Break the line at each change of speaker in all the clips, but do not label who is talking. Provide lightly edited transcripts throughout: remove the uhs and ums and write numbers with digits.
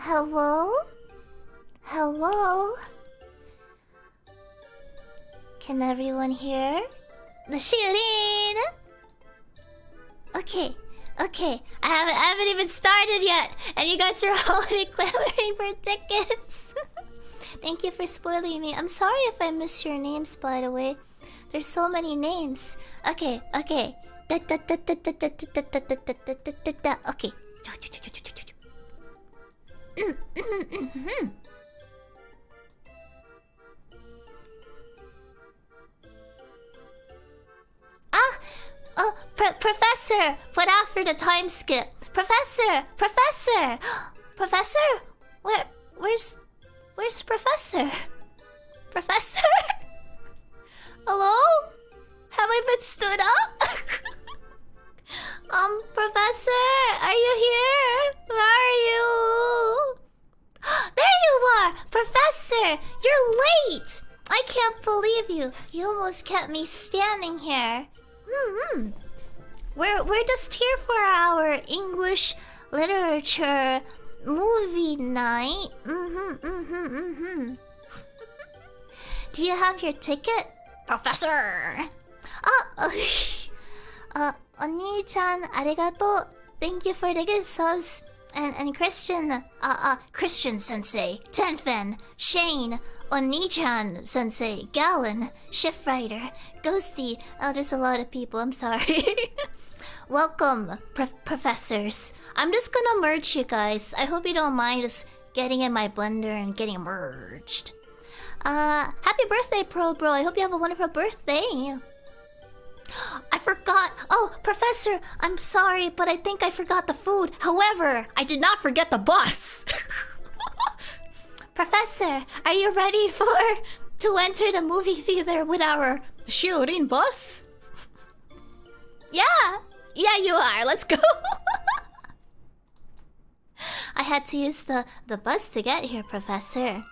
Hello? Hello? Can everyone hear? The Shiori! Okay. I haven't even started yet, and you guys are already clamoring for tickets. Thank you for spoiling me. I'm sorry if I miss your names, by the way. There's so many names. Okay. Okay. Professor! Put after the time skip. Professor! Professor? Where's Professor? Professor? Hello? Have I been stood up? Professor, are you here? Where are you? There you are! Professor! You're late! I can't believe you. You almost kept me standing here. We're just here for our English literature movie night. Do you have your ticket, Professor? Oni-chan, arigato. Thank you for the good subs. And Christian, Christian Sensei, Tenfen, Shane, Oni-chan Sensei, Gallon, Shift Rider, Ghosty. Oh, there's a lot of people. I'm sorry. Welcome, professors. I'm just gonna merge you guys. I hope you don't mind us getting in my blender and getting merged. Happy birthday, Pro Bro. I hope you have a wonderful birthday. I forgot. Oh, Professor, I'm sorry, but I think I forgot the food. However, I did not forget the bus. Professor, are you ready to enter the movie theater with our Shiori bus? Yeah, you are. Let's go. I had to use the bus to get here, Professor.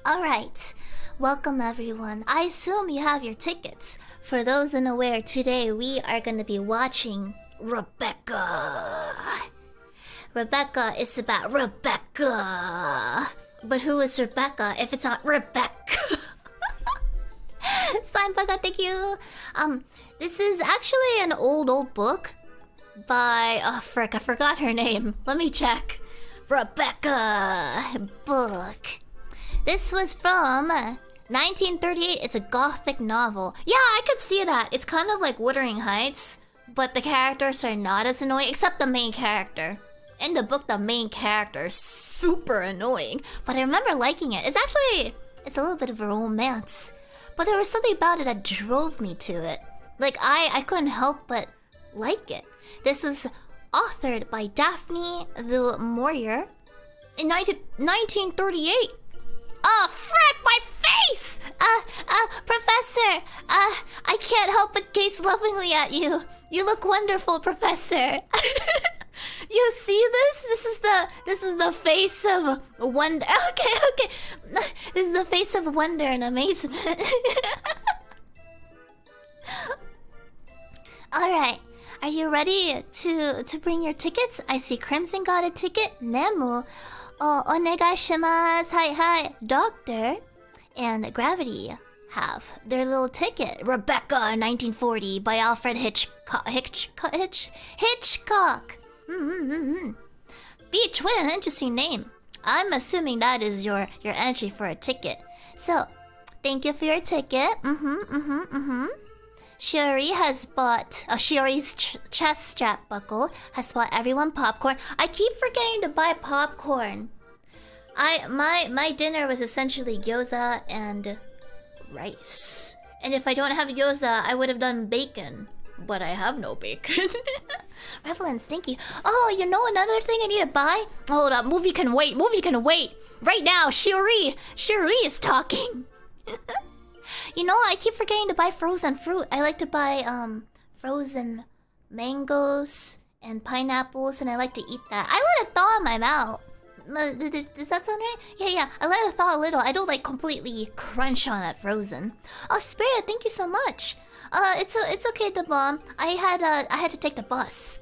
Alright. Welcome, everyone. I assume you have your tickets. For those unaware, today we are going to be watching Rebecca. Rebecca is about Rebecca. But who is Rebecca if it's not Rebecca? Slime Bugga, thank you. This is actually an old book by... Oh, frick, I forgot her name. Let me check. Rebecca book. This was from 1938. It's a gothic novel. Yeah, I could see that. It's kind of like Wuthering Heights, but the characters are not as annoying, except the main character. In the book, the main character is super annoying, but I remember liking it. It's a little bit of a romance, but there was something about it that drove me to it. Like, I couldn't help but like it. This was authored by Daphne du Maurier in 1938. Oh, frick, my face! Professor, I can't help but gaze lovingly at you. You look wonderful, Professor. You see this? This is the face of wonder. Okay. This is the face of wonder and amazement. Alright. Are you ready to bring your tickets? I see Crimson got a ticket. Nemu. Onegaishimasu. Hi. Doctor and Gravity have their little ticket. Rebecca 1940 by Alfred Hitchcock. Beach, what an interesting name. I'm assuming that is your entry for a ticket. So, thank you for your ticket. Shiori has bought... Shiori's chest strap buckle has bought everyone popcorn. I keep forgetting to buy popcorn. My dinner was essentially gyoza and rice. And if I don't have gyoza, I would have done bacon. But I have no bacon. Revelance, thank you. Oh, you know another thing I need to buy? Hold up, movie can wait. Right now, Shiori is talking. You know, I keep forgetting to buy frozen fruit. I like to buy frozen mangoes and pineapples, and I like to eat that. I let it thaw in my mouth. Does that sound right? Yeah. I let it thaw a little. I don't like completely crunch on it frozen. Oh, Spirit, thank you so much. It's okay, the bomb. I had to take the bus.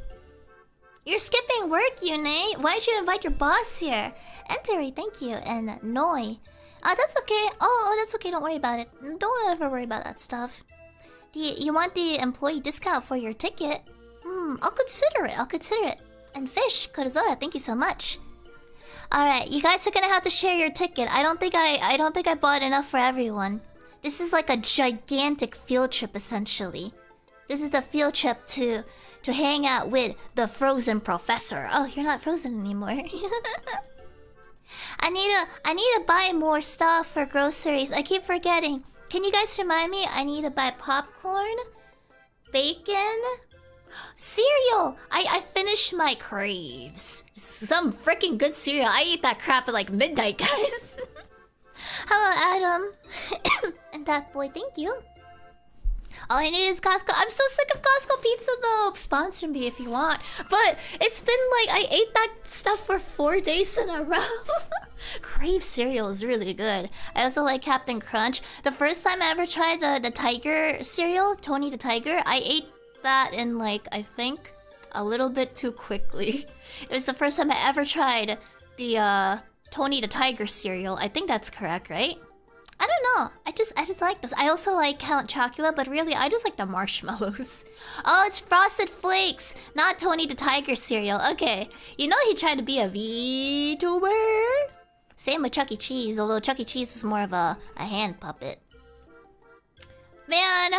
You're skipping work, Yune. Why don't you invite your boss here? Enteri, thank you. And Noi. That's okay. Oh, that's okay. Don't worry about it. Don't ever worry about that stuff. You want the employee discount for your ticket? I'll consider it. I'll consider it. And Fish, Kurizora, thank you so much. Alright, you guys are gonna have to share your ticket. I don't think I bought enough for everyone. This is like a gigantic field trip, essentially. This is a field trip to hang out with the frozen professor. Oh, you're not frozen anymore. I need to buy more stuff for groceries. I keep forgetting. Can you guys remind me? I need to buy popcorn, bacon, cereal. I finished my craves. Some freaking good cereal. I ate that crap at like midnight, guys. Hello, Adam. And that boy, thank you. All I need is Costco. I'm so sick of Costco pizza though. Sponsor me if you want. But it's been like I ate that stuff for 4 days in a row. Crave cereal is really good. I also like Captain Crunch. The first time I ever tried the tiger cereal, Tony the Tiger, I ate that in like, I think, a little bit too quickly. It was the first time I ever tried the Tony the Tiger cereal. I think that's correct, right? I don't know. I just like those. I also like Count Chocula, but really I just like the marshmallows. Oh, it's Frosted Flakes, not Tony the Tiger cereal. Okay. You know he tried to be a VTuber? Same with Chuck E. Cheese, although Chuck E. Cheese is more of a hand puppet. Man,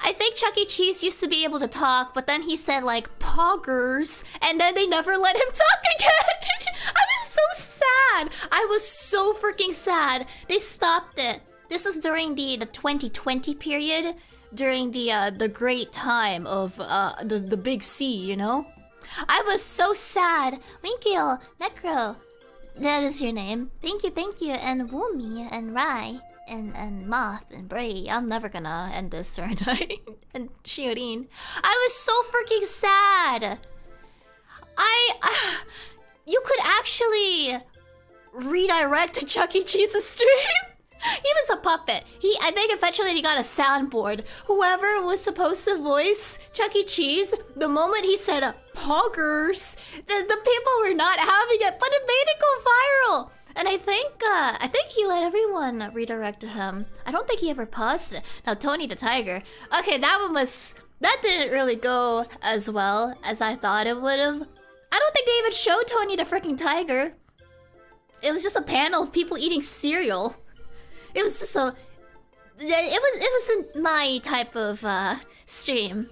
I think Chuck E. Cheese used to be able to talk, but then he said like poggers, and then they never let him talk again. I was so sad. I was so freaking sad. They stopped it. This was during the 2020 period, during the great time of the big C, you know? I was so sad. Winkyo, Necro, that is your name. Thank you, and Woomy, and Rai. And Moth and Bray. I'm never gonna end this, aren't I? And Shiorin. I was so freaking sad. You could actually redirect to Chuck E. Cheese's stream. He was a puppet. I think eventually he got a soundboard. Whoever was supposed to voice Chuck E. Cheese, the moment he said poggers, the people were not having it, but it made it go viral. And I think he let everyone redirect to him. I don't think he ever paused it. Now, Tony the Tiger. Okay, that didn't really go as well as I thought it would have. I don't think they even showed Tony the freaking Tiger. It was just a panel of people eating cereal. It was just it wasn't my type of stream.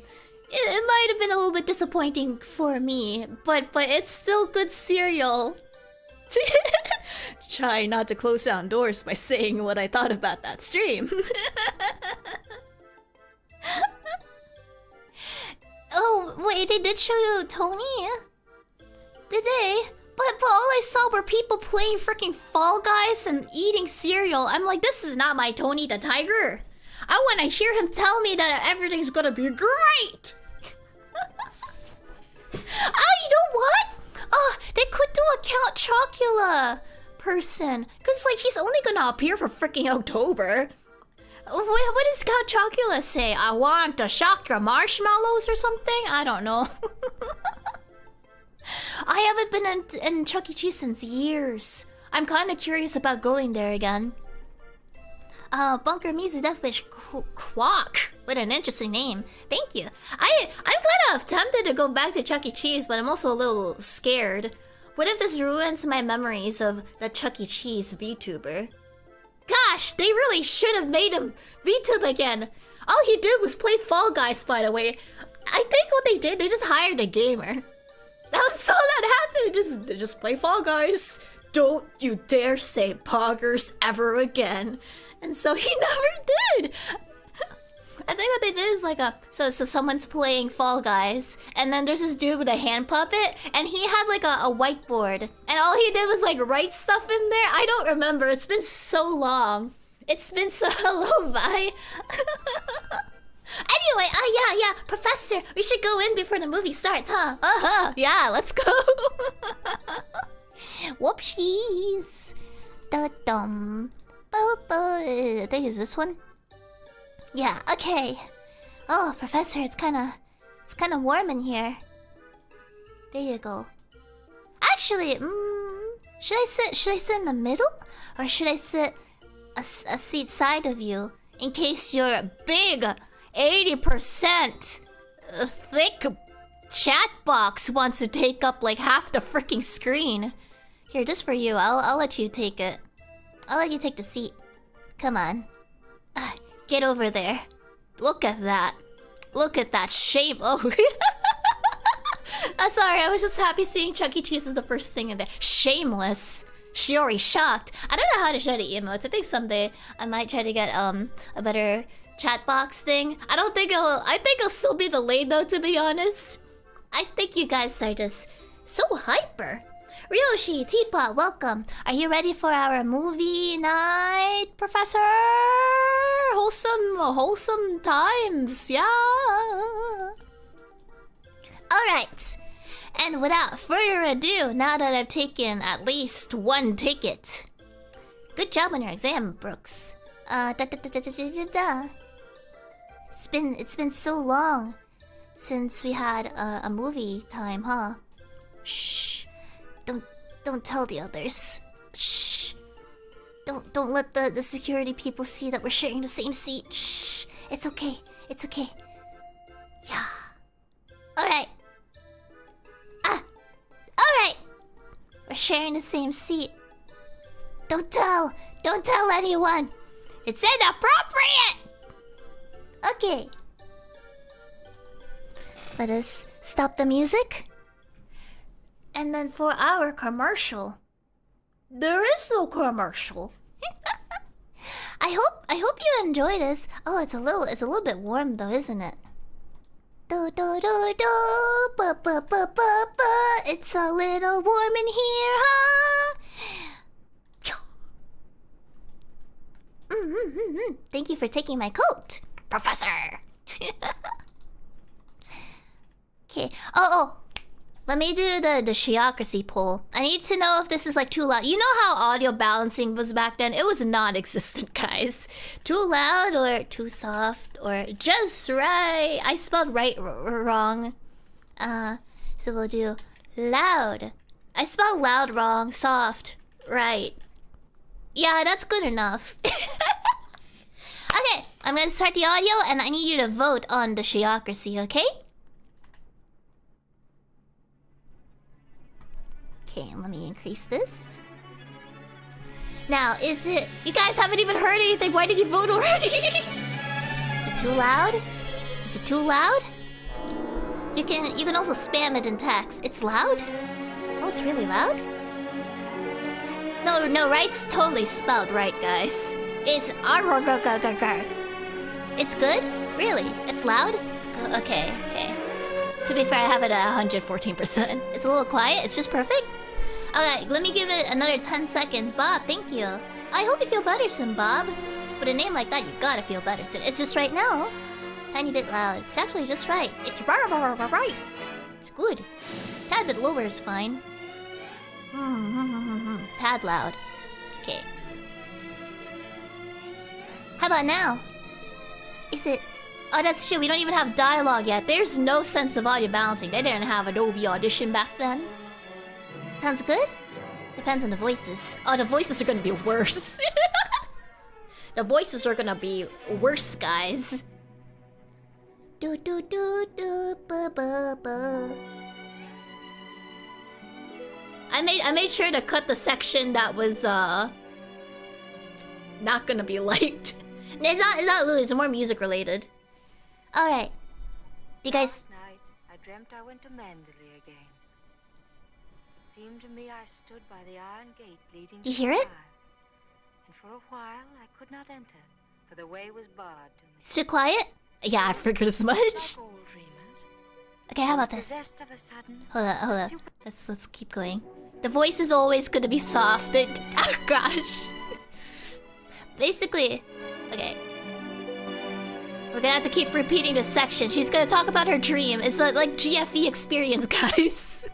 It might have been a little bit disappointing for me, but it's still good cereal. Try not to close down doors by saying what I thought about that stream. Oh, wait, they did show you Tony? Did they? But all I saw were people playing freaking Fall Guys and eating cereal. I'm like, this is not my Tony the Tiger. I want to hear him tell me that everything's gonna be great. You know what? They could do a Count Chocula person. Because, like, he's only gonna appear for freaking October. What does Count Chocula say? I want to shock your marshmallows or something? I don't know. I haven't been in Chuck E. Cheese since years. I'm kind of curious about going there again. Bunker Mizu Deathwish Quack. What an interesting name. Thank you. I'm kind of tempted to go back to Chuck E. Cheese, but I'm also a little scared. What if this ruins my memories of the Chuck E. Cheese VTuber? Gosh, they really should have made him VTube again. All he did was play Fall Guys, by the way. I think what they did, they just hired a gamer. That was all that happened. They just play Fall Guys. Don't you dare say poggers ever again. And so he never did. I think what they did is like so someone's playing Fall Guys, and then there's this dude with a hand puppet, and he had like a whiteboard, and all he did was like write stuff in there. I don't remember. It's been so long. It's been so long. Bye. Anyway, yeah, Professor, we should go in before the movie starts, huh? Yeah, let's go. Whoopsies. Da-dum. I think it's this one. Yeah, okay. Oh, Professor, it's kinda warm in here. There you go. Actually, should I sit in the middle? Or should I sit a seat side of you? In case your big 80% thick chat box wants to take up like half the freaking screen. Here, just for you, I'll let you take it. I'll let you take the seat. Come on. Get over there. Look at that. Look at that shame. Oh. I'm sorry, I was just happy seeing Chuck E. Cheese as the first thing in there. Shameless. Shiori shocked. I don't know how to show the emotes. I think someday I might try to get a better chat box thing. I think it'll still be delayed though, to be honest. I think you guys are just so hyper. Ryoshi, Teapot, welcome. Are you ready for our movie night, Professor? Wholesome times, yeah. Alright. And without further ado, now that I've taken at least one ticket. Good job on your exam, Brooks. It's been so long since we had a movie time, huh? Shh. Don't tell the others. Shh. Don't let the security people see that we're sharing the same seat. Shh. It's okay. It's okay. Yeah. Alright. Alright. We're sharing the same seat. Don't tell anyone. It's inappropriate. Okay. Let us stop the music. And then for our commercial, there is no commercial. I hope you enjoy this. Oh, it's a little bit warm though, isn't it? Do do do do, ba ba ba ba ba. It's a little warm in here, huh? Thank you for taking my coat, Professor. Okay. Oh. Let me do the shiocracy poll. I need to know if this is like too loud. You know how audio balancing was back then? It was non-existent, guys. Too loud or too soft or just right. I spelled right wrong. So we'll do loud. I spelled loud wrong, soft, right. Yeah, that's good enough. Okay, I'm gonna start the audio and I need you to vote on the shiocracy, okay? Okay, let me increase this. Now, is it... You guys haven't even heard anything. Why did you vote already? Is it too loud? Is it too loud? You can also spam it in text. It's loud? Oh, it's really loud? No, right's totally spelled right, guys. It's It's good? Really? It's loud? It's good. Okay. To be fair, I have it at 114%. It's a little quiet. It's just perfect. Alright, let me give it another 10 seconds. Bob, thank you. I hope you feel better soon, Bob. With a name like that, you gotta feel better soon. It's just right now. Tiny bit loud. It's actually just right. It's right. It's good. Tad bit lower is fine. Tad loud. Okay. How about now? Is it... Oh, that's true. We don't even have dialogue yet. There's no sense of audio balancing. They didn't have Adobe Audition back then. Sounds good? Depends on the voices. Oh, the voices are gonna be worse. The voices are gonna be worse, guys. Do do do do ba ba ba. I made sure to cut the section that was not gonna be liked. It's not Lou, it's more music related. Alright. You guys...
Last night, I dreamt I went to Manderley again. It seemed to me I stood by the iron gate leading to
You hear it?
And for a while, I could not enter, for the way was barred to me.
Is it quiet? Yeah, I figured as much.
Like all dreamers,
Okay, how about this?
possessed of a sudden...
Hold up. Let's keep going. The voice is always gonna be soft. Oh gosh. Basically, okay. We're gonna have to keep repeating this section. She's gonna talk about her dream. It's like GFE experience, guys.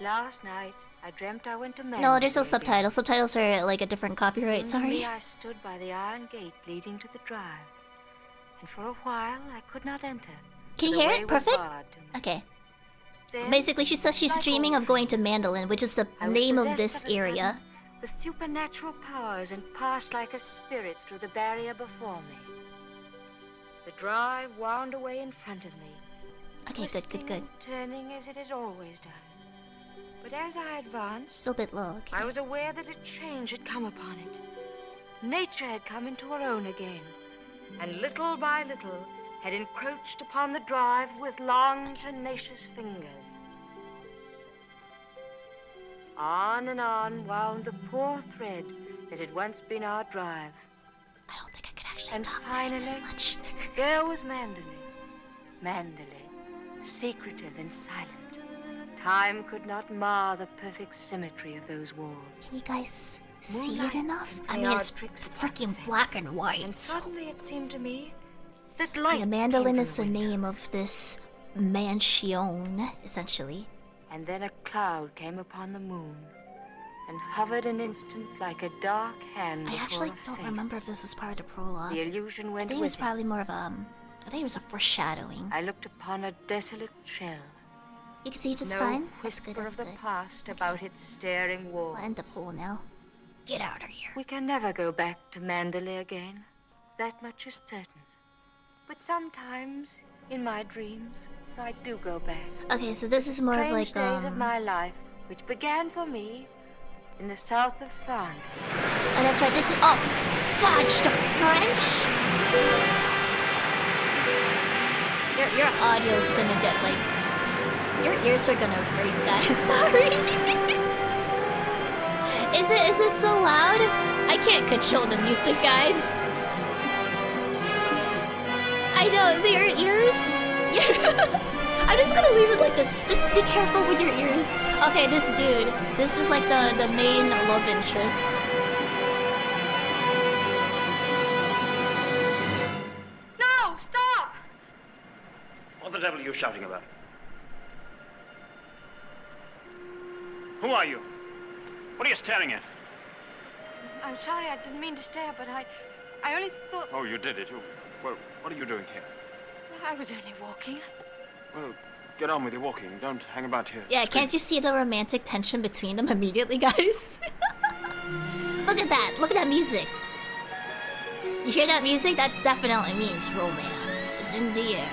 Last night, I dreamt I went to Manderley.
No, there's no
again.
subtitles. Subtitles are like a different copyright.
Seemed to me
Sorry.
I stood by the iron gate leading to the drive. And for a while, I could not enter.
Can
for
you
the
hear
way
it?
was
Perfect?
barred to me.
Okay.
then,
Basically, she says she's
like
dreaming
all
of going to Manderley, which is the
I was
name of
possessed
this
of a sudden
area.
with supernatural powers and passed like a spirit through the barrier before me. The drive wound away in front of me.
Okay, good, good, good.
Turning as it had always done. But as I advanced,
Still a bit low, okay.
I was aware that a change had come upon it. Nature had come into her own again, and little by little had encroached upon the drive with long, tenacious fingers. On and on wound the poor thread that had once been our drive.
I don't think I could actually
And
talk
finally,
there this much.
there was Manderley. Manderley, secretive and silent. Time could not mar the perfect symmetry of those walls.
Can you guys see it
Moonlight
enough? I
and
mean,
odd
it's
tricks upon
freaking
the
black and white.
And
So
suddenly it seemed to me that light
yeah,
came
Manderley
from
is the
window.
name of this mansion, essentially.
And then a cloud came upon the moon and hovered an instant like a dark hand
I
before
actually
a
don't
face.
remember if this was part of the prologue.
The illusion
I
went
think it
with
was probably more of I think it was a foreshadowing.
I looked upon a desolate shell.
You can see just
no
fine. That's
whisper
good, that's
of the
good.
past about its staring walls.
We'll end the pool now. Get out of here.
We can never go back to Manderley again. That much is certain. But sometimes, in my dreams, I do go back.
Okay, so this is more of
Strange
like,
days of my life, which began for me in the south of France.
Oh, that's right, this is, oh, fudge, the French? Your audio's gonna get, like, your ears are gonna break, guys, sorry. Is it so loud? I can't control the music, guys. I know, your ears? I'm just gonna leave it like this. Just be careful with your ears. Okay, this dude. This is like the main love interest.
No! Stop!
What the devil are you shouting about? Who are you? What are you staring at?
I'm sorry, I didn't mean to stare, but I only thought...
Oh, you did it. Well, what are you doing here?
I was only walking.
Well, get on with your walking. Don't hang about here.
Yeah, can't you see the romantic tension between them immediately, guys? Look at that. Look at that music. You hear that music? That definitely means romance is in the air.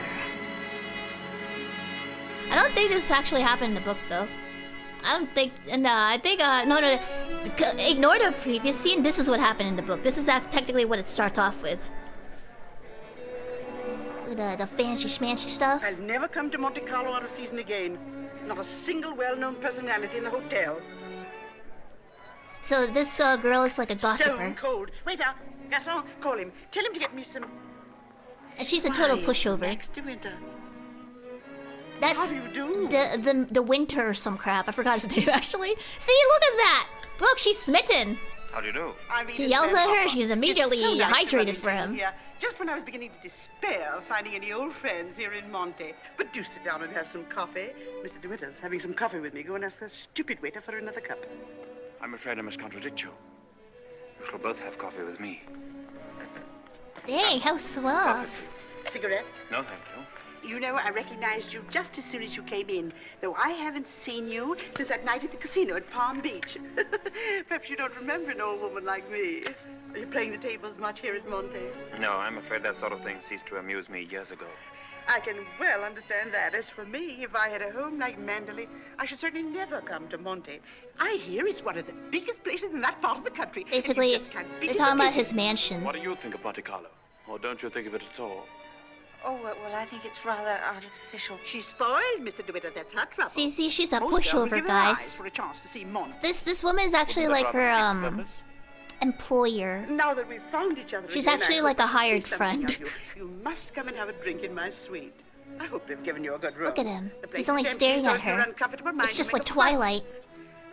I don't think this actually happened in the book, though. I don't think... I think... No. Ignore the previous scene. This is what happened in the book. This is technically what it starts off with. The fancy schmancy stuff.
I'll never come to Monte Carlo out of season again. Not a single well-known personality in the hotel.
So this girl is like a gossiper.
Stone cold. Waiter, garçon, call him. Tell him to get me some...
And she's a total
wine
pushover.
Next to winter.
That's
How do you do?
the winter or some crap. I forgot his name actually. See, look at that! Look, she's smitten.
How do you do?
I mean,
He
it's
yells
very
at her,
proper.
she's
It's
immediately
so nice to run
hydrated
into
for
you
him.
here, just when I was beginning to despair of finding any old friends here in Monte. But do sit down and have some coffee. Mr. DeWitter's having some coffee with me. Go and ask the stupid waiter for another cup.
I'm afraid I must contradict you. You shall both have coffee with me.
Dang, how suave.
Cigarette?
No, thank you.
You know, I recognized you just as soon as you came in, though I haven't seen you since that night at the casino at Palm Beach. Perhaps you don't remember an old woman like me. Are you playing the tables much here at Monte?
No, I'm afraid that sort of thing ceased to amuse me years ago.
I can well understand that. As for me, if I had a home like Manderley, I should certainly never come to Monte. I hear it's one of the biggest places in that part of the country. and you
Basically,
just can't
they're
beat
talking
it.
about his mansion.
What do you think of Monte Carlo? Or don't you think of it at all?
Oh, well, I think it's rather artificial.
She's spoiled, Mr. DeWitter. That's her trouble.
See, she's a
Most girls would
pushover,
give their eyes
guys.
for a chance to see Monte.
This woman is actually
Isn't that
like
rather
her
defeats purpose?
employer.
Now that we've found each other
She's
again,
actually
I
like a
hope to see
hired
something
friend.
of You. You must come and have a drink in my suite. I hope they've given you a good room.
Look at him.
The place
He's only
is empty,
staring
so
at
if you're
her.
uncomfortable, mind
It's just
you,
like
make a fuss.
Twilight.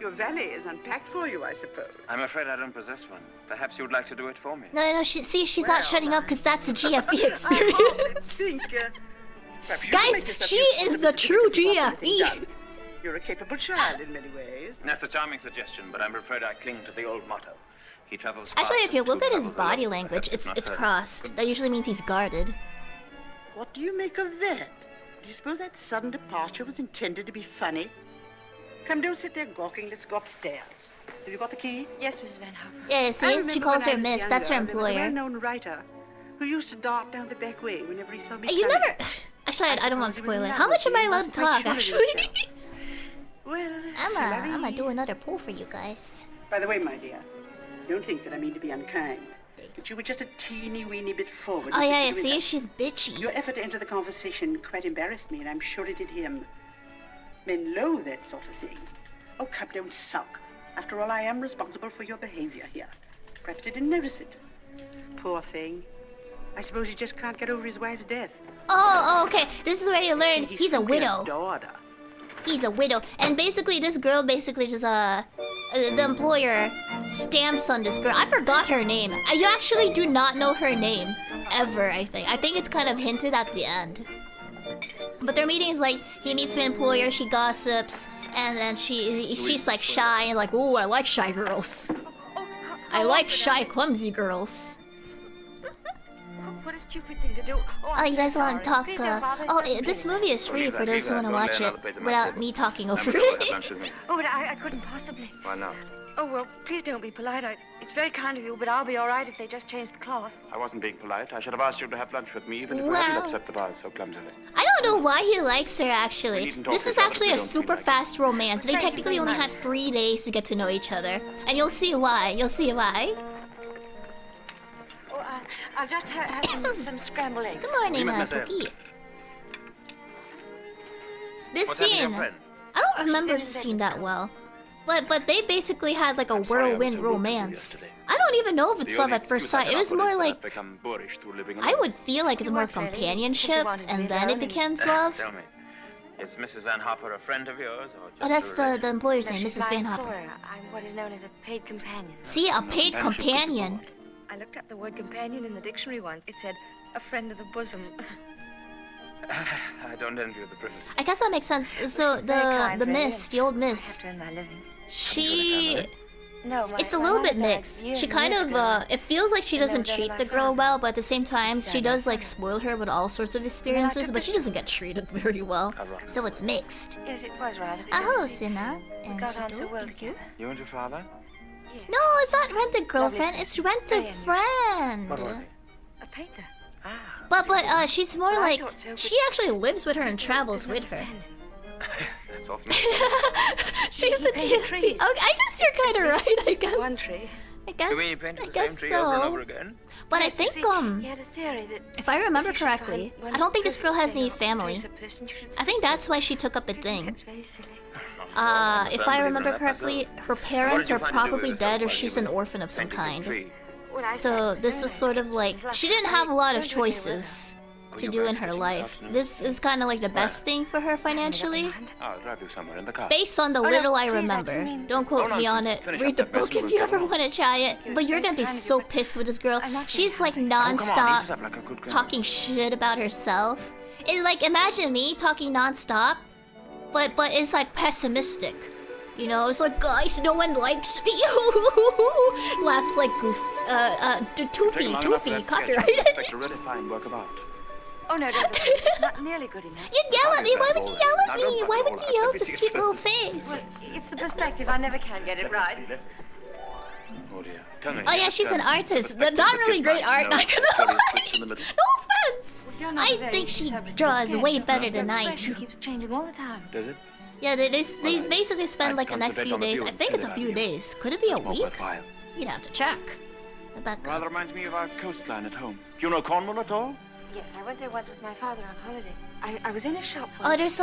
Your valet is unpacked for you, I suppose.
I'm afraid I don't possess one. Perhaps you'd like to do it for me.
No, she's
Well,
not shutting up because that's a GFE
I hardly
experience.
think, perhaps you
Guys,
could make yourself
she
useful
is
if
the
Mr.
true
Dickinson wants anything
GFE.
done. You're a capable child in many ways.
That's a charming suggestion, but I'm afraid I cling to the old motto. He travels fast
Actually, if you
and
look
two
at his
travels
body
alone.
language,
Perhaps
it's
not heard.
crossed. That usually means he's guarded.
What do you make of that? Do you suppose that sudden departure was intended to be funny? Come, don't sit there gawking. Let's go upstairs. Have you got the key?
Yes, Mrs. Van Hopper.
Yeah,
I
see?
remember
She calls
when I
her
was
Miss. That's her
younger, there was a
employer.
well-known writer who used to dart down the back way whenever he saw me.
You
coming.
never... Actually, I don't want to
suppose he was
spoil it.
in
How
love
much
with
am I
you,
allowed to
must
talk,
be sure of
actually?
yourself. Well,
I'm gonna do another poll for you guys.
By the way, my dear, don't think that I mean to be unkind, but you were just a teeny weeny bit forward.
Oh
with
yeah,
your
you see?
doing
She's bitchy.
that. Your effort to enter the conversation quite embarrassed me, and I'm sure it did him. Men loathe that sort of thing. Oh, come, don't sulk. After all, I am responsible for your behavior here. Perhaps he didn't notice it. Poor thing. I suppose he just can't get over his wife's death.
Oh, okay. This is where you learn he's a
simply
widow.
adored her.
He's a widow. And basically, this girl basically just, the employer stamps on this girl. I forgot her name. You actually do not know her name. Ever, I think. I think it's kind of hinted at the end. But their meeting is like, he meets an employer, she gossips, and then she's like shy, and like, ooh, I like shy girls. I like shy, clumsy girls.
What a stupid thing to do.
Oh, you guys want to talk,
Please don't bother.
oh,
It's
this
not
movie is free for those who want to watch it without me talking over it.
Oh, but I couldn't possibly.
Why not?
Oh, well, please don't be polite. It's very kind of you, but I'll be all right if they just change the cloth.
I wasn't being polite. I should have asked you to have lunch with me, even if you
Wow.
hadn't upset the vase so clumsily.
I don't know why he likes her, actually.
needn't talk
This is
about it,
actually
we
a
don't seem
super
like it.
fast romance. They
Thank you
technically
very
only
much.
had 3 days to get to know each other. And you'll see why. You'll see why.
Oh, I'll just have some scrambled eggs.
Good morning,
Oui, mademoiselle.
Pookie. This
What's happened to your
scene,
friend?
I don't remember this scene that well. But they basically had like a
I'm sorry I was
whirlwind
so rude to you
romance.
yesterday.
I don't even know if it's
The
love
only
at first
excuse I
sight. It
can
was
offer
more
is that
like,
I've become boorish through living
I
alone.
would feel like it's
You
more
weren't ready.
companionship,
You wanted to
and
be
then it
alone and-
becomes love.
Tell me, is Mrs. Van Hopper a friend of yours, or just
Oh, that's
a
the
relation?
employer's
No,
name,
she's
Mrs.
my
Van Hopper.
employer. I'm what is known as a paid companion.
See, a
No
paid
companionship could be
companion.
bought.
I looked up the word companion in the dictionary once. It said, a friend of the bosom.
I don't envy you the privilege.
I guess that makes sense. So
Very
the
kind,
miss, the old
I
miss,
have to earn my living.
she,
No,
it's a little bit mixed. She kind of, it feels like she
And there
doesn't
was only
treat
my
the girl
father.
well, but at the same time, she
Yeah, my
does like
father.
spoil her with all sorts of experiences,
took
but she
it.
doesn't get treated very well.
Ironic.
So it's mixed.
Yes, it was rather.
Hello,
because
Sinna.
We
And
got on so
Sido,
well
thank you.
together.
You and your father?
Yes.
No, it's not rent a girlfriend. It's rent a
Very unusual.
friend.
What was he?
A painter.
Ah.
But she's more
Well, I
like
thought so, but
she actually lives with her and
People
travels
didn't
with her.
understand.
That's often.
She's
He
the
painted
GFP.
trees.
Okay, I guess you're kind of right. I guess.
One tree.
I guess.
You mean you painted
I
the
guess
same tree over and over
so.
again?
But I
Yes, you
think
see,
he
had a theory that
if I remember
if you should
correctly,
find one
I don't think this girl has
perfect
any
thing or
family.
place a person, you should
I think
speak
that's
to
why she took up the
them.
thing.
That's very silly.
If I remember correctly, her parents
you
are
find to do with
probably
yourself
dead or
while
she's
you
an
were
orphan of some
painting the
kind.
tree?
Well, I
So
said,
this
very
was
nice.
sort of like she didn't have a lot of
Don't do it very well.
choices to
you
do in
guys
her
fishing
life.
this afternoon?
This is kind of like the best thing for her financially.
I'll drive you somewhere in the car.
Based on the
Oh, no,
little I
please, I
remember.
didn't mean-
Don't quote
Oh, no,
me on it.
finish
Read
up
the
that mess
book
and
if
we'll
you
go
ever
home.
want to try it.
Thank you.
But you're
It's
gonna be
very kind of
so
you, but
pissed with this girl.
I'm not
She's
being
like
kind.
Oh, come on, eat
non-stop
it up like a good girl.
talking shit about herself. It's like imagine me talking non-stop, but it's like pessimistic. You know, it's like guys, no one likes me. Laughs like goof.
Taking long enough for
Toofy,
that sketch,
copyrighted.
expect a really fine work of art.
Oh, no, don't. Not nearly good enough.
You yell at me. Why would you yell
Now,
at
don't
me?
fuck
Why
it
would
all
you
up.
yell
Let
at
me
this
see
cute
your
little
face.
face?
Well, it's the perspective. I never can get it right.
Oh dear. Tell me.
Oh yeah, she's an artist. Not really great art, not gonna lie. No offense.
You're not
I
very
think she
subject to
draws
sketch.
way better
Your
than I
expression
do.
keeps changing all the time.
Does it?
Yeah, they
Well,
basically spend
I'd
like the next
concentrate
few
on the
days.
view
I think it's a
instead
few
of you.
days. Could it be a
It's more
week?
worthwhile.
You'd have to check. Back
Rather
up.
reminds me of our coastline at home. Do you know Cornwall at all?
Yes, I went there once with my father on holiday. I was in a shop
Oh,
once.
there's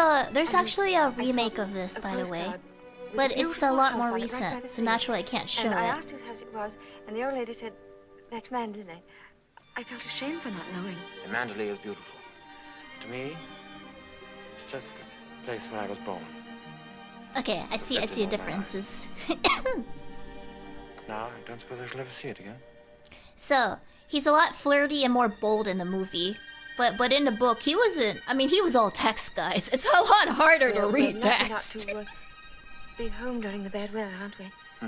and
actually a
I saw
remake of this,
a
by the way.
postcard with
But it's a
beautiful
lot
house
more
on it right by
recent,
the
so
sea.
naturally I can't show
And I
it.
asked whose house it was, and the old lady said, "That's Manderley." I felt ashamed for not knowing.
And Manderley is beautiful. To me, it's just the place where I was born.
Okay, I see the differences.
Now, I don't suppose I shall ever see it again.
So, he's a lot flirty and more bold in the movie. But in the book, he wasn't. I mean, he was all text, guys. It's a lot harder to
Well,
read
we're lucky
text.
Not to, be home during the bad weather, aren't we?
Hmm.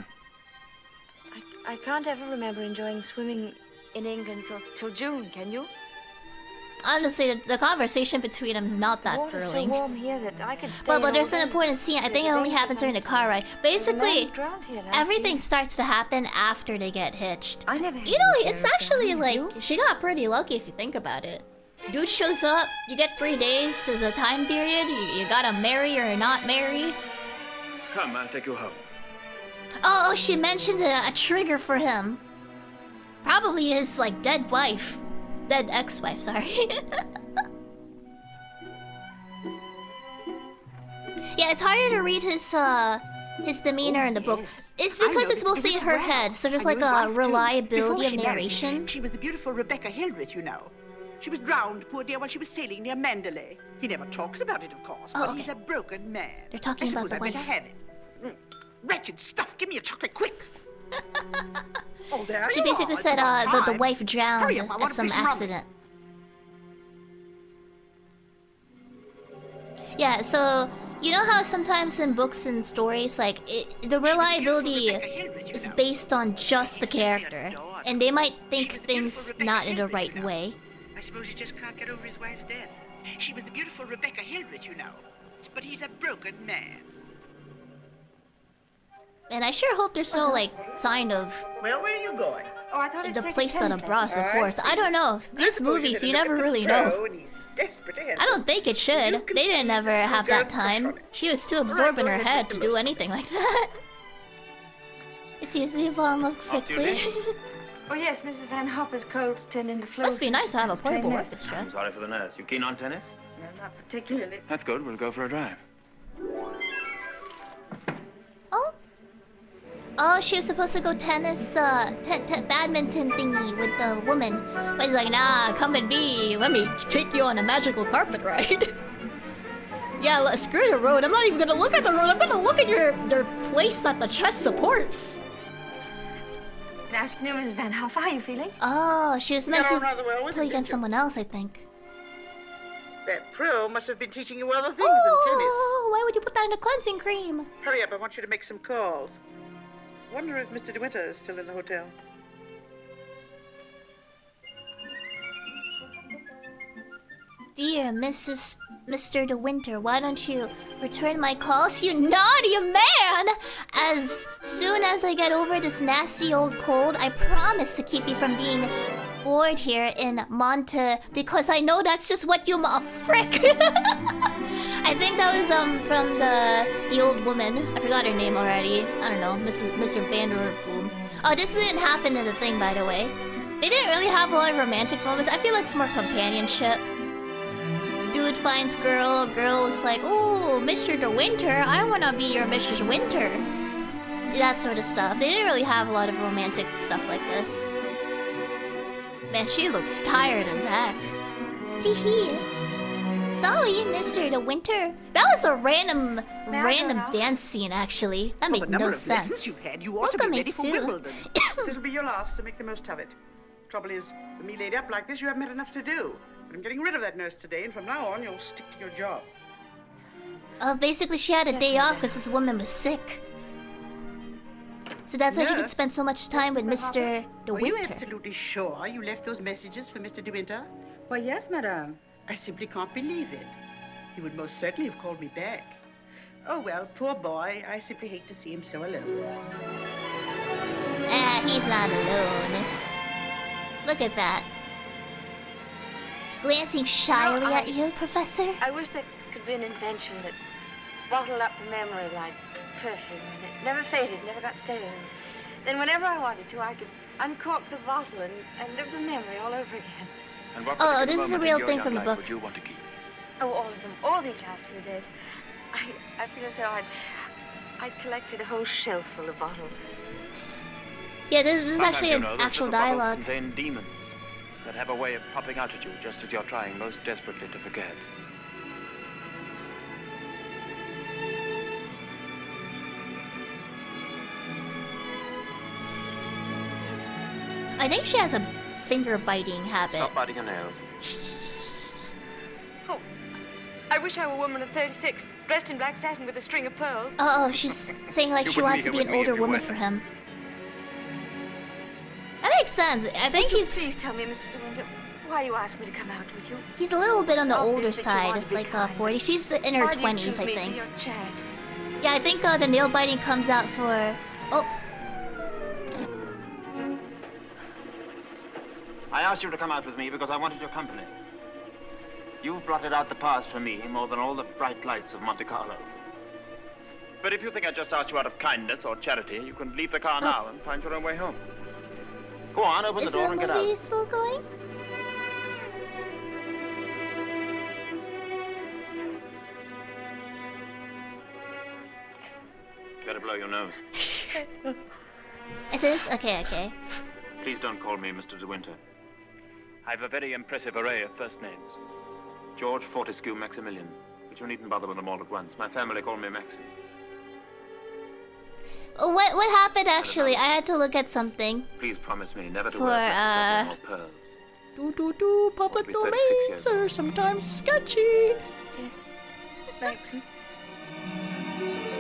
I can't ever remember enjoying swimming in England till June, can you?
Honestly, the conversation between them is not that
Water's so
thrilling.
warm here that I could stay
But
all
there's an
day.
important scene. I think it only happens during the car ride. Basically,
Drowned here last
everything
year.
starts to happen after they get hitched.
I never had
You know,
any
it's
terror
actually
down.
like
You?
she got pretty lucky if you think about it. Dude shows up, you get 3 days as a time period. You gotta marry or not marry.
Come, I'll take you home.
Oh, she mentioned a trigger for him. Probably his like dead wife, dead ex-wife. Sorry. Yeah, it's harder to read his demeanor in the book.
Yes.
It's
I
because
know
it's
this
mostly in her
well.
head, so there's
I
like
knew his
a
wife, too.
reliability
Before
of
she married
narration.
him, she was the beautiful Rebecca Hildreth, you know. She was drowned, poor dear, while she was sailing near Manderley. He never talks about it, of course,
Oh,
but he's
okay.
a broken man.
They're talking
I
about
suppose
the
I'd better
wife.
have it. Wretched stuff! Give me a chocolate, quick! Oh, there
She
you
basically
are.
said
It's about
the
time.
wife drowned
Hurry up, I want
at
to
some
play some rum.
accident. Yeah, so you know how sometimes in books and stories, like the reliability is based on just the character, and they might think things not in the right way.
I suppose he just can't get over his wife's death. She was the beautiful Rebecca Hildreth, you know. But he's a broken man.
And I sure hope there's no like sign of
Well, where are you going?
Oh, I thought I'd
the
take a
place that a
tennis
bra
lesson.
supports. I don't know. These movies, you never really know. I don't think it should. They didn't ever have that time. She was too absorbed in her head to do anything like that. It's easy to fall in love quickly.
Oh, yes, Mrs. Van Hopper's colds tend into flu.
Must be nice to have a portable
Train less.
orchestra.
I'm sorry for the nurse. You keen on tennis?
No, not particularly.
That's good. We'll go for a drive.
Oh? Oh, she was supposed to go tennis, badminton thingy with the woman. But he's like, nah, come and be. Let me take you on a magical carpet ride. Yeah, screw the road. I'm not even gonna look at the road. I'm gonna look at your place that the chest supports.
Good afternoon, Mrs. Van Hopper. How are you feeling?
Oh, she was meant
Got on
to
rather well with
play
him,
against
didn't you?
someone else, I think.
That pro must have been teaching you other things than
Oh, why would you put that in a cleansing cream?
tennis. Hurry up, I want you to make some calls. Wonder if Mr. De Winter is still in the hotel.
Dear Mr. De Winter, why don't you return my calls, you naughty man? As soon as I get over this nasty old cold, I promise to keep you from being bored here in Monte, because I know that's just what you frick. I think that was from the old woman. I forgot her name already. I don't know, Mr. Vanderbloom. Oh, this didn't happen in the thing, by the way. They didn't really have a lot of romantic moments. I feel like it's more companionship. Dude finds girl, girl's like, oh, Mr. De Winter, I wanna be your Mrs. Winter. That sort of stuff. They didn't really have a lot of romantic stuff like this. Man, she looks tired as heck. Tee-hee. Sorry, Mr. De Winter. That was a random dance scene, actually. That made no sense.
You've had, you ought to be
Welcome,
ready for
Sue.
Wimbledon. This will be your last, so make the most of it. Trouble is, with me laid up like this, you haven't had enough to do. I'm getting rid of that nurse today, and from now on, you'll stick to your job.
Basically, she had a day off because this woman was sick. So that's why she could
Nurse?
spend so much time with Mr. De
Are you
Winter.
absolutely sure you left those messages for Mr. De Winter?
Why, yes, madame.
I simply can't believe it. He would most certainly have called me back. Oh, well, poor boy. I simply hate to see him so alone.
Ah, he's not alone. Look at that. Glancing shyly
No,
at you, Professor.
I wish there could be an invention that bottled up the memory like perfume, and it never faded, never got stale. And then whenever I wanted to, I could uncork the bottle and live the memory all over again.
And what
Oh,
particular
this is a
moment
real
in your
thing
young
from the
life
book.
would you want to keep?
Oh, all of them. All these last few days. I feel as though I'd collected a whole shelf full of bottles.
Yeah, this is
Sometimes,
actually
you
an
know, those
actual
little bottles
dialogue.
contain demons that have a way of popping out at you just as you're trying most desperately to forget.
I think she has a finger biting habit.
Stop biting your nails.
Oh, I wish I were a woman of 36, dressed in black satin with a string of pearls.
Oh, she's saying like
You
she
wouldn't
wants
be
to be
here
an
with me
older
if you
woman
weren't.
for him. That makes sense. I think
Would you please
he's.
tell me, Mr. De Winter, Why you asked me to come out with you?
He's a little bit on the older
Obviously you want
side,
to be
like
kind.
40. She's in her
Why do you
20s,
choose
I
me for
think.
your charity?
Yeah, I think the nail biting comes out for. Oh,
I asked you to come out with me because I wanted your company. You've blotted out the past for me more than all the bright lights of Monte Carlo. But if you think I just asked you out of kindness or charity, you can leave the car now and find your own way home. Go on, open
is
the
the
door and get
movie
out.
still going?
Better blow your nose.
It is? Okay, okay.
Please don't call me Mr. De Winter. I've a very impressive array of first names. George Fortescue Maximilian. But you needn't bother with them all at once. My family call me Maxie.
What happened actually? I had to look at something.
Please promise me never to
For,
wear precious or pearls.
Public
Won't be 36 years
domains are
old.
sometimes sketchy.
Yes. Maxie.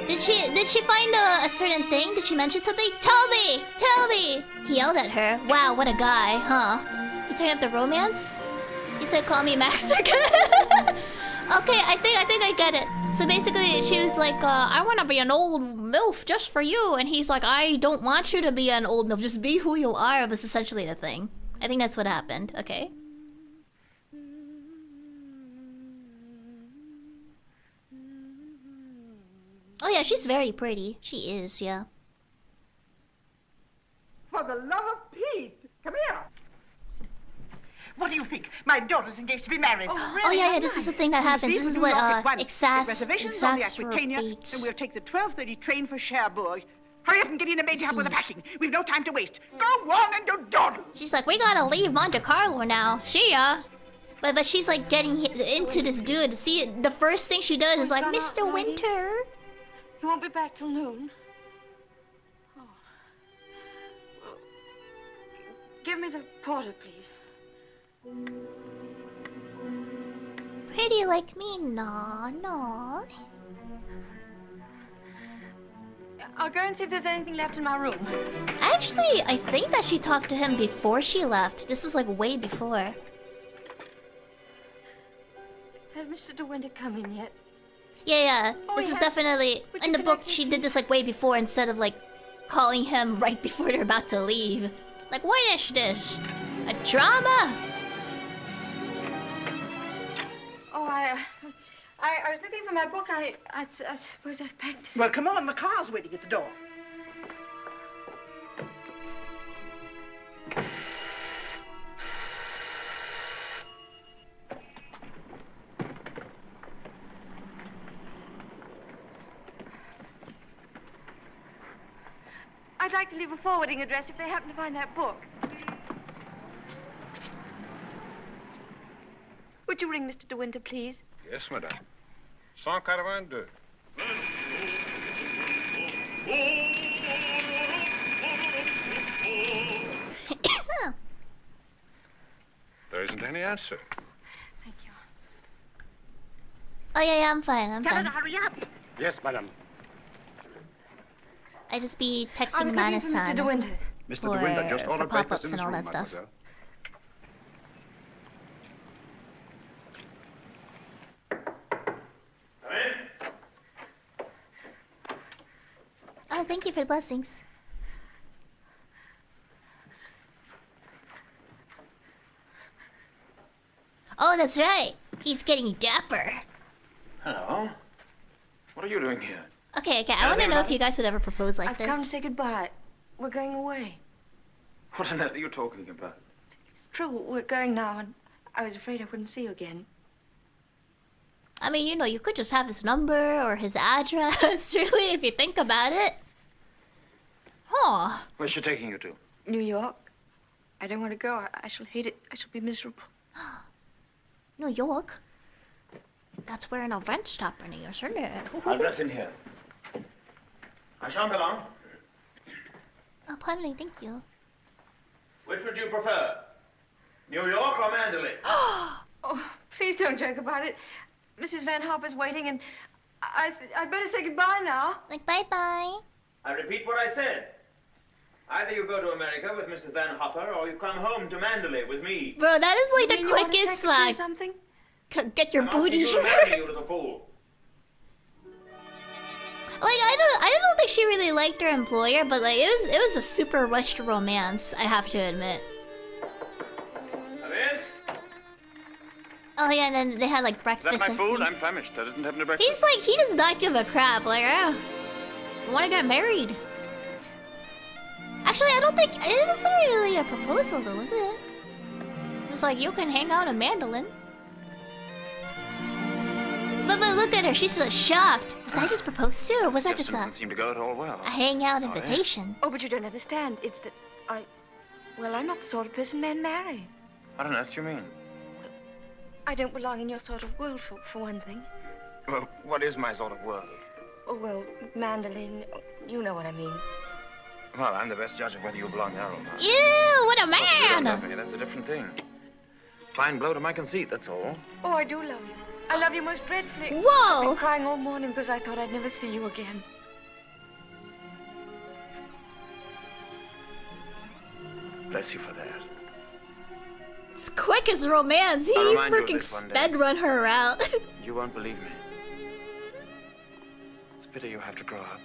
Did she find a certain thing? Did she mention something? Tell me! Tell me! He yelled at her. Wow, what a guy, huh? He turned up the romance? He said, call me Master. Okay, I think I get it. So basically, she was like, I want to be an old MILF just for you. And he's like, I don't want you to be an old MILF. Just be who you are, was essentially the thing. I think that's what happened. Okay. Oh yeah, she's very pretty. She is, yeah.
For the love of Pete! Come here! What do you think? My daughter's engaged to be married.
Oh yeah, this is the thing that happens. This is what
reservations on the Aquitania, and we'll take the 12:30 train for Cherbourg. Hurry up and get in and maid to help with the packing. We've no time to waste. Go on and do dawdle.
She's like, we gotta leave Monte Carlo now. See ya. But she's like getting into this dude. See, the first thing she does is like, Mr. Winter.
He won't be back till noon. Oh. Well, give me the porter, please.
Pretty like me, no.
I'll go and see if there's anything left in my room.
Actually, I think that she talked to him before she left. This was like way before.
Has Mr. De Winter come in yet?
Yeah.
Oh,
This
he
is
has-
definitely
Would
in
you
the book.
connect
She
with
did this like way before instead of like calling him right before they're about to leave. Like, what is this? A drama?
Oh, I was looking for my book. I suppose I've packed it.
Well, come on, the car's waiting at the door.
I'd like to leave a forwarding address if they happen to find that book. Would you ring Mr. De Winter, please?
Yes, madame. 182. There isn't any answer.
Thank you.
Oh yeah, I'm fine.
Tell her to hurry up.
Yes, madame.
I just be
I
texting
was looking for Mr. De
Mana-san
Winter.
Mr.
For-
De Winter just
for
ordered
pop-ups
breakfast in
and
his
all
room,
that stuff.
mademoiselle.
Come in.
Oh, thank you for the blessings. Oh, that's right. He's getting dapper.
Hello. What are you doing here?
Okay. I want to know if you guys would ever propose like
I've
this.
come to say goodbye. We're going away.
What on earth are you talking about?
It's true, we're going now, and I was afraid I wouldn't see you again.
I mean, you could just have his number or his address, really, if you think about it. Huh.
Where's she taking you to?
New York? I don't want to go. I shall hate it. I shall be miserable.
New York? That's where an event's happening, isn't it?
I'll dress in here. I shan't be long.
Oh, pardon, thank you.
Which would you prefer? New York or Manderley?
Oh, please don't joke about it. Mrs. Van Harper's waiting, and I'd better say goodbye now.
Like, bye-bye.
I repeat what I said. Either you go to America with Mrs. Van Hopper, or you come home to Manderley with me.
Bro, that is like
You
the
mean you want to
quickest
take us to
like
something?
get your
I'm asking
booty
you to
here.
marry, you little fool.
Like I don't think she really liked her employer, but like it was a super rushed romance, I have to admit.
Come in.
Oh yeah, and then they had like
Is
breakfast.
that my
I
food?
think.
I'm famished. I didn't have any breakfast.
He's like, he does not give a crap. Like, I want to get married. Actually, I don't think it wasn't really a proposal, though, was it? It's like you can hang out in Mandolin. But look at her. She's so shocked. Was I just proposed to, or was that just
doesn't seem to go at all well.
a hangout
Sorry.
invitation?
Oh, but you don't understand. It's that well, I'm not the sort of person men marry.
What on earth do you mean?
I don't belong in your sort of world, for one thing.
Well, what is my sort of world?
Oh, well, Manderley, you know what I mean.
Well, I'm the best judge of whether you belong there or not.
Ew, what a
Well, if you don't love
man!
me, that's a different thing. Fine blow to my conceit, that's all.
Oh, I do love you. I love you most dreadfully. I've
Whoa!
been crying all morning because I thought I'd never see you again.
Bless you for that.
It's quick as romance. He
I'll remind you of
freaking
this one day.
sped run her out.
You won't believe me. It's a pity you have to grow up.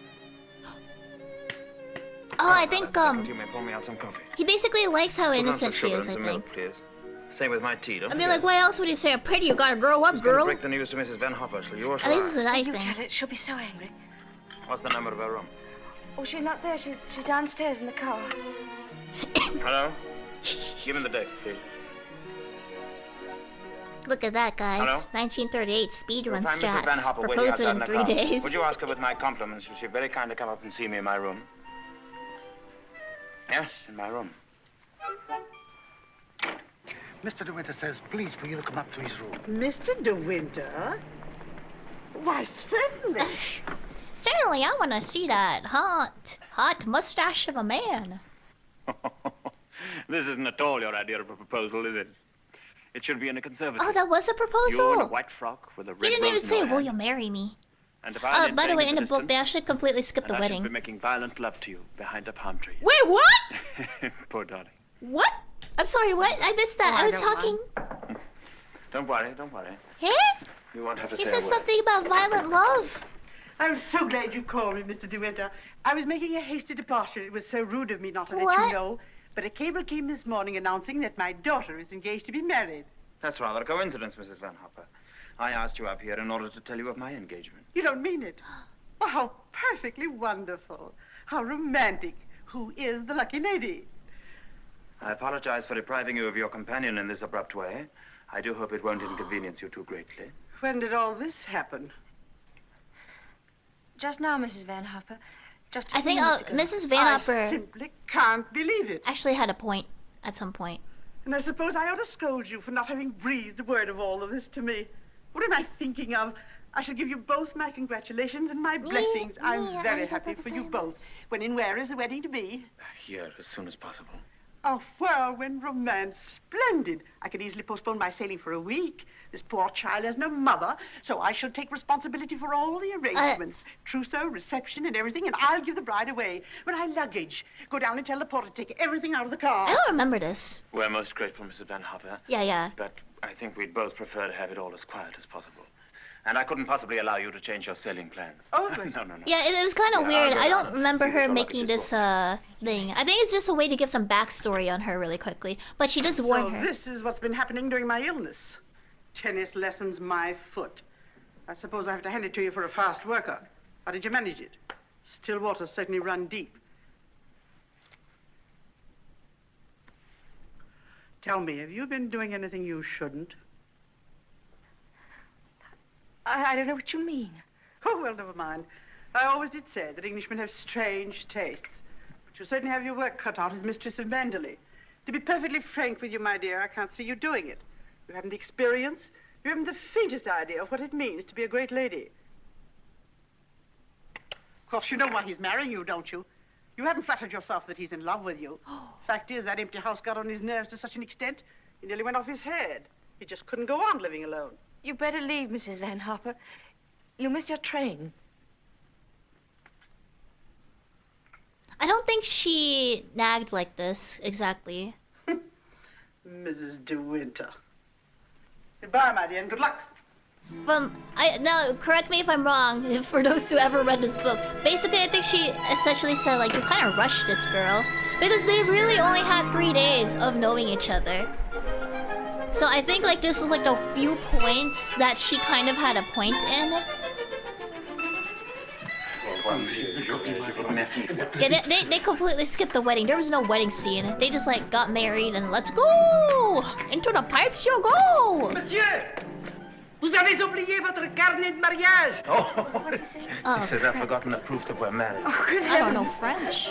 Oh, I think
You may pour me out some coffee.
he basically likes how
Put on
innocent
some
she
sugar
is.
and
I
some
think.
milk, please. Same with my tea, don't
I mean,
forget.
like, what else would you say? Pretty, you gotta grow up,
Who's gonna
girl.
break the news to Mrs. Van Hopper, shall you or
At
shall
least it's
I?
an I
You
thing.
tell her, she'll be so angry.
What's the number of her room?
Oh, she's not there. She's downstairs in the car.
Hello? Give me the date, please.
Look at that, guys.
Hello?
1938 speedrun
Find Mrs. Van
strats.
Hopper waiting
Proposed
outside
in
the
3
car.
days.
Would you ask her with my compliments? Will she very kindly come up and see me in my room? Yes, in my room.
Mr. De Winter says, please, for you to come up to his room.
Mr. De Winter? Why, certainly.
Certainly, I want to see that hot mustache of a man.
This isn't at all your idea of a proposal, is it? It should be in a conservatory.
Oh, that was a
You in a
proposal.
white frock with a red
You didn't even
rose in
say,
your
"Will
hand.
you marry me?"
And if I did
By the
bang
way, in the book,
distance,
they actually completely skipped the
and I should
wedding.
be making violent love to you behind a palm tree.
Wait, what?
Poor darling.
What? I'm sorry, what? I missed that.
Oh,
I
I
was
don't
talking.
Don't worry, don't worry.
Huh?
You won't have to
He
say
said
a word.
something about violent love.
I'm so glad you called me, Mr. De Winter. I was making a hasty departure. It was so rude of me not to let
What?
you know. But a cable came this morning announcing that my daughter is engaged to be married.
That's rather a coincidence, Mrs. Van Hopper. I asked you up here in order to tell you of my engagement.
You don't mean it? Oh, how perfectly wonderful. How romantic. Who is the lucky lady?
I apologize for depriving you of your companion in this abrupt way. I do hope it won't inconvenience you too greatly.
When did all this happen?
Just now, Mrs. Van Hopper. Just a
I
few
think
minutes ago.
Mrs. Van
I
Hopper
simply can't believe it.
actually had a point at some point.
And I suppose I ought to scold you for not having breathed a word of all of this to me. What am I thinking of? I shall give you both my congratulations and my blessings. I'm very happy for you both. When and where is the wedding to be?
Here, as soon as possible.
A whirlwind romance. Splendid. I could easily postpone my sailing for a week. This poor child has no mother, so I shall take responsibility for all the arrangements. Trousseau, reception, and everything, and I'll give the bride away. When I luggage, go down and tell the porter to take everything out of the car.
I don't remember this.
We're most grateful, Mrs. Van Hopper.
Yeah.
But I think we'd both prefer to have it all as quiet as possible. And I couldn't possibly allow you to change your sailing plans.
Oh, but
No.
Yeah, it was kind of
Yeah,
weird.
I'll go
I don't
down.
remember
See
her
what your
making
luggage is
this thing. I think it's just a way to give some backstory on her really quickly. But she does warn
So
her.
this is what's been happening during my illness. Tennis lessons, my foot. I suppose I have to hand it to you for a fast worker. How did you manage it? Still waters certainly run deep. Tell me, have you been doing anything you shouldn't?
I don't know what you mean.
Oh, well, never mind. I always did say that Englishmen have strange tastes. But you certainly have your work cut out as mistress of Manderley. To be perfectly frank with you, my dear, I can't see you doing it. You haven't the experience. You haven't the faintest idea of what it means to be a great lady. Of course, you know why he's marrying you, don't you? You haven't flattered yourself that he's in love with you. Fact is, that empty house got on his nerves to such an extent, he nearly went off his head. He just couldn't go on living alone.
You better leave, Mrs. Van Hopper. You'll miss your train.
I don't think she nagged like this exactly.
Mrs. De Winter. Goodbye, my dear, and good luck.
Now correct me if I'm wrong. For those who ever read this book, basically I think she essentially said like you kind of rushed this girl because they really only had 3 days of knowing each other. So I think like this was like the few points that she kind of had a point in. Yeah, they completely skipped the wedding. There was no wedding scene. They just like got married and let's go! Into the pipes you go!
Monsieur! Vous avez oublié votre carnet de mariage!
Oh,
He says
crap.
I've forgotten the proof that we're married.
I don't know French.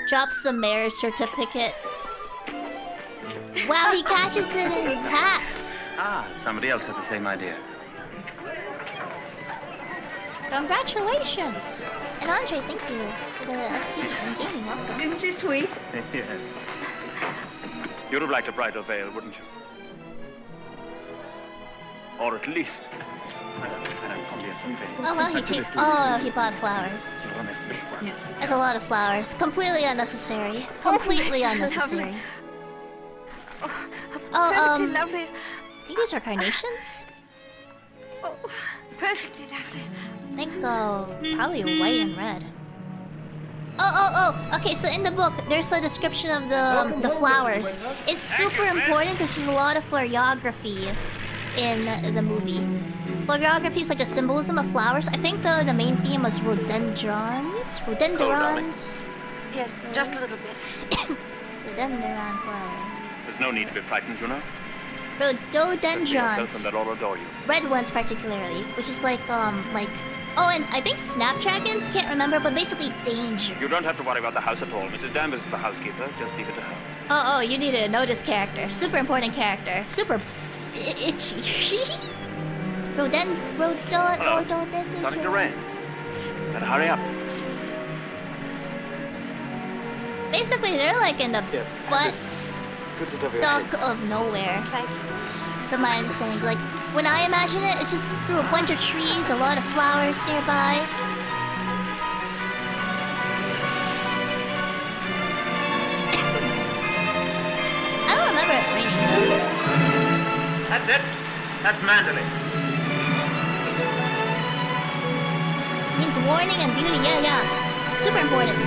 Drops the marriage certificate. Wow, he catches it in his hat.
Ah, somebody else had the same idea.
Congratulations. And Andre, thank you for the seat and gaming. Welcome.
Isn't she sweet?
Yes. You'd have liked a brighter veil, wouldn't you? Or at least...
Oh well, he bought flowers. That's a lot of flowers. Completely unnecessary. Completely unnecessary.
Perfectly lovely.
I think these are carnations.
Oh, perfectly lovely.
I think probably white and red. Oh. Okay, so in the book, there's a description of the flowers. It's super important because there's a lot of florography in the movie. Florography is like the symbolism of flowers. I think the main theme was rhododendrons. Rhododendrons.
Yes, just a little bit.
Rhododendron flower.
There's no need to be frightened, you know.
Rhododendrons.
And they'll all adore you.
Red ones particularly, which is like oh, and I think snapdragons, can't remember, but basically danger.
You don't have to worry about the house at all. Mrs. Danvers is the housekeeper. Just leave it to her.
Oh, you need to know this character. Super important character. Super itchy.
Starting to rain. Better hurry up.
Basically, they're like in the butt stuck of nowhere.
Thank you.
From my understanding, like when I imagine it, it's just through a bunch of trees, a lot of flowers nearby. I don't remember it raining though.
That's it. That's Manderley.
Means warning and beauty, yeah. Super important.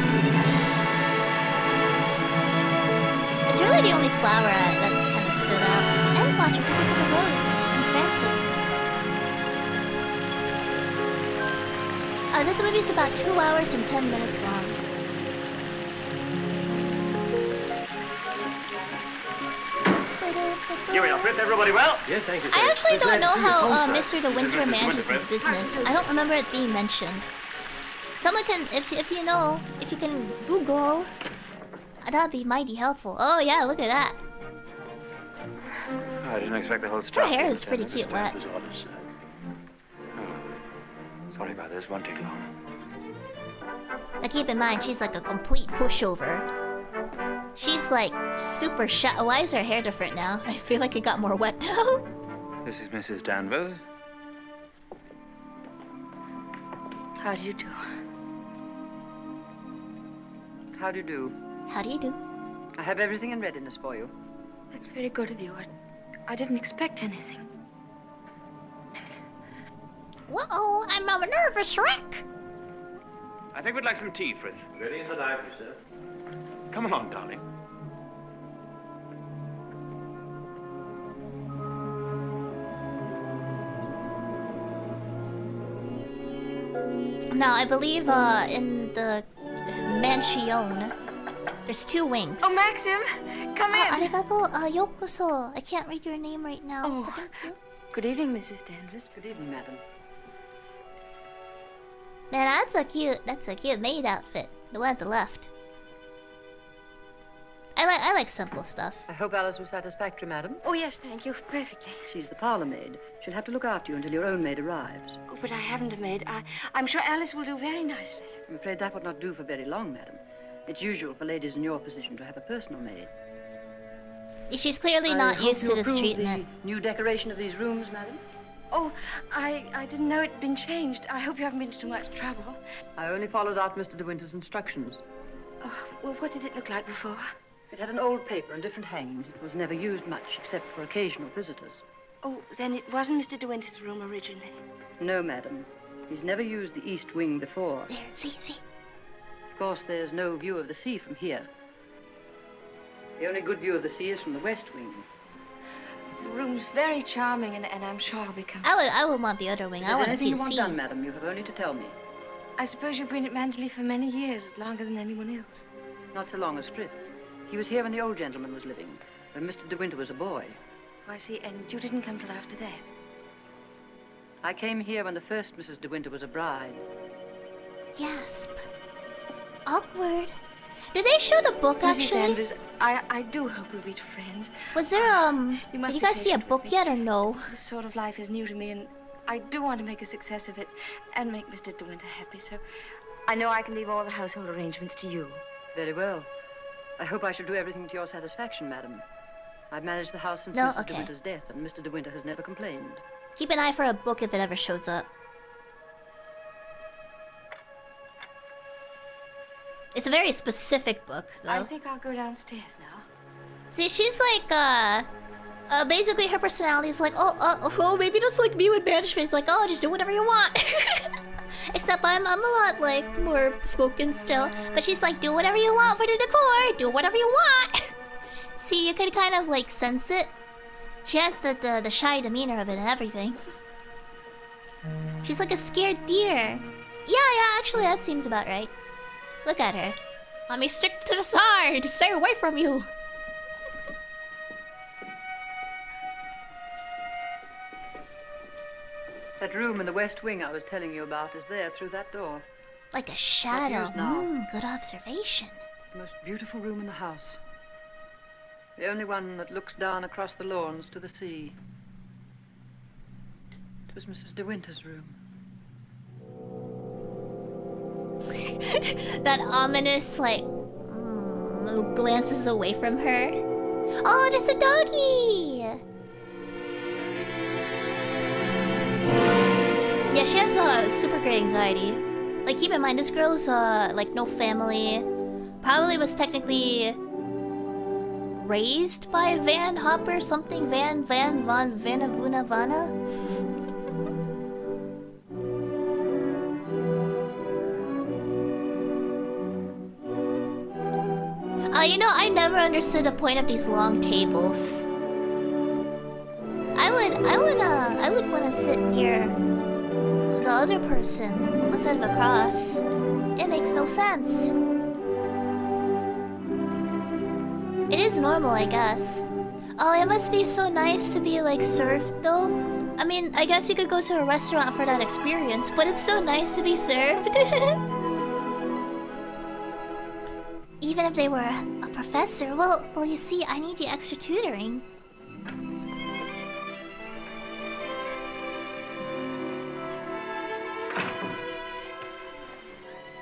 It's really the only flower that kind of stood out. And Watcher, thank you for the rose and Fanfics. This movie's about 2 hours and 10 minutes long.
Here we are, Fritz. Everybody well?
Yes, thank you.
I actually don't know how Mr. De Winter manages his business. I don't remember it being mentioned. Someone can, if you know, if you can Google, that'd be mighty helpful. Oh yeah, look at that.
I didn't expect the whole
Her
stuff.
hair is pretty cute, wet.
Sorry about this. Won't take long.
Now keep in mind, she's like a complete pushover. She's like super shy. Why is her hair different now? I feel like it got more wet now.
This is Mrs. Danvers.
How do you do?
How do you do?
How do you do?
I have everything in readiness for you.
That's very good of you. I didn't expect anything.
Whoa, I'm a nervous wreck.
I think we'd like some tea, Frith.
Ready in the library, sir.
Come along, darling.
Now, I believe in the mansion, there's 2 wings.
Oh, Maxim, come in.
Arigato, yokoso. I can't read your name right now.
Oh.
But thank you.
Good evening, Mrs. Danvers.
Good evening, madam.
Man, that's a cute maid outfit. The one at the left. I like simple stuff.
I hope Alice was satisfactory, madam.
Oh, yes, thank you. Perfectly.
She's the parlor maid. She'll have to look after you until your own maid arrives.
Oh, but I haven't a maid. I'm sure Alice will do very nicely.
I'm afraid that would not do for very long, madam. It's usual for ladies in your position to have a personal maid.
She's clearly not used to this treatment.
The new decoration of these rooms, madam?
Oh, I didn't know it'd been changed. I hope you haven't been to too much trouble.
I only followed out Mr. De Winter's instructions.
Oh, well, what did it look like before?
It had an old paper and different hangings. It was never used much, except for occasional visitors.
Oh, then it wasn't Mr. De Winter's room originally.
No, madam. He's never used the east wing before.
There, see.
Of course, there's no view of the sea from here. The only good view of the sea is from the west wing.
The room's very charming, and I'm sure I'll be comfortable.
I would want the other wing. I want to see the sea.
Anything you want done, madam, you have only to tell me.
I suppose you've been at Manderley for many years, longer than anyone else.
Not so long as Frith. He was here when the old gentleman was living, when Mr. De Winter was a boy.
Oh, I see, and you didn't come till after that.
I came here when the first Mrs. De Winter was a bride.
Gasp. Awkward. Did they show the book, actually?
Danvers, I do hope we'll be friends.
Was there, did you guys see a book yet or no?
This sort of life is new to me, and I do want to make a success of it and make Mr. De Winter happy, so I know I can leave all the household arrangements to you.
Very well. I hope I shall do everything to your satisfaction, madam. I've managed the house since
No,
Mrs.
okay.
De Winter's death, and Mr. De Winter has never complained.
Keep an eye for a book if it ever shows up. It's a very specific book, though.
I think I'll go downstairs now.
See, she's like, basically her personality is like, oh, maybe that's like me with management. It's like, oh, just do whatever you want. Except I'm a lot, like, more spoken still. But she's like, do whatever you want for the decor. Do whatever you want. See, you could kind of, like, sense it. She has the shy demeanor of it and everything. She's like a scared deer. Yeah, actually, that seems about right. Look at her. Let me stick to the side to stay away from you.
That room in the west wing I was telling you about is there through that door.
Like a shadow.
Not used now.
Good observation.
It's the most beautiful room in the house. The only one that looks down across the lawns to the sea. It was Mrs. De Winter's room.
That ominous, like, glances away from her. Oh, there's a doggy! Yeah, she has super great anxiety. Like, keep in mind, this girl's like no family. Probably was technically raised by Van Hopper something. Van Vanavuna Vana. You know, I never understood the point of these long tables. I would want to sit near the other person instead of across. It makes no sense. It is normal, I guess. Oh, it must be so nice to be, like, served, though. I mean, I guess you could go to a restaurant for that experience, but it's so nice to be served. Even if they were a professor, well, you see, I need the extra tutoring.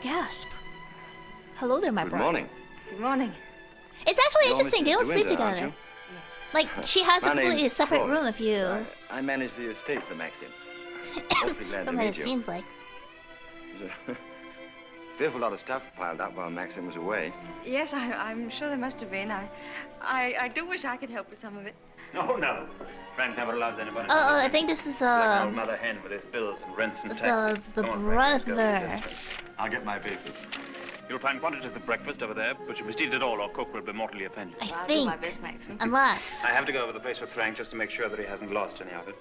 Gasp. Hello there, my bride.
Good morning.
Good morning.
It's actually
You're
interesting, they
Mrs.
don't
De
sleep
Winter, aren't
together.
you?
Like, she has a
My
completely
name's
separate
Paul.
room if you...
I manage the estate for Maxim. Awfully glad to
From what
meet
it
you.
seems like.
There's a fearful lot of stuff piled up while Maxim was away.
Yes, I'm sure there must have been. I do wish I could help with some of it.
Oh, no. Frank never allows anybody.
Oh, I think this is
Like an old
the...
mother hen with his bills and rents and taxes.
The
Come on, Frank, let's go.
brother.
I'll get my papers.
You'll find quantities of breakfast over there, but you must eat it all or cook will be mortally offended.
I
I'll do
think.
my best, Maxim.
Unless...
I have to go over the place with Frank just to make sure that he hasn't lost any of it.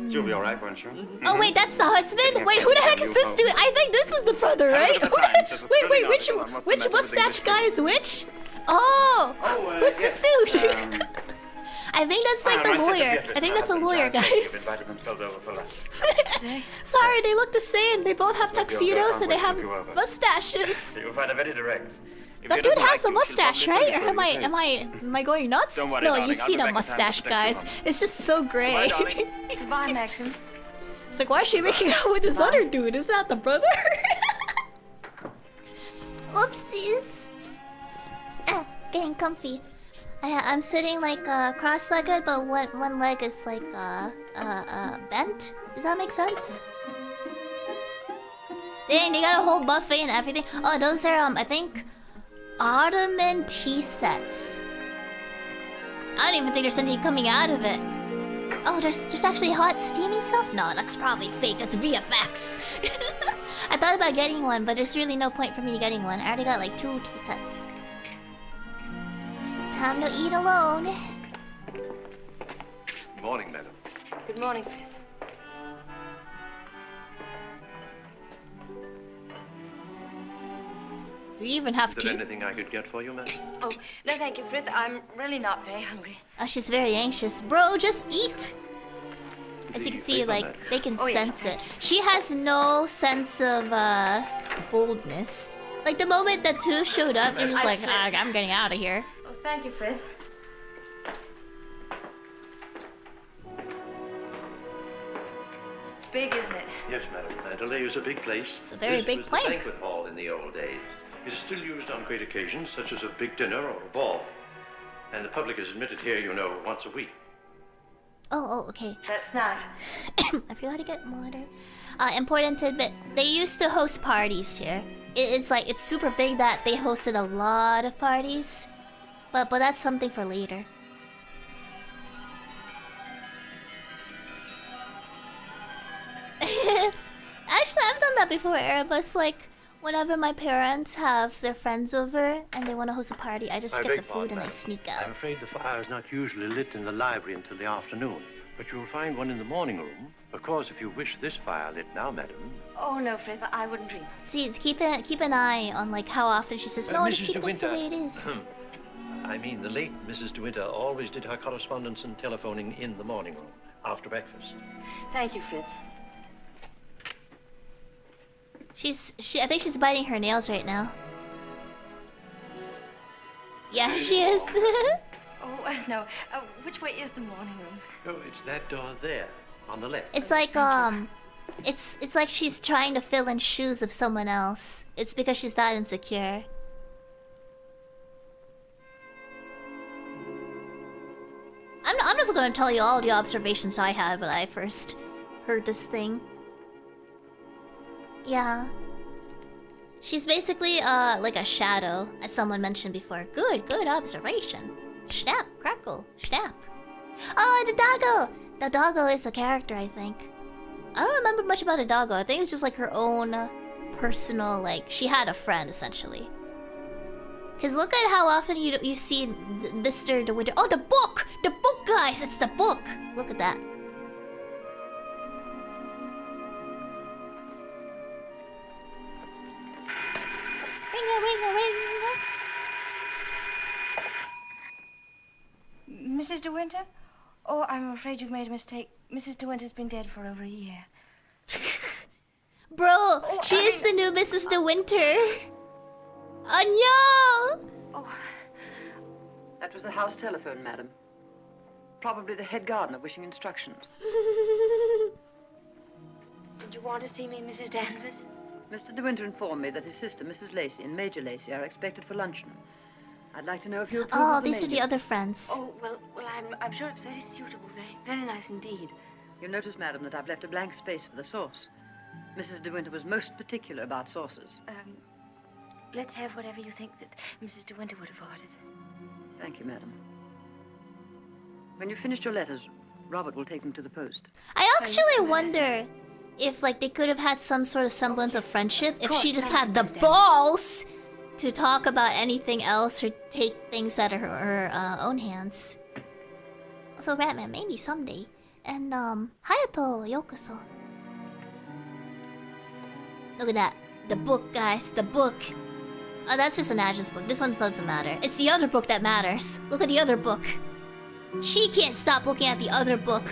You'll be all right, won't you?
Oh wait, that's the husband? Wait, who the heck is this dude? I think this is the brother, right? Wait, which mustache guy is which? Oh! Who's this dude? I think that's like the lawyer. I think that's the lawyer, guys. Sorry, they look the same. They both have tuxedos and they have mustaches.
You'll find it very direct.
That dude has a mustache, right? Or am I going nuts?
Don't worry,
No,
darling,
you
I'll
see
be
the
back in time to
mustache,
protect
guys.
you.
It's just so gray.
Goodbye, Maxim.
It's like, why is she making out with this other dude? Is that the brother? Oopsies. Getting comfy. I'm sitting like cross-legged, but one leg is like bent. Does that make sense? Dang, they got a whole buffet and everything. Oh, those are I think Ottoman tea sets. I don't even think there's anything coming out of it. Oh, there's actually hot steaming stuff? No, that's probably fake. That's VFX. I thought about getting one, but there's really no point for me getting one. I already got like 2 tea sets. Time to eat alone.
Good morning, madam.
Good morning, Frith.
Do you even have
Is there
tea?
anything I could get for you, madam?
Oh, no, thank you, Frith. I'm really not very hungry.
Oh, she's very anxious. Bro, just eat! As you can see, like, they can sense it. She has no sense of, boldness. Like, the moment the 2 showed up, they're just like, ah, I'm getting out of here.
Oh, thank you, Frith. It's big, isn't it?
Yes, madam. Manderley is a big place.
It's a very big
This was
plank.
the banquet hall in the old days. It is still used on great occasions, such as a big dinner or a ball. And the public is admitted here, you know, once a week.
Oh, okay.
That's nice.
I forgot to get water. Important tidbit. They used to host parties here. It's like, it's super big that they hosted a lot of parties. But that's something for later. Actually, I've done that before, Erebus. Like, whenever my parents have their friends over and they want to host a party, I just get the food and I sneak out.
I'm afraid the fire is not usually lit in the library until the afternoon. But you'll find one in the morning room. Of course, if you wish this fire lit now, madam.
Oh, no, Frith, I wouldn't dream.
See, it's keep an eye on like how often she says, no, just
Mrs.
keep
De
this the
Winter.
way it is.
I mean, the late Mrs. De Winter always did her correspondence and telephoning in the morning room after breakfast.
Thank you, Frith.
I think she's biting her nails right now. Yeah, she is.
Oh, no. Which way is the morning room?
Oh, it's that door there, on the left.
It's like it's like she's trying to fill in shoes of someone else. It's because she's that insecure. I'm just gonna tell you all the observations I had when I first heard this thing. Yeah. She's basically like a shadow, as someone mentioned before. Good observation. Snap, crackle, snap. Oh, the doggo! The doggo is a character, I think. I don't remember much about the doggo. I think it was just like her own personal, like, she had a friend, essentially. Because look at how often you see Mr. De Winter. Oh, the book! The book, guys! It's the book! Look at that.
Mrs. De Winter? Oh, I'm afraid you've made a mistake. Mrs. De Winter's been dead for over a year.
Bro, she is the new Mrs. De Winter. Oh no!
Oh, that was the house telephone, madam. Probably the head gardener wishing instructions.
Did you want to see me, Mrs. Danvers?
Mr. De Winter informed me that his sister, Mrs. Lacey, and Major Lacey are expected for luncheon. I'd like to know if you approve
Oh,
of the
these are the
menu.
other friends.
Oh, well, I'm sure it's very suitable, very nice indeed.
You'll notice, madam, that I've left a blank space for the sauce. Mrs. De Winter was most particular about sauces.
Let's have whatever you think that Mrs. De Winter would have ordered.
Thank you, madam. When you've finished your letters, Robert will take them to the post.
I actually wonder if, like, they could have had some sort of semblance of friendship if she just had the balls to talk about anything else or take things out of her own hands. So, Batman, maybe someday. And, Hayato Yokoso. Look at that. The book, guys. The book. Oh, that's just an Ashes book. This one doesn't matter. It's the other book that matters. Look at the other book. She can't stop looking at the other book.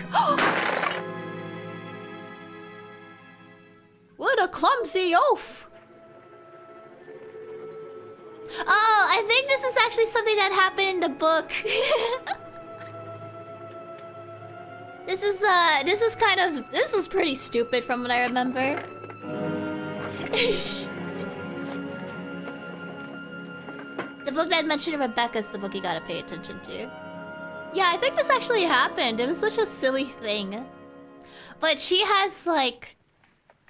What a clumsy oaf! Oh, I think this is actually something that happened in the book. This is pretty stupid from what I remember. The The book that mentioned Rebecca's the book you gotta pay attention to. Yeah, I think this actually happened. It was such a silly thing. But she has like,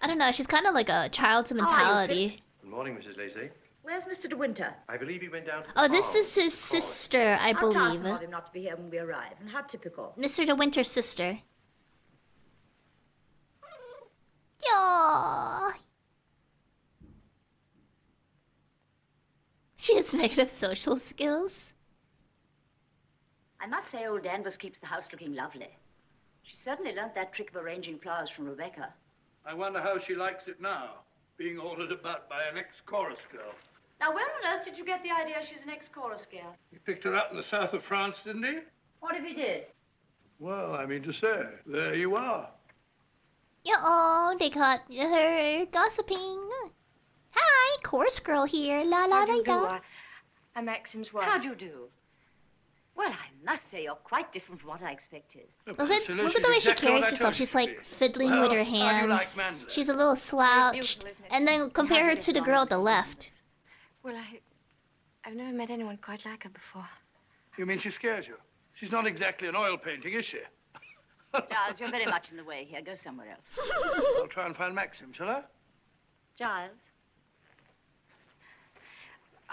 I don't know, she's kind of like a child's mentality.
Good morning, Mrs. Lacey.
Where's Mr. De Winter?
I believe he went down to the
Oh, this
farm.
is his sister, I
How
believe.
tiresome of him not to be here when we arrive, and how typical.
Mr. De Winter's sister. Yaww. She has negative social skills.
I must say old Danvers keeps the house looking lovely. She certainly learnt that trick of arranging flowers from Rebecca.
I wonder how she likes it now, being ordered about by an ex-chorus girl.
Now, where on earth did you get the idea she's an ex-chorus girl?
He picked her up in the south of France, didn't he?
What if he did?
Well, I mean to say, there you are.
Oh, they caught her gossiping. Hi, chorus girl here. La la
How do
la
you do?
la.
I'm Maxim's wife.
How do you do? Well, I must say you're quite different from what I expected.
Look at the way she carries herself. She's like fiddling with her hands. She's a little slouched. And then compare her to the girl at the left.
Well, I've never met anyone quite like her before.
You mean she scares you? She's not exactly an oil painting, is she?
Giles, you're very much in the way here. Go somewhere else.
I'll try and find Maxim, shall I?
Giles?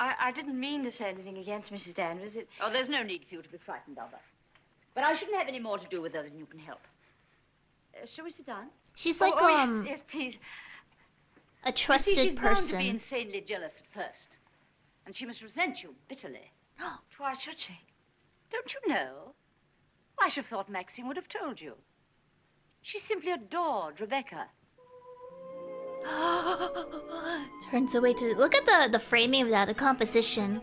I didn't mean to say anything against Mrs. Danvers.
Oh, there's no need for you to be frightened of her. But I shouldn't have any more to do with her than you can help. Shall we sit down?
She's like,
yes, please.
a
You see,
trusted
she's bound to be
person.
insanely jealous at first. And she must resent you bitterly.
Why should she?
Don't you know? I should have thought Maxine would have told you. She simply adored Rebecca.
Turns away to look at the framing of that, the composition.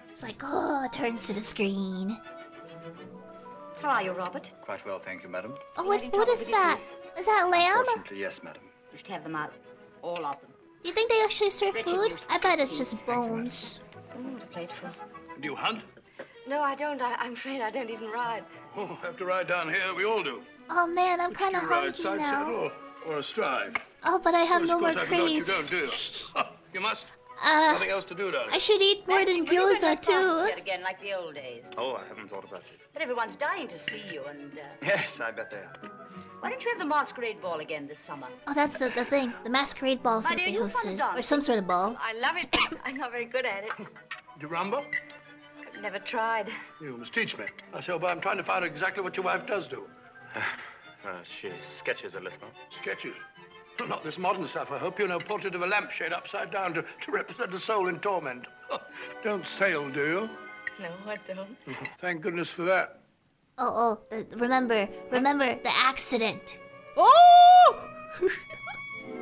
It's like, oh, turns to the screen.
How are you, Robert?
Quite well, thank you, madam.
Oh, what is that? Is that lamb?
Unfortunately, yes, madam.
You should have them out. All of them.
Do you think they actually serve
Richard
food?
used to
I bet
say
it's just bones.
A plateful.
Do you hunt?
No, I don't. I'm afraid I don't even ride.
Oh, have to ride down here. We all do.
Oh man, I'm
But
kind of
you ride
hungry
side
now.
saddle or astride?
Oh, but I have no more
Of course, I forgot you
craves.
don't, do you? You must. Nothing else to do, darling.
I should eat more than gyoza too.
Here again, like the old days.
Oh, I haven't thought about it.
But everyone's dying to see you, and
Yes, I bet they are.
why don't you have the masquerade ball again this summer?
Oh, that's the thing. The masquerade ball
My
that
dear,
they
you want to
hosted,
dance?
or some sort of ball.
I love it, but I'm not very good at it.
Do you rumble?
I've never tried.
You must teach me. I say, well, I'm trying to find out exactly what your wife does do.
She sketches a little.
Sketches. Not this modern stuff, I hope. You know, portrait of a lampshade upside down to represent a soul in torment. Don't sail, do you?
No, I don't.
Thank goodness for that.
Remember the accident. Oh!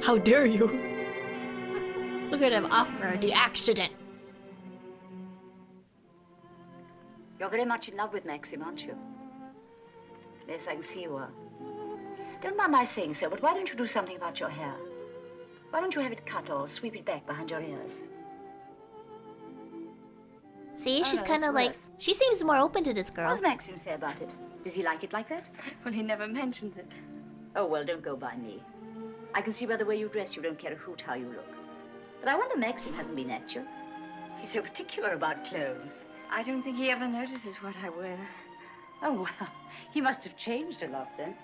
How dare you? Look at him, awkward, the accident.
You're very much in love with Maxim, aren't you? Yes, I can see you are. Don't mind my saying so, but why don't you do something about your hair? Why don't you have it cut or sweep it back behind your ears?
See, she's
no,
kind of
it's
like,
worse.
she seems more open to this
What
girl.
does Maxim say about it? Does he like it like that?
Well, he never mentions it.
Oh, well, don't go by me. I can see by the way you dress you don't care a hoot how you look. But I wonder Maxim hasn't been at you. He's so particular about clothes.
I don't think he ever notices what I wear.
Oh, well, he must have changed a lot then.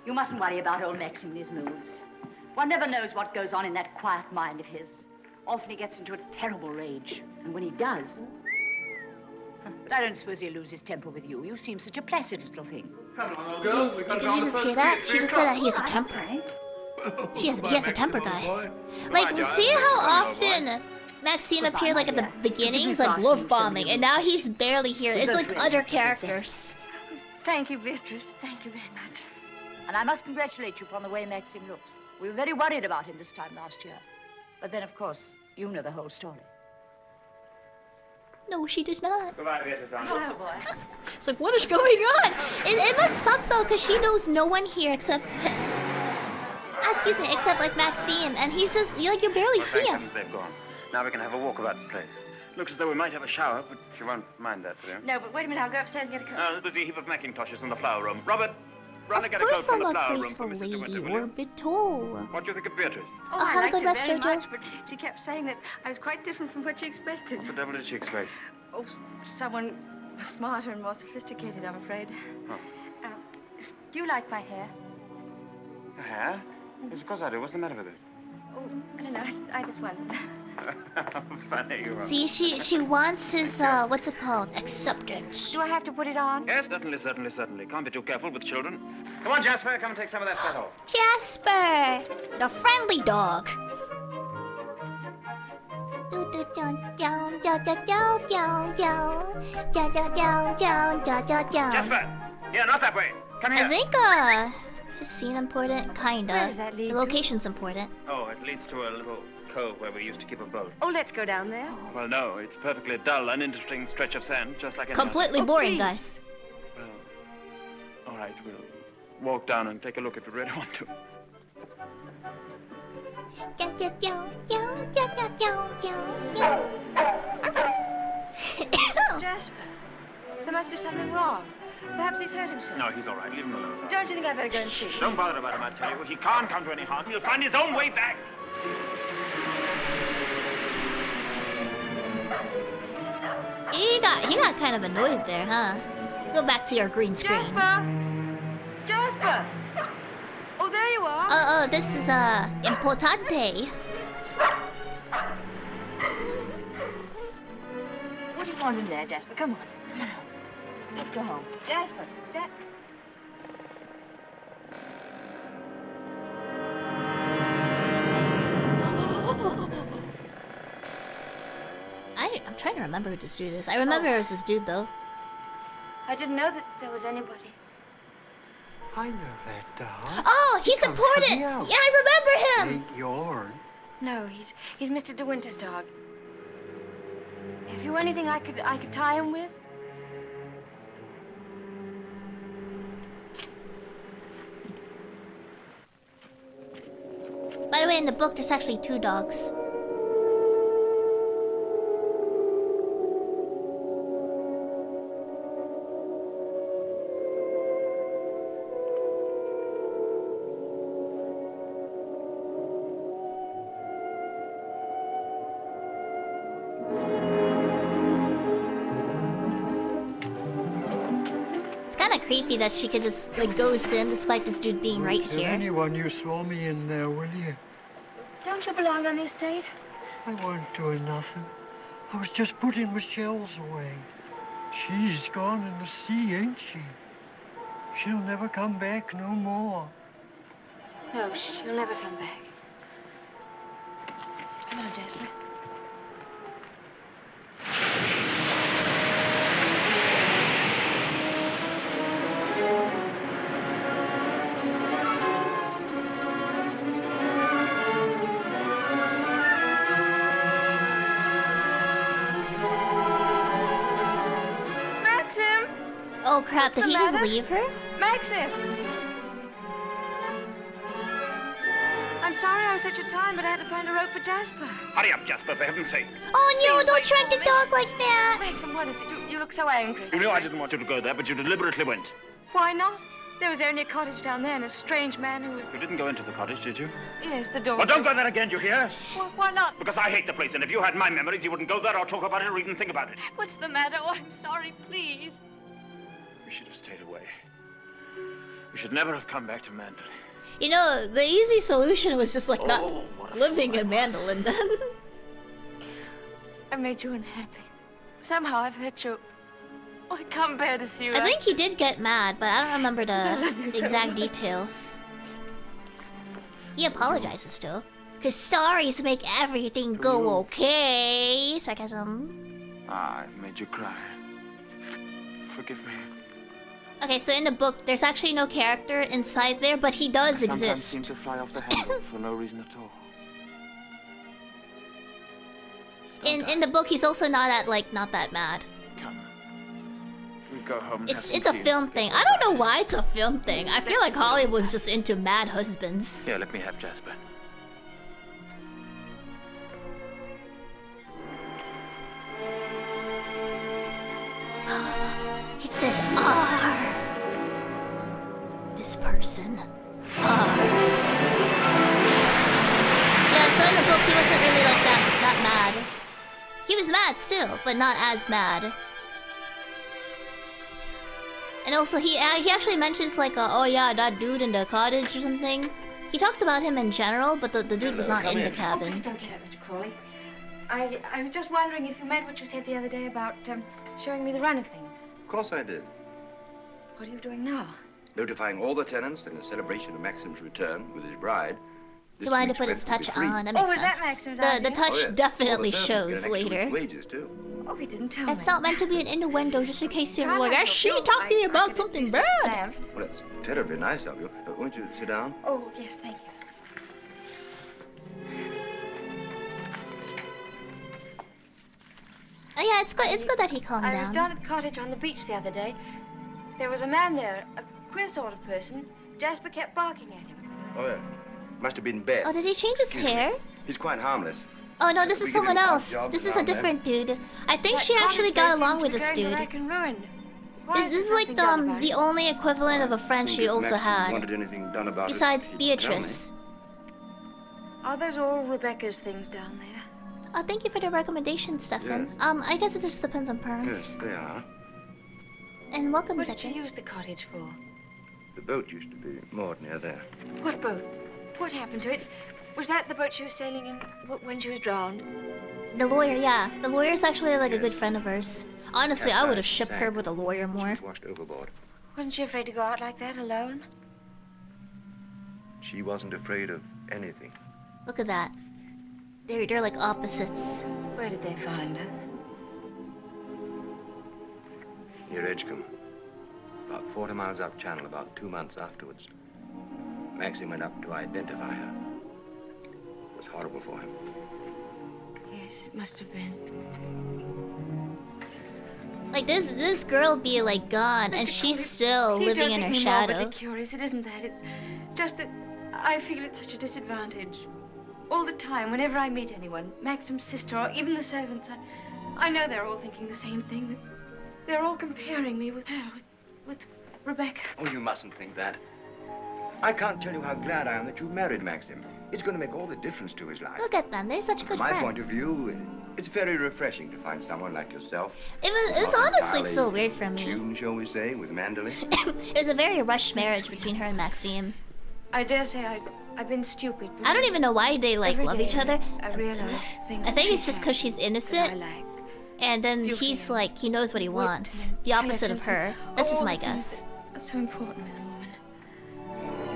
You mustn't worry about old Maxim and his moods. One never knows what goes on in that quiet mind of his. Often he gets into a terrible rage. And when he does... But I don't suppose he'll lose his temper with you. You seem such a placid little thing.
Come on, old
Did
girl.
you just hear that? She just said that he has a temper. He has a temper, guys. Like, see how often Maxime appeared like at the beginnings, like love bombing, and now he's barely here. It's like other characters.
Thank you, Beatrice. Thank you very much.
And I must congratulate you upon the way Maxim looks. We were very worried about him this time last year. But then, of course, you know the whole story.
No, she does not.
Goodbye, Beatrice.
Oh, boy.
It's like, what is going on? It must suck though, because she knows no one here except, excuse me, except like Maxime, and he's just you barely see him.
They've gone. Now we can have a walk about the place. Looks as though we might have a shower, but you won't mind that, do you?
No, but wait a minute. I'll go upstairs and get a coat.
There's a heap of Macintoshes in the flower room. Robert, Run
Of
and get a coat
course
from
I'm
the
a
flower room
graceful
for Mrs.
lady,
DeWinter, will
or
you?
a bit tall.
What do you think of Beatrice?
Oh,
Oh,
I
have a
liked
good
her
rest,
very
Jojo.
much, but she kept saying that I was quite different from what she expected.
What the devil did she expect?
Oh, someone smarter and more sophisticated, I'm afraid.
Oh.
Uh, do you like my hair?
Your hair? Yes, of course I do. What's the matter with it?
Oh, I don't know. I just wondered.
Funny you are.
See, she wants his, what's it called? Acceptance.
Do I have to put it on?
Yes, certainly. Can't be too careful with children. Come on, Jasper, come and take some of that fat off.
Jasper! The friendly dog.
Jasper! Yeah, not that way. Come here.
I think, is this scene important?
Where
Kinda.
does that lead
The
to?
location's important.
Oh, it leads to a little cove where we used to keep a boat.
Oh, let's go down there.
Well, no, it's perfectly dull, uninteresting stretch of sand, just like any
Completely
Oh,
boring,
please.
guys.
Well, all right, we'll walk down and take a look if you really want to.
Jasper, there must be something wrong. Perhaps he's hurt himself.
No, he's all right. Leave him alone.
Don't you think I better go and see?
Don't bother about him, I tell you. He can't come to any harm. He'll find his own way back.
He got kind of annoyed there, huh? Go back to your green screen.
Jasper! Oh, there you are.
This is, importante.
What do you want in there, Jasper? Come on. Come on. Let's go home. Jasper.
I'm trying to remember who this dude is. I remember it was this dude, though.
I didn't know that there was anybody.
I know that dog.
Oh, he's
Come
important!
from the
Yeah,
house.
I remember him!
Ain't yours.
No, he's Mr. De Winter's dog. Have you anything I could tie him with?
By the way, in the book, there's actually 2 dogs. It's kind of creepy that she could just, like, goes in despite this dude being right
Tell
here.
anyone you saw me in there, will you?
Don't you belong on the estate?
I wasn't doing nothing. I was just putting my shells away. She's gone in the sea, ain't she? She'll never come back no more.
No, she'll never come back. Come on, Jasper. Maxim!
Oh crap, did
the
he just
matter?
leave her?
Maxim! I'm sorry I was such a time, but I had to find a rope for Jasper.
Hurry up, Jasper, for heaven's sake.
Oh no,
Please
don't
wait
treat
for
the
me.
dog like that!
Maxim, what is it? You look so angry.
You knew I didn't want you to go there, but you deliberately went.
Why not? There was only a cottage down there and a strange man who was...
You didn't go into the cottage, did you?
Yes, the door
Well,
was...
don't go there again, you hear?
Why not?
Because I hate the place, and if you had my memories, you wouldn't go there or talk about it or even think about it.
What's the matter? Oh, I'm sorry, please.
We should have stayed away. We should never have come back to Manderley.
You know, the easy solution was just like
Oh,
not
what a
living
fool
in
I was.
Manderley then.
I made you unhappy. Somehow I've hurt you. Oh, I can't bear to see you.
I think he did get mad, but I don't remember
love
the
you so
exact
much.
details. He apologizes though. Cause sorries make everything go okay. Sarcasm.
Ah, I've made you cry. Forgive me.
Okay, so in the book, there's actually no character inside there, but he does
I sometimes
exist.
seem to fly off the handle for no reason at all.
In the book, he's also not that mad.
Come. We go home. And have
It's
some
a
tea.
film thing. I don't know why it's a film thing. I feel like Hollywood's just into mad husbands.
Here, let me have Jasper.
It says R. this person. Yeah, so in the book he wasn't really like that mad. He was mad still, but not as mad. And also he actually mentions like, oh yeah, that dude in the cottage or something. He talks about him in general, but the dude was not in the cabin.
Oh, please don't get it, Mr. Crawley. I was just wondering if you meant what you said the other day about showing me the run of things.
Of course I did.
What are you doing now?
Notifying all the tenants in the celebration of Maxim's return with his bride.
He wanted to put his touch on. That makes sense. The touch definitely shows later.
Wages too.
Oh, he didn't tell me.
It's not meant to be an innuendo, just in case people are like, is she talking about something bad?
Well, that's terribly nice of you. Won't you sit down?
Oh, yes, thank you.
Oh yeah, it's good that he calmed down.
I was down at the cottage on the beach the other day. There was a man there, a queer sort of person. Jasper kept barking at him.
Oh, yeah. Must have been Beth.
Oh, did he change his hair?
He's quite harmless.
Oh no, this is someone else. This is a different dude. I think she actually got along with this dude. This is like the only equivalent of a friend she also had. Besides Beatrice.
Are those all Rebecca's things down there?
Oh, thank you for the recommendation, Stefan.
Yes.
I guess it just depends on perms.
Yes, they are.
And welcome,
What did
Zeke.
you use the cottage for?
The boat used to be moored near there.
What boat? What happened to it? Was that the boat she was sailing in when she was drowned?
The lawyer, yeah. The lawyer's actually like a good friend of hers. Honestly, I would have shipped her with a lawyer more.
Washed overboard.
Wasn't she afraid to go out like that alone?
She wasn't afraid of anything.
Look at that. They're like opposites.
Where did they find her?
Near Edgecombe. About 40 miles up channel, about 2 months afterwards. Maxim went up to identify her. It was horrible for him.
Yes, it must have been.
Like this girl be like gone, and she's still living in her shadow.
Please curious. It isn't that. It's just that I feel it's such a disadvantage. All the time, whenever I meet anyone, Maxim's sister or even the servants, I know they're all thinking the same thing. That they're all comparing me with her, with Rebecca.
Oh, you mustn't think that. I can't tell you how glad I am that you married Maxim. It's going to make all the difference to his life.
Look at them, they're such good
From my
friends.
point of view, it's very refreshing to find someone like yourself.
It's honestly still weird for me.
Tune, shall we say, with Manderley.
It was a very rushed marriage between her and Maxime.
I dare say I've been stupid.
I don't even know why they like
Every
love
day
each other.
I realize things
I think
that
it's just because she's innocent, and then he's like he knows what he wants. The opposite of her. That's just my guess.
That's so important in a woman.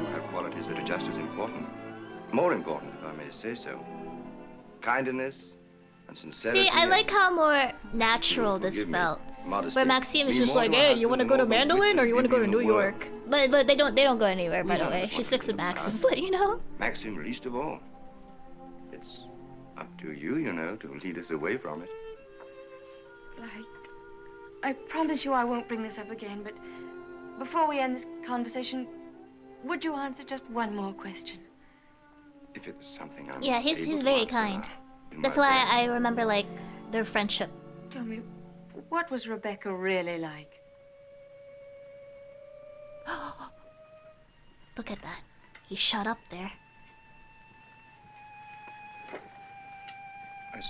You have qualities that are just as important. More important, if I may say so. Kindness and sincerity.
See, I like how more natural this felt.
Modesty.
Where Maxime is just like, hey, you want to go to Manderley or you want to go to New York? But they don't go anywhere, by the way. She sticks with Max, just to let you know.
Maxim least of all. It's up to you, you know, to lead us away from it.
I promise you I won't bring this up again, but before we end this conversation, would you answer just one more question?
If it was something I'm
Yeah, he's
able to
very
answer
kind.
in
That's
my
why
best.
I remember like their friendship.
Tell me, what was Rebecca really like?
Look at that. He shut up there.
I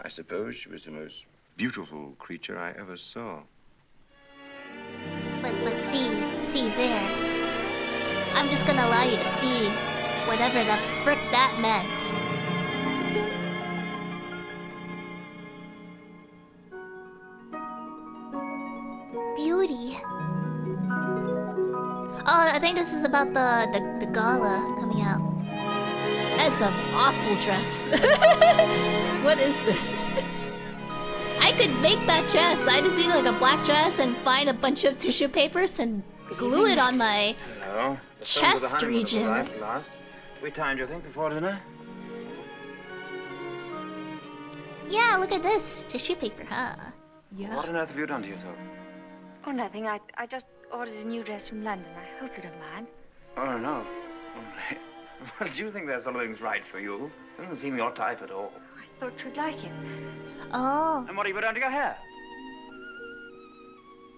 suppose she was the most beautiful creature I ever saw.
But see there. I'm just gonna allow you to see whatever the frick that meant. Beauty. Oh, I think this is about the gala coming out. That's an awful dress. What is this? I could make that dress. I just need like a black dress and find a bunch of tissue papers and glue it on my
Hello.
chest region.
At last. We timed, you think, before dinner?
Yeah, look at this. Tissue paper, huh? Yeah.
What on earth have you done to yourself?
Oh, nothing. I just ordered a new dress from London. I hope you don't mind.
Oh, no. Well, do you think that sort of thing's right for you? Doesn't seem your type at all.
I thought you'd like it.
Oh.
And what have you done to your hair?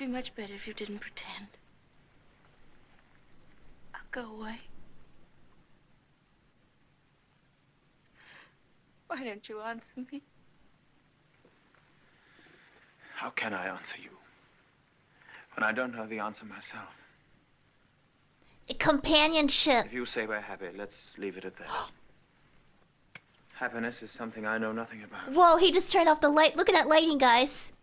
be much better if you didn't pretend. I'll go away. Why don't you answer me?
How can I answer you when I don't know the answer myself?
Companionship.
If you say we're happy, let's leave it at that. Happiness is something I know nothing about.
Whoa, he just turned off the light. Look at that lighting, guys.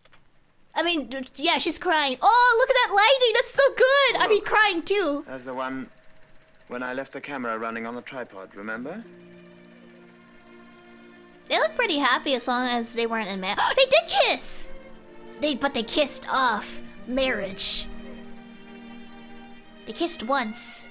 I mean, yeah, she's crying. Oh, look at that lighting. That's so good.
Look,
I mean, crying too.
That's the one when I left the camera running on the tripod, remember?
They look pretty happy as long as they weren't in marriage. They did kiss! But they kissed off marriage. They kissed once.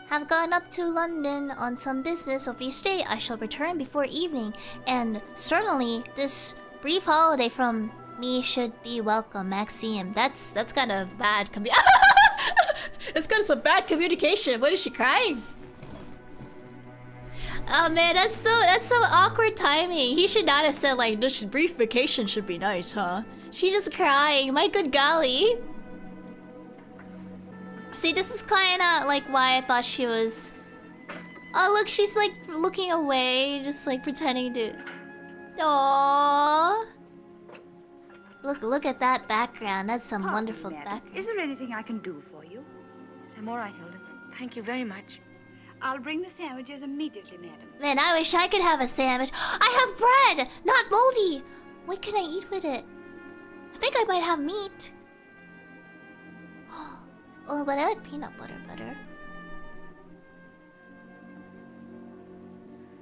Have gone up to London on some business of your stay. I shall return before evening, and certainly this brief holiday from me should be welcome, Maxime. That's kind of bad That's kind of some bad communication. What is she crying? Oh man, that's so awkward timing. He should not have said like this brief vacation should be nice, huh? She's just crying. My good golly. See, this is kind of like why I thought she was. Oh look, she's like looking away, just like pretending to. Aww. Look at that background. That's some wonderful background.
Is there anything I can do for you?
I'm all right, Hilda. Thank you very much.
I'll bring the sandwiches immediately, madam.
Man, I wish I could have a sandwich. I have bread, not moldy. What can I eat with it? I think I might have meat. Oh, but I like peanut butter better.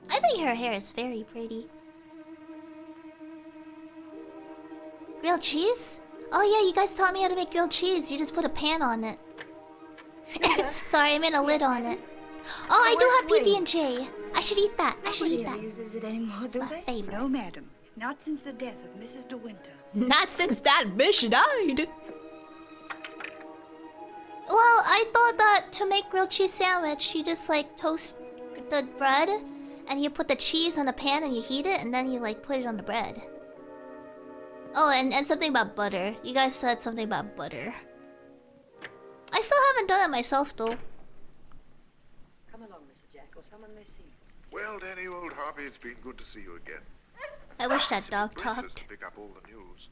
I think her hair is very pretty. Grilled cheese? Oh yeah, you guys taught me how to make grilled cheese. You just put a pan on it. Sorry, I meant a lid on it. Oh, I do have PB&J. I should eat that. I should eat that.
Uses it anymore,
It's my favorite.
No, madam. Not since the death of Mrs. De Winter.
Not since that bitch died. Well, I thought that to make grilled cheese sandwich, you just like toast the bread, and you put the cheese on a pan and you heat it, and then you like put it on the bread. Oh, and something about butter. You guys said something about butter. I still haven't done it myself though.
Come along, Mr. Jack, or someone may see you.
Well, Danny, old Harvey, it's been good to see you again.
I wish that dog talked.
To pick up all the news.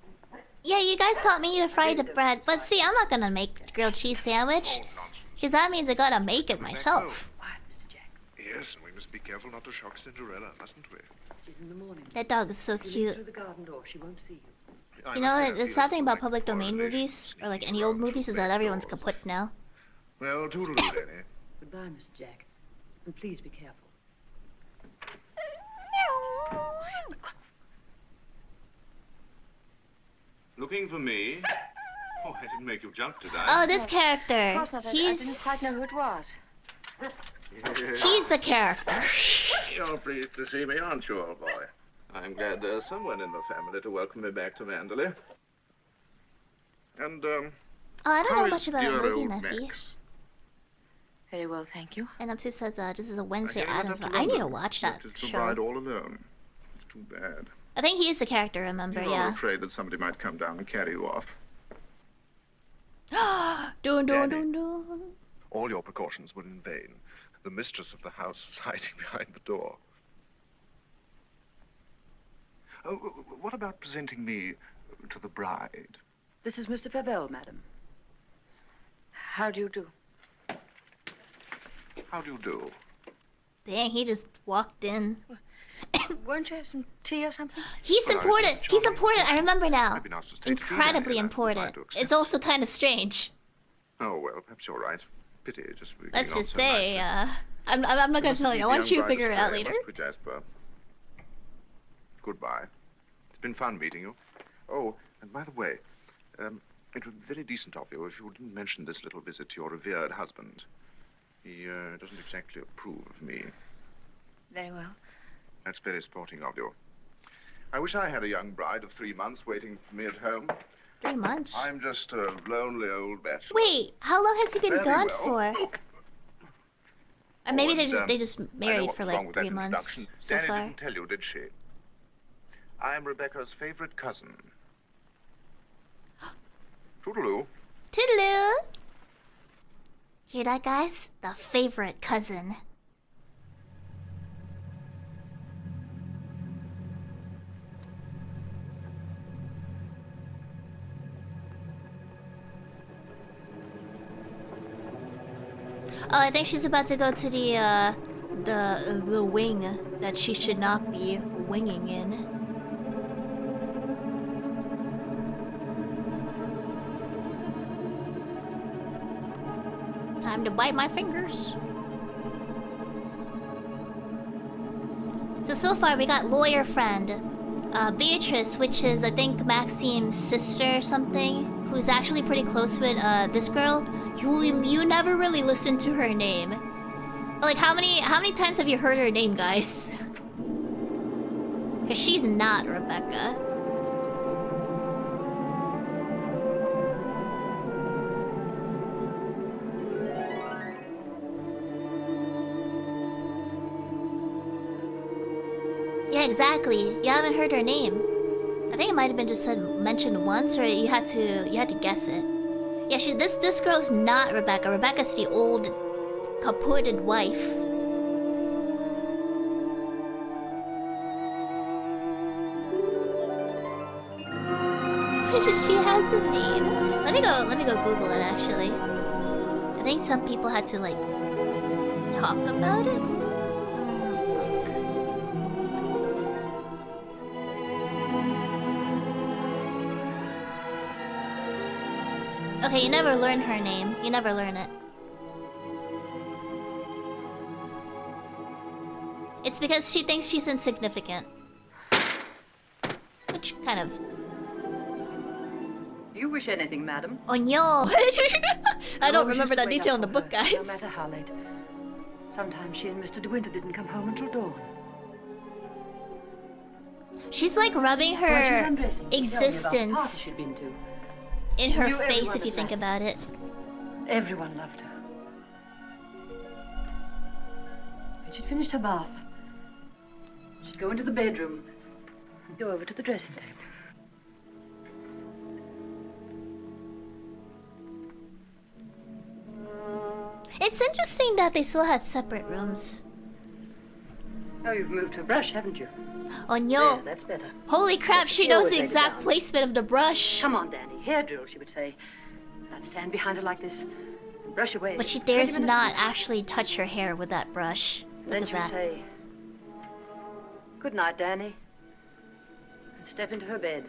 Yeah, you guys taught me to fry the bread, but see, I'm not gonna make grilled cheese sandwich, because that means I gotta make it myself.
Yes, and we must be careful not to shock Cinderella, mustn't we?
She's in the morning.
That dog is so cute.
Through the garden door, she won't see you.
You know, the sad thing about public domain movies, or like any old movies, is that everyone's kaput now.
Well, toodaloo, Danny.
Goodbye, Mr. Jack. And please be careful.
Looking for me? Oh, I didn't make you jump, did I?
Oh, this character.
Of course not. I didn't quite know who it was.
He's the character.
You're pleased to see me, aren't you, old boy? I'm glad there's someone in the family to welcome me back to Manderley. And,
Oh, I don't know
how
much
is
about
dear
that movie,
old
Neffy.
Max?
Very well, thank you.
And I'm said that this is a Wednesday
I
Addams.
have to
I need to
London.
watch that
Just to
show.
ride all alone. It's too bad.
I think he is the character, remember,
You're
yeah.
afraid that somebody might come down and carry you off.
Dun dun
Danny.
dun dun.
All your precautions were in vain. The mistress of the house is hiding behind the door. Oh, what about presenting me to the bride?
This is Mr. Favell, madam.
How do you do?
How do you do?
Dang, he just walked in.
Won't you have some tea or something?
He's important. He's important. I remember now.
Maybe not to stay
Incredibly
too long,
important.
to accept.
It's also kind of strange.
Oh, well, perhaps you're right. Pity, just
Let's
beginning
just
off so
say,
nicely.
I'm not gonna tell you. I want you to figure it out later.
Must we, Jasper? Goodbye. It's been fun meeting you. Oh, and by the way, it would be very decent of you if you didn't mention this little visit to your revered husband. He doesn't exactly approve of me.
Very well.
That's very sporting of you. I wish I had a young bride of 3 months waiting for me at home.
3 months?
I'm just a lonely old bachelor.
Wait, how long has he been
Very
gone
well.
for? Or maybe
and,
they just
I know
married
what's
for
wrong
like
with that
3 months
introduction.
so
Danny
far.
didn't tell you, did she? I am Rebecca's favorite cousin. Toodaloo.
Toodaloo! Hear that, guys? The favorite cousin. Oh, I think she's about to go to the wing that she should not be winging in. Time to bite my fingers. So far we got lawyer friend, Beatrice, which is I think Maxime's sister or something, who's actually pretty close with this girl. You never really listened to her name. Like how many times have you heard her name, guys? Cause she's not Rebecca. Yeah, exactly. You haven't heard her name. I think it might have been just said mentioned once, or you had to guess it. Yeah, this girl's not Rebecca. Rebecca's the old capoted wife. She has a name. Let me go Google it actually. I think some people had to like talk about it. Okay, you never learn her name. You never learn it. It's because she thinks she's insignificant. Which kind of...
You wish anything, madam?
Oh no! I don't
Oh,
remember that detail in the book, guys.
No matter how late. Sometimes she and Mr. De Winter didn't come home until dawn.
She's like rubbing her existence
she'd been to.
in her
Knew
face
everyone
if you
was
think
right.
about it.
Everyone loved her. When she'd finished her bath, she'd go into the bedroom and go over to the dressing table.
It's interesting that they still had separate rooms.
Oh, you've moved her brush, haven't you?
Oh no!
There, that's better.
Holy crap,
But
she knows
always
the
laid it
exact
down.
placement of the brush.
Come on, Danny. Hair drill, she would say. I'd stand behind her like this and brush away.
But she
20
dares
minutes
not
later.
actually touch her hair with that brush. Look
Then
at
she would
that.
say, "Good night, Danny," and step into her bed.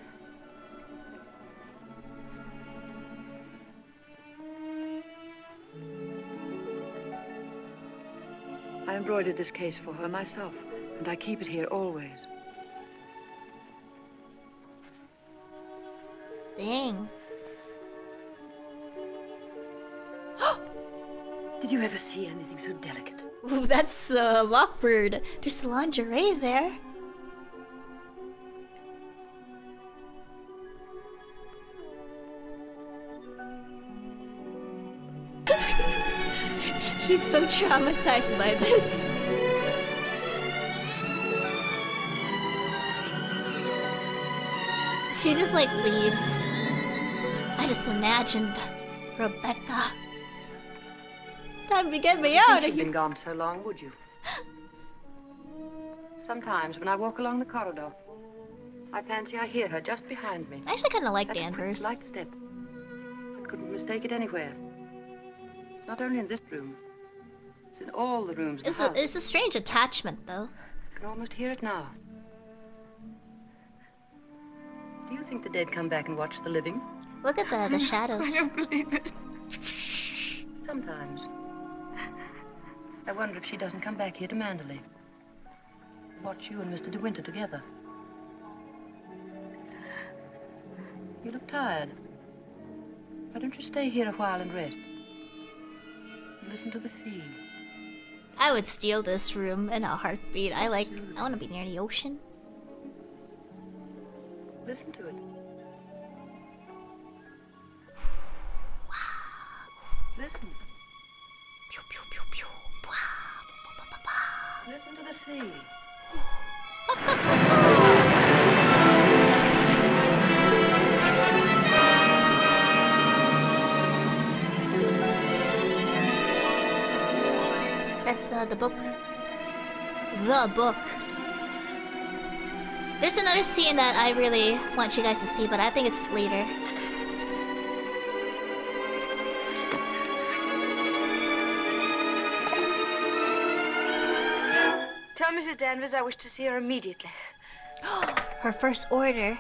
I embroidered this case for her myself, and I keep it here always.
Dang.
Did you ever see anything so delicate?
Ooh, that's awkward. There's lingerie there. She's so traumatized by this. She just like leaves. I just imagined Rebecca. Time to get me out of
You'd
here.
been gone so long, would you? Sometimes when I walk along the corridor, I fancy I hear her just behind me.
I actually kind of like
That quick,
Danvers.
light step. I couldn't mistake it anywhere. It's not only in this room. It's in all the rooms in the house.
It's a strange attachment, though.
I can almost hear it now. Do you think the dead come back and watch the living?
Look at the shadows.
I don't believe it. Sometimes. I wonder if she doesn't come back here to Manderley. Watch you and Mr. De Winter together. You look tired. Why don't you stay here a while and rest? Listen to the sea.
I would steal this room in a heartbeat. I want to be near the ocean.
Listen to it. Listen.
Pew, pew, pew, pew.
Listen to the sea.
That's the book. The book. There's another scene that I really want you guys to see, but I think it's later.
Tell Mrs. Danvers I wish to see her immediately.
Her first order.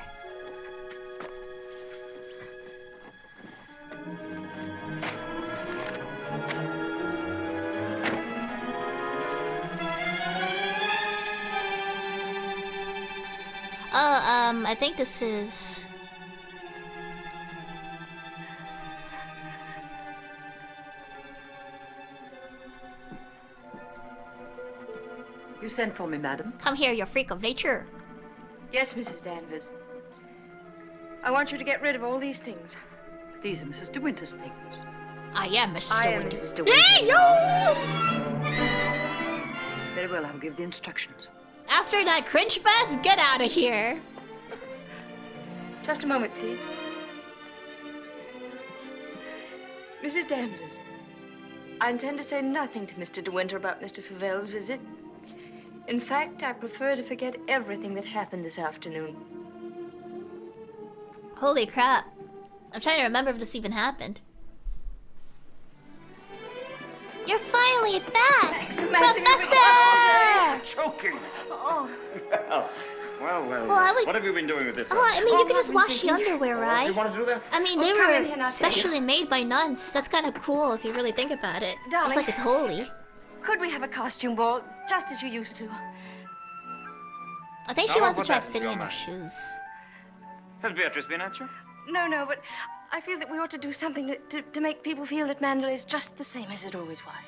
I think this is...
You sent for me, madam?
Come here, you freak of nature.
Yes, Mrs. Danvers. I want you to get rid of all these things.
These are Mrs. De Winter's things.
I am Mrs.
I
De
am
Winter.
Mrs. De Winter.
Hey, yo!
Very well, I'll give the instructions.
After that cringe fest, get out of here.
Just a moment, please. Mrs. Danvers, I intend to say nothing to Mr. De Winter about Mr. Favel's visit. In fact, I prefer to forget everything that happened this afternoon.
Holy crap. I'm trying to remember if this even happened. You're finally back! Professor!
Choking!
Oh.
Well,
Well, I would-
what have you been doing with this?
Oh, I mean, you could just wash the underwear,
Do
right?
you want to do that?
I mean,
Oh,
they
come in here
were
and I'll tell you.
specially made by nuns. That's kind of cool if you really think about it.
Darling.
It's like it's holy.
Could we have a costume ball, just as you used to?
I think she
Now,
wants to
what
try
happened to
fitting in
your
her shoes.
Has Beatrice been at you?
No, but I feel that we ought to do something to make people feel that Manderley is just the same as it always was.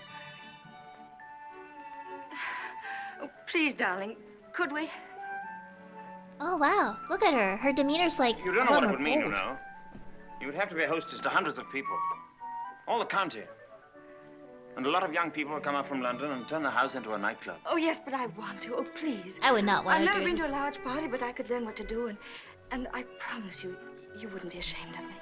Oh, please, darling, could we?
Oh, wow. Look at her. Her demeanor's like
You
a
don't know
lot
what it
more
would mean, you
bold.
know. You would have to be a hostess to hundreds of people. All the county. And a lot of young people will come up from London and turn the house into a nightclub.
Oh, yes, but I want to. Oh, please.
I would not want
I've
to
never
do
been
this.
to a large party, but I could learn what to do, and I promise you, you wouldn't be ashamed of me.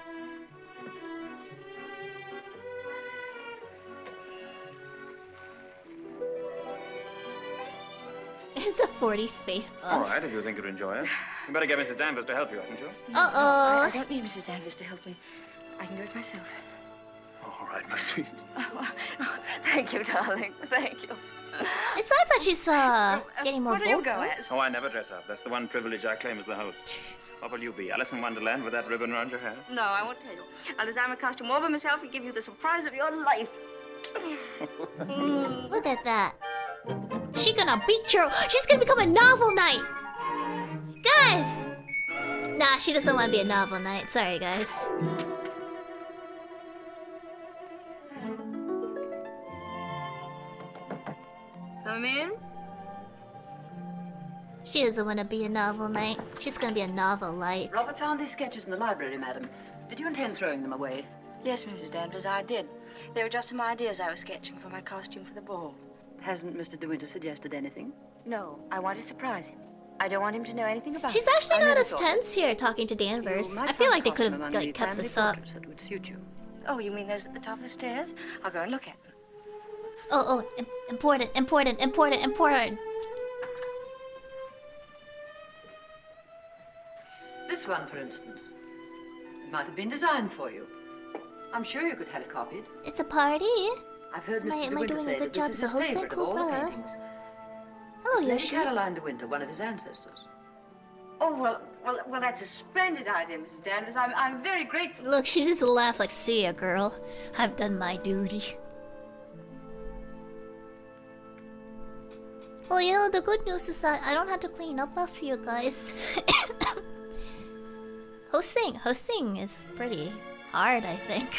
Is the 40 faith
All
buff?
right, if you think you'd enjoy it. You better get Mrs. Danvers to help you, hadn't you?
Uh-oh.
I don't need Mrs. Danvers to help me. I can do it myself.
All right, my sweet.
Oh, thank you, darling. Thank you.
It sounds like she's getting more
what do you
bold.
go
though.
as?
Oh, I never dress up. That's the one privilege I claim as the host. What will you be? Alice in Wonderland with that ribbon around your hair?
No, I won't tell you. I'll design a costume all by myself and give you the surprise of your life.
Look at that. She's gonna beat your... She's gonna become a novel knight. Guys! Nah, she doesn't want to be a novel knight. Sorry, guys.
Come in.
She doesn't want to be a novel knight. She's gonna be a novel light.
Robert found these sketches in the library, madam. Did you intend throwing them away?
Yes, Mrs. Danvers, I did. They were just some ideas I was sketching for my costume for the ball.
Hasn't Mr. De Winter suggested anything?
No, I want to surprise him. I don't want him to know anything about
She's
it.
actually
I
not
never
as
thought
tense here talking to Danvers.
You might
I feel
find
like they could
custom
have
among the
like kept
family
this up.
portraits that would suit you.
Oh, you mean those at the top of the stairs? I'll go and look at them.
Important.
This one, for instance. It might have been designed for you. I'm sure you could have it copied.
It's a party.
I've heard
Am I-
Mr. De
am I
Winter
doing a
say
good
that
job
this
as
is
a
his
host then,
favorite of all the
Cooper?
paintings.
Hello,
Lady
Yoshi.
Caroline De Winter, one of his ancestors.
Oh, well, that's a splendid idea, Mrs. Danvers. I'm very grateful.
Look, she just laughed like, see ya, girl. I've done my duty. Well, you know, the good news is that I don't have to clean up after you guys. Hosting is pretty hard, I think.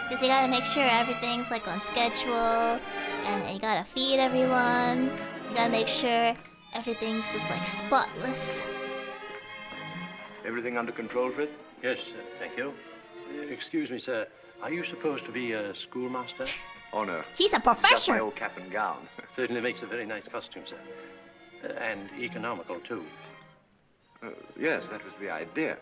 Because you gotta make sure everything's like on schedule, and you gotta feed everyone. You gotta make sure everything's just like spotless.
Everything under control, Frith?
Yes, thank you. Excuse me, sir. Are you supposed to be a schoolmaster?
Oh, no.
He's a
Just my
professor!
old cap and gown.
Certainly makes a very nice costume, sir. And economical, too.
Yes, that was the idea.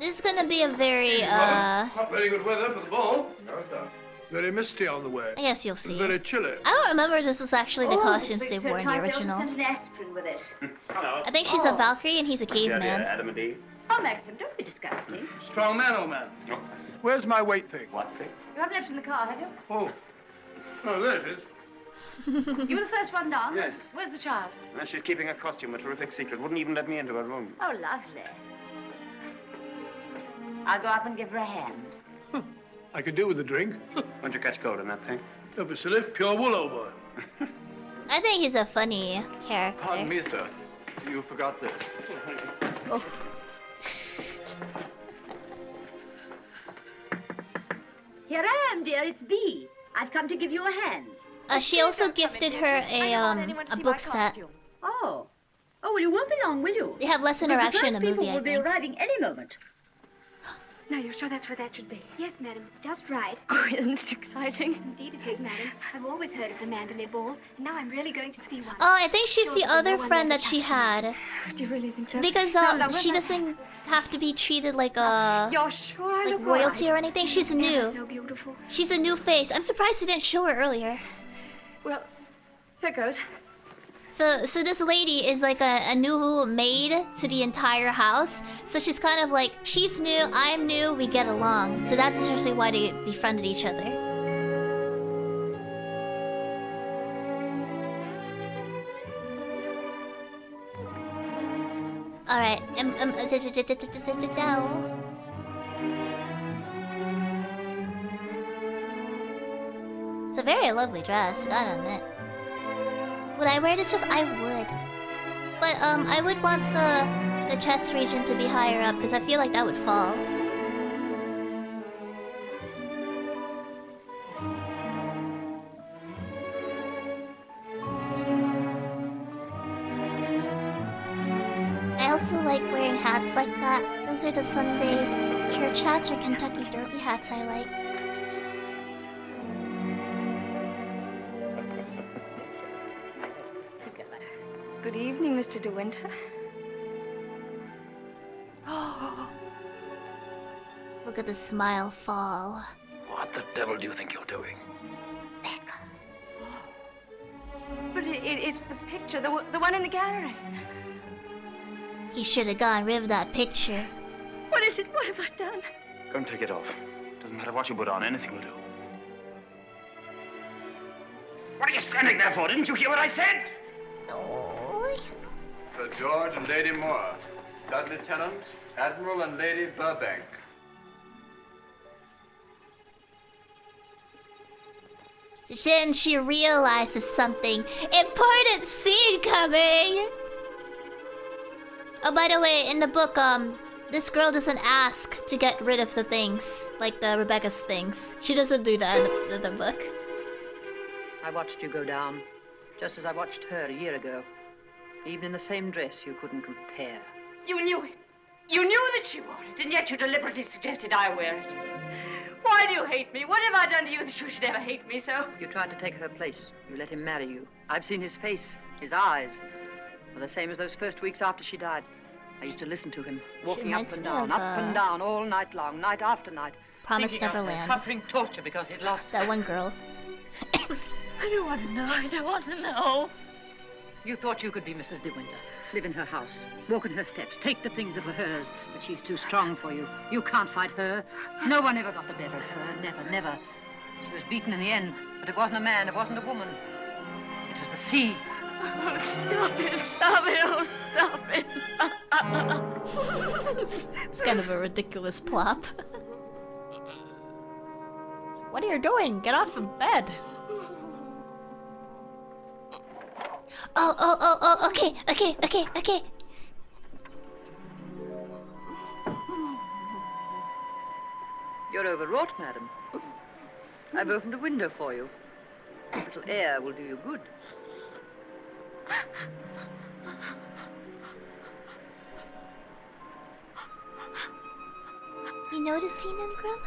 This is gonna be a very,
Not very good weather for the ball.
No, sir.
Very misty on the way.
I guess you'll see.
Very chilly.
I don't remember this was actually the costumes they
Victor,
wore in the
try to
original.
send an aspirin with it.
Hello.
I think she's a Valkyrie and he's a
Yeah,
caveman.
Adam and Eve.
Oh, Maxim, don't be disgusting.
Strong man, old man.
Oh,
Where's my weight thing?
what thing?
You haven't left in the car, have you?
Oh. Oh, there it is.
You were the first one down.
Yes.
Where's the child?
Well, she's keeping her costume a terrific secret. Wouldn't even let me into her room.
Oh, lovely. I'll go up and give her a hand.
I could do with a drink.
Won't you catch cold in that thing?
Don't be silly. Pure wool, old boy.
I think he's a funny character.
Pardon me, sir. You forgot this.
Oh.
Here I am, dear. It's Bee. I've come to give you a hand.
She also gifted her a book set.
Oh. Oh, well, you won't be long, will you?
They have less
Because
interaction in the
people
movie, I
will be
think.
arriving any moment.
Now, you're sure that's where that should be?
Yes, madam, it's just right.
Oh, isn't it exciting?
Indeed it is, madam. I've always heard of the Manderley Ball, and now I'm really going to see one.
Oh, I think she's
Sure,
the
there's
other
no one
friend
there
that
to
she
touch
had.
Do you really think so?
Because
Now,
she
when
doesn't have to be treated like a
You're sure I
like
look
royalty
all
or
right?
anything. She's
Ever
new.
so beautiful.
She's a new face. I'm surprised they didn't show her earlier.
Well, here goes.
So this lady is like a new maid to the entire house. So she's kind of like, she's new, I'm new, we get along. So that's essentially why they befriended each other. Alright, it's a very lovely dress, gotta admit. Would I wear this dress? I would. But I would want the chest region to be higher up because I feel like that would fall. I also like wearing hats like that. Those are the Sunday church hats or Kentucky Derby hats I like.
Good evening, Mr. De Winter.
Look at the smile fall.
What the devil do you think you're doing?
But it's the picture, the one in the gallery.
He should have gotten rid of that picture.
What is it? What have I done?
Go and take it off. Doesn't matter what you put on, anything will do. What are you standing there for? Didn't you hear what I said?
Oh.
Sir George and Lady Moore. Dudley Tennant, Admiral and Lady Burbank.
Then she realizes something. Important scene coming! Oh, by the way, in the book, this girl doesn't ask to get rid of the things, like the Rebecca's things. She doesn't do that in the book.
I watched you go down, just as I watched her a year ago. Even in the same dress, you couldn't compare.
You knew it. You knew that she wore it, and yet you deliberately suggested I wear it. Why do you hate me? What have I done to you that you should ever hate me so?
You tried to take her place. You let him marry you. I've seen his face, his eyes. Were the same as those first weeks after she died. I used to listen to him, walking up and down, all night long, night after night.
Promised
thinking of her,
Neverland.
suffering torture because he'd lost her.
That one girl.
I don't want to know. I don't want to know.
You thought you could be Mrs. De Winter. Live in her house, walk in her steps, take the things that were hers, but she's too strong for you. You can't fight her. No one ever got the better of her. Never, never. She was beaten in the end, but it wasn't a man, it wasn't a woman. It was the sea.
Oh, stop it, stop it, oh, stop it.
It's kind of a ridiculous plop. What are you doing? Get off the bed. Oh, okay.
You're overwrought, madam. I've opened a window for you. A little air will do you good.
You know the scene, Ingram?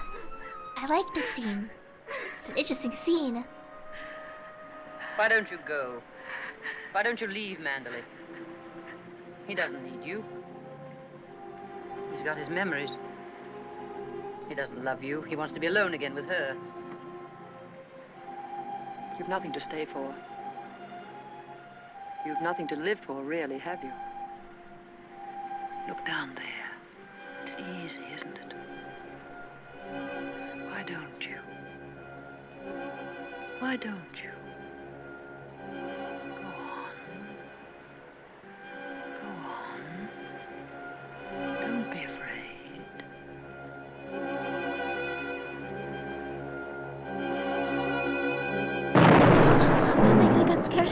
I like the scene. It's an interesting scene.
Why don't you go? Why don't you leave Manderley? He doesn't need you. He's got his memories. He doesn't love you. He wants to be alone again with her. You've nothing to stay for. You've nothing to live for, really, have you? Look down there. It's easy, isn't it? Why don't you? Why don't you? Go on. Go on. Don't be afraid.
Oh my god, I got scared.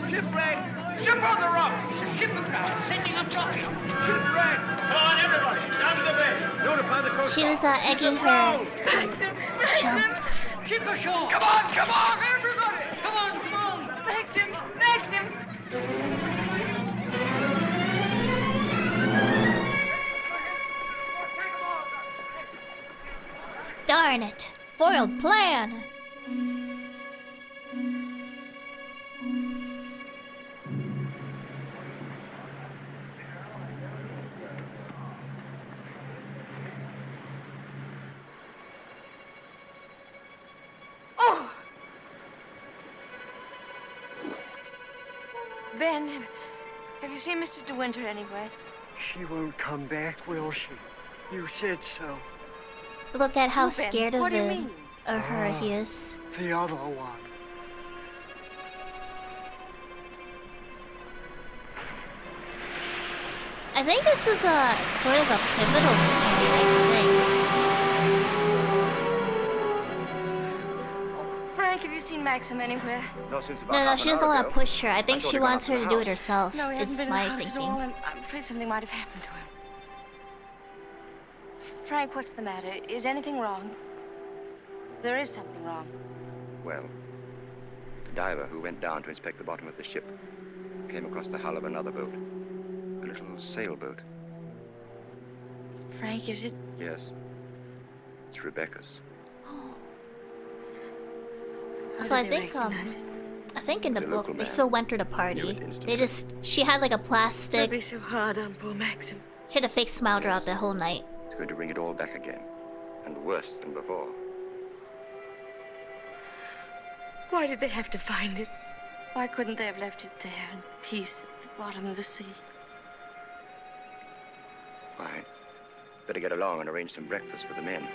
Shipwreck! Ship on the rocks! Ship aground! Sending up rocket! Shipwreck! Come on, everybody! Down to the bay! Notify the coast.
She was egging her to jump.
Ship ashore! Come on, everybody! Come on!
Maxim! Maxim!
Darn it. Foiled plan.
Oh! Ben, have you seen Mr. De Winter anywhere?
She won't come back, will she? You said so.
Look at how
Oh, Ben,
scared of
what do you
him
mean?
or her he is.
The other one.
I think this is a sort of a pivotal point, I
Frank, have you seen Maxim anywhere?
Not since about
think. No,
half
she
an
doesn't
hour
want to
ago.
push her. I think
thought
she
he'd gone
wants
up
her
to
to
the
do it
house.
herself,
No, he hasn't
is
been in the
my
house at
thinking.
all. I'm afraid something might have happened to him. Frank, what's the matter? Is anything wrong? There is something wrong.
Well, the diver who went down to inspect the bottom of the ship came across the hull of another boat. A little sailboat.
Frank, is it?
Yes. It's Rebecca's.
So
How
I
did they
think
recognize it?
I think in the
The
book
local
they
man
still went to the
knew
party.
it instantly.
They just she had like a
It'll
plastic.
be so hard on poor Maxim.
She had a fake smile throughout the whole night.
It's going to bring it all back again. And worse than before.
Why did they have to find it? Why couldn't they have left it there in peace at the bottom of the sea?
Why, better get along and arrange some breakfast for the men.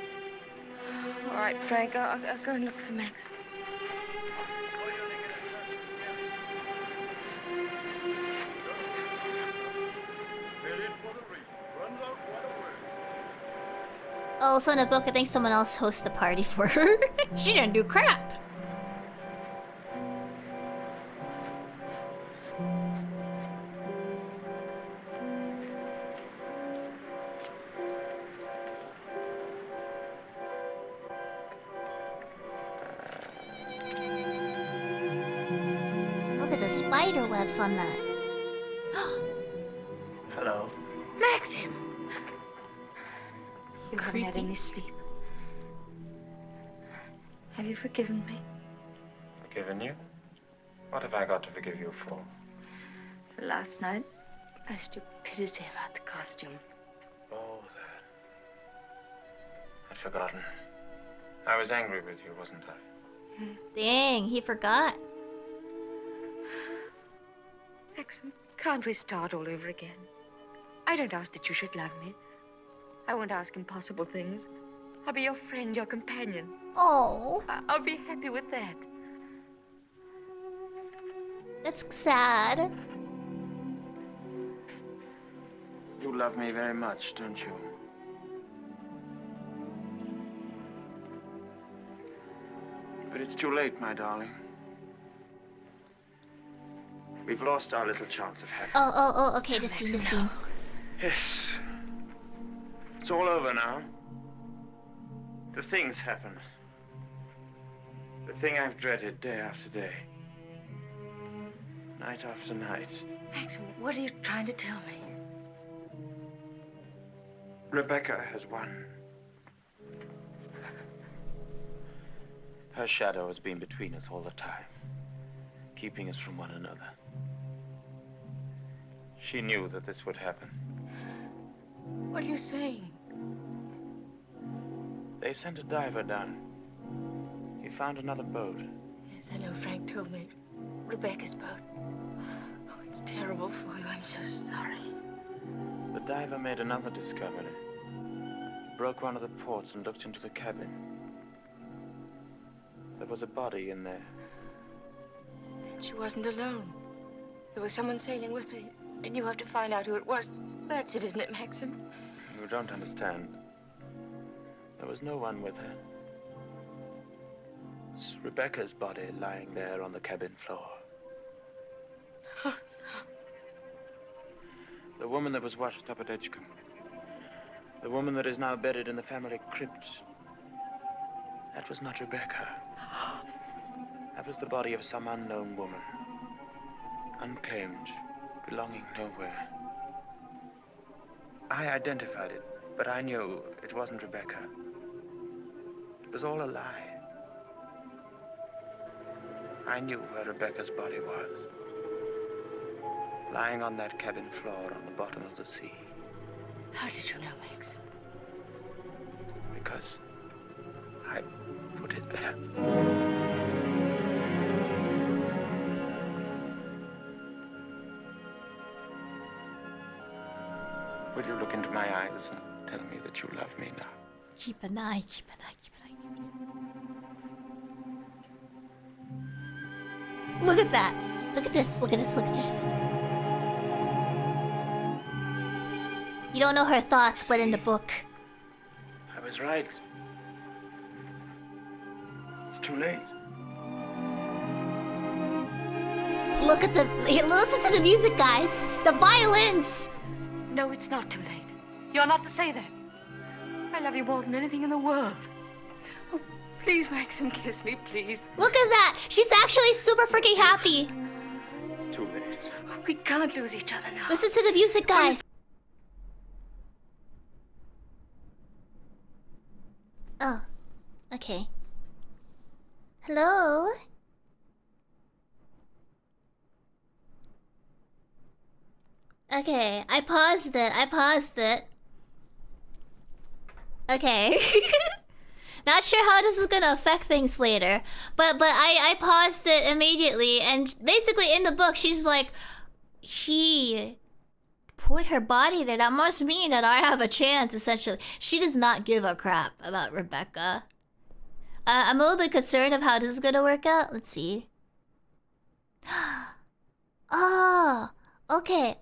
All right, Frank, I'll go and look for Maxim.
Also in the book, I think someone else hosts the party for her. She didn't do crap. Look at the spider webs on that.
Hello.
Maxim! You haven't had any sleep. Have you forgiven me?
Forgiven you? What have I got to forgive you for?
For last night, my stupidity about the costume.
Oh, that. I'd forgotten. I was angry with you, wasn't I?
Dang, he forgot.
Maxim, can't we start all over again? I don't ask that you should love me. I won't ask impossible things. I'll be your friend, your companion.
Oh,
I'll be happy with that.
that's sad.
You love me very much, don't you? But it's too late, my darling. We've lost our little chance of happiness.
Oh, okay, the scene.
Yes. It's all over now. The thing's happened. The thing I've dreaded day after day. Night after night.
Maxim, what are you trying to tell me?
Rebecca has won. Her shadow has been between us all the time, keeping us from one another. She knew that this would happen.
What are you saying?
They sent a diver down. He found another boat.
Yes, I know. Frank told me. Rebecca's boat. Oh, it's terrible for you. I'm so sorry.
The diver made another discovery. Broke one of the ports and looked into the cabin. There was a body in there.
She wasn't alone. There was someone sailing with her, and you have to find out who it was. That's it, isn't it, Maxim?
You don't understand. There was no one with her. It's Rebecca's body lying there on the cabin floor. The woman that was washed up at Edgecombe. The woman that is now buried in the family crypt. That was not Rebecca. That was the body of some unknown woman. Unclaimed, belonging nowhere. I identified it, but I knew it wasn't Rebecca. It was all a lie. I knew where Rebecca's body was. Lying on that cabin floor on the bottom of the sea.
How did you know, Max?
Because I put it there. Will you look into my eyes and tell me that you love me now?
Keep an eye, keep an eye, keep an eye, keep an eye. Look at that. Look at this, look at this, look at this. You don't know her thoughts, but in the book.
I was right. It's too late.
Look at the... Listen to the music, guys. The violins.
No, it's not too late. You're not to say that. I love you more than anything in the world. Oh, please, Maxim, kiss me, please.
Look at that. She's actually super freaking happy.
It's too late.
Oh, we can't lose each other now.
Listen to the music, guys. Oh, okay. Hello? Okay, I paused it. Okay. Not sure how this is gonna affect things later. But I paused it immediately, and basically in the book she's like, he put her body there. That must mean that I have a chance, essentially. She does not give a crap about Rebecca. I'm a little bit concerned of how this is gonna work out. Let's see. Oh, okay.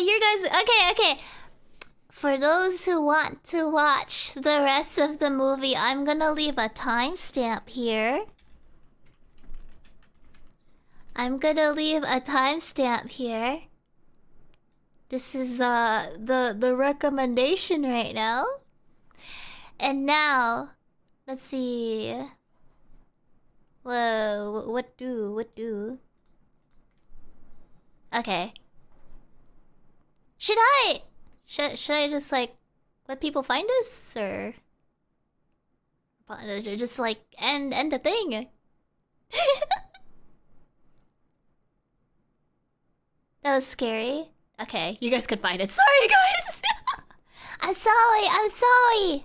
You guys, okay. For those who want to watch the rest of the movie, I'm gonna leave a timestamp here. This is the recommendation right now. And now, let's see. Whoa, what do? Okay. Should I just like let people find us, or just like end the thing? That was scary. Okay, you guys could find it. Sorry, guys. I'm sorry.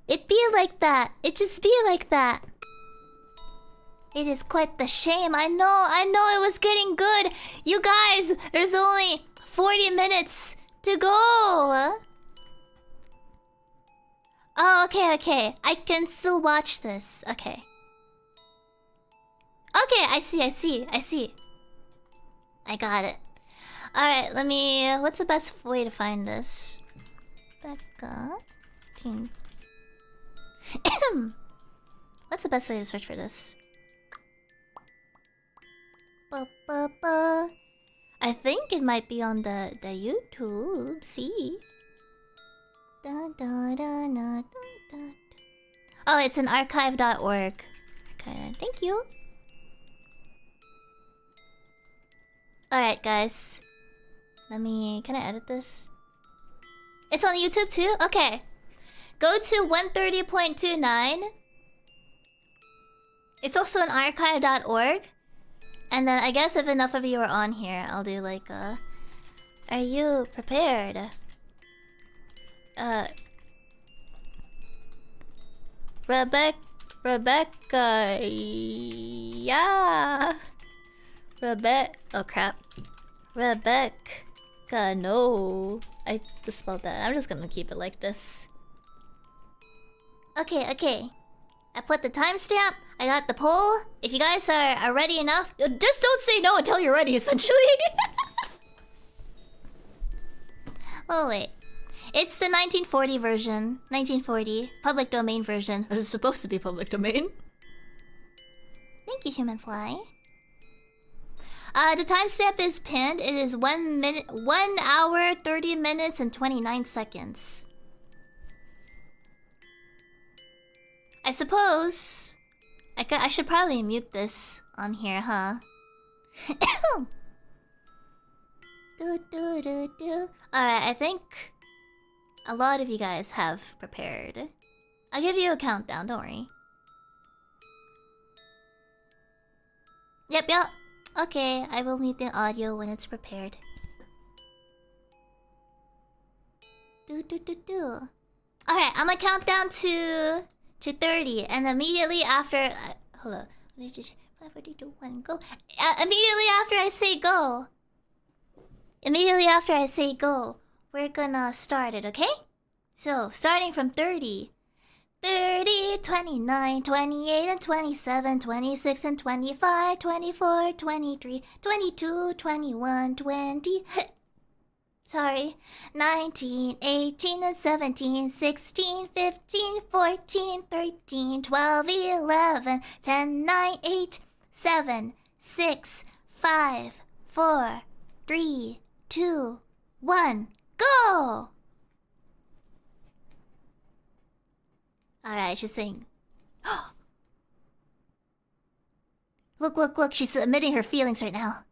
It be like that. It just be like that. It is quite the shame. I know it was getting good. You guys, there's only 40 minutes to go. Oh, okay. I can still watch this. Okay, I see. I got it. Alright, let me... What's the best way to find this? Becca... Teen... What's the best way to search for this? I think it might be on the YouTube. See? Oh, it's an archive.org. Okay, thank you. Alright, guys. Can I edit this? It's on YouTube too? Okay. Go to 130.29. It's also an archive.org. And then I guess if enough of you are on here, I'll do like a Are you prepared? Rebecca, yeah. Oh crap. Rebecca, no. I spelled that. I'm just gonna keep it like this. Okay, okay. I put the timestamp. I got the poll. If you guys are ready enough, just don't say no until you're ready, essentially. Oh, wait. It's the 1940 version. 1940. Public domain version. It was supposed to be public domain. Thank you, Human Fly. The timestamp is pinned. It is 1 hour, 30 minutes, and 29 seconds. I suppose... I should probably mute this on here, huh? Alright, I think a lot of you guys have prepared. I'll give you a countdown, don't worry. Yep. Okay, I will mute the audio when it's prepared. Alright, I'm gonna count down to 30, and immediately after... hold on. 5, 4, 3, 2, 1, go. Immediately after I say go. Immediately after I say go, we're gonna start it, okay? So, starting from 30. 30, 29, 28, and 27, 26, and 25, 24, 23, 22, 21, 20... Sorry. 19, 18, and 17, 16, 15, 14, 13, 12, 11, 10, 9, 8, 7, 6, 5, 4, 3, 2, 1, go! Alright, she's saying... Look, she's admitting her feelings right now.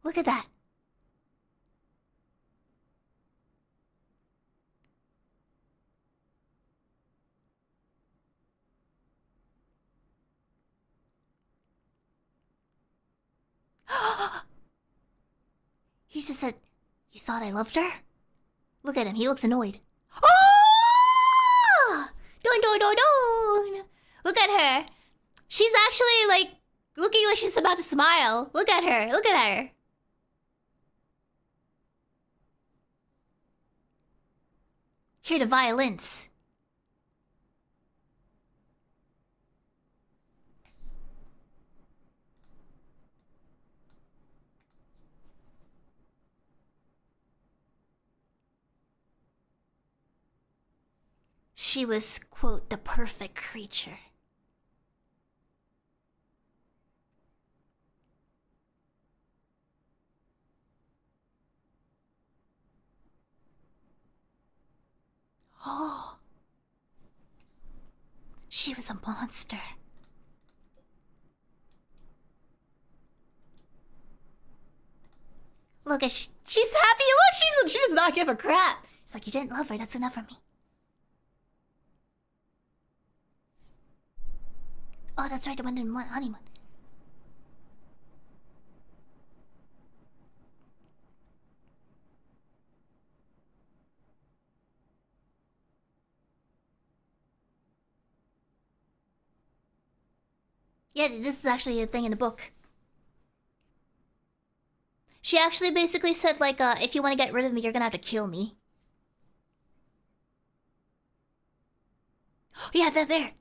Look at that. He just said, "You thought I loved her?" Look at him, he looks annoyed. Oh! Don't. Look at her. She's actually like looking like she's about to smile. Look at her. Hear the violins. She was, quote, the perfect creature. Oh. She was a monster. Look, she's happy. Look, she does not give a crap. It's like, you didn't love her. That's enough for me. Oh, that's right. The one didn't want honeymoon. Yeah, this is actually a thing in the book. She actually basically said, like, if you want to get rid of me, you're gonna have to kill me. Oh, yeah, there.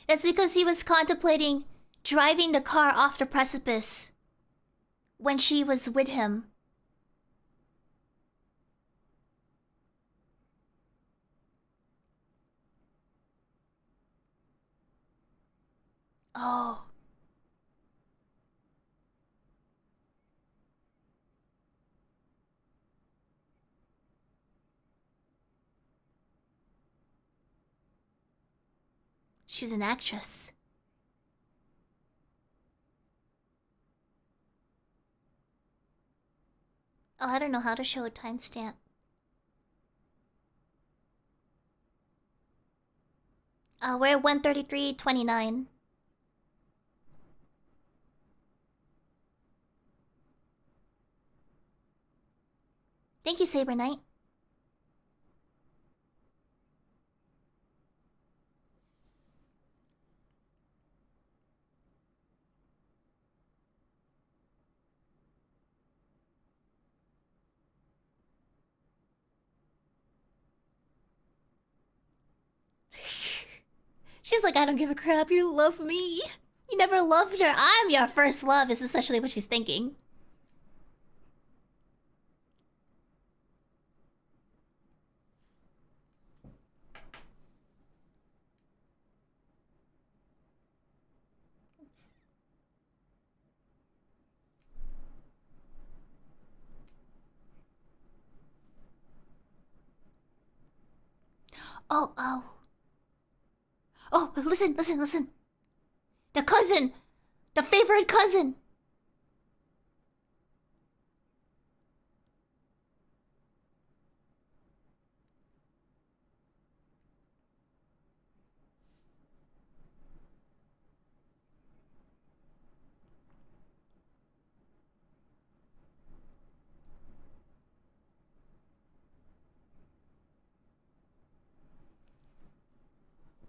That's because he was contemplating driving the car off the precipice when she was with him. Oh. She was an actress. Oh, I don't know how to show a timestamp. We're 133.29. Thank you, Saber Knight. She's like, I don't give a crap, you love me. You never loved her. I'm your first love, is essentially what she's thinking. Oh, oh. Oh, listen, listen, listen. The cousin! The favorite cousin!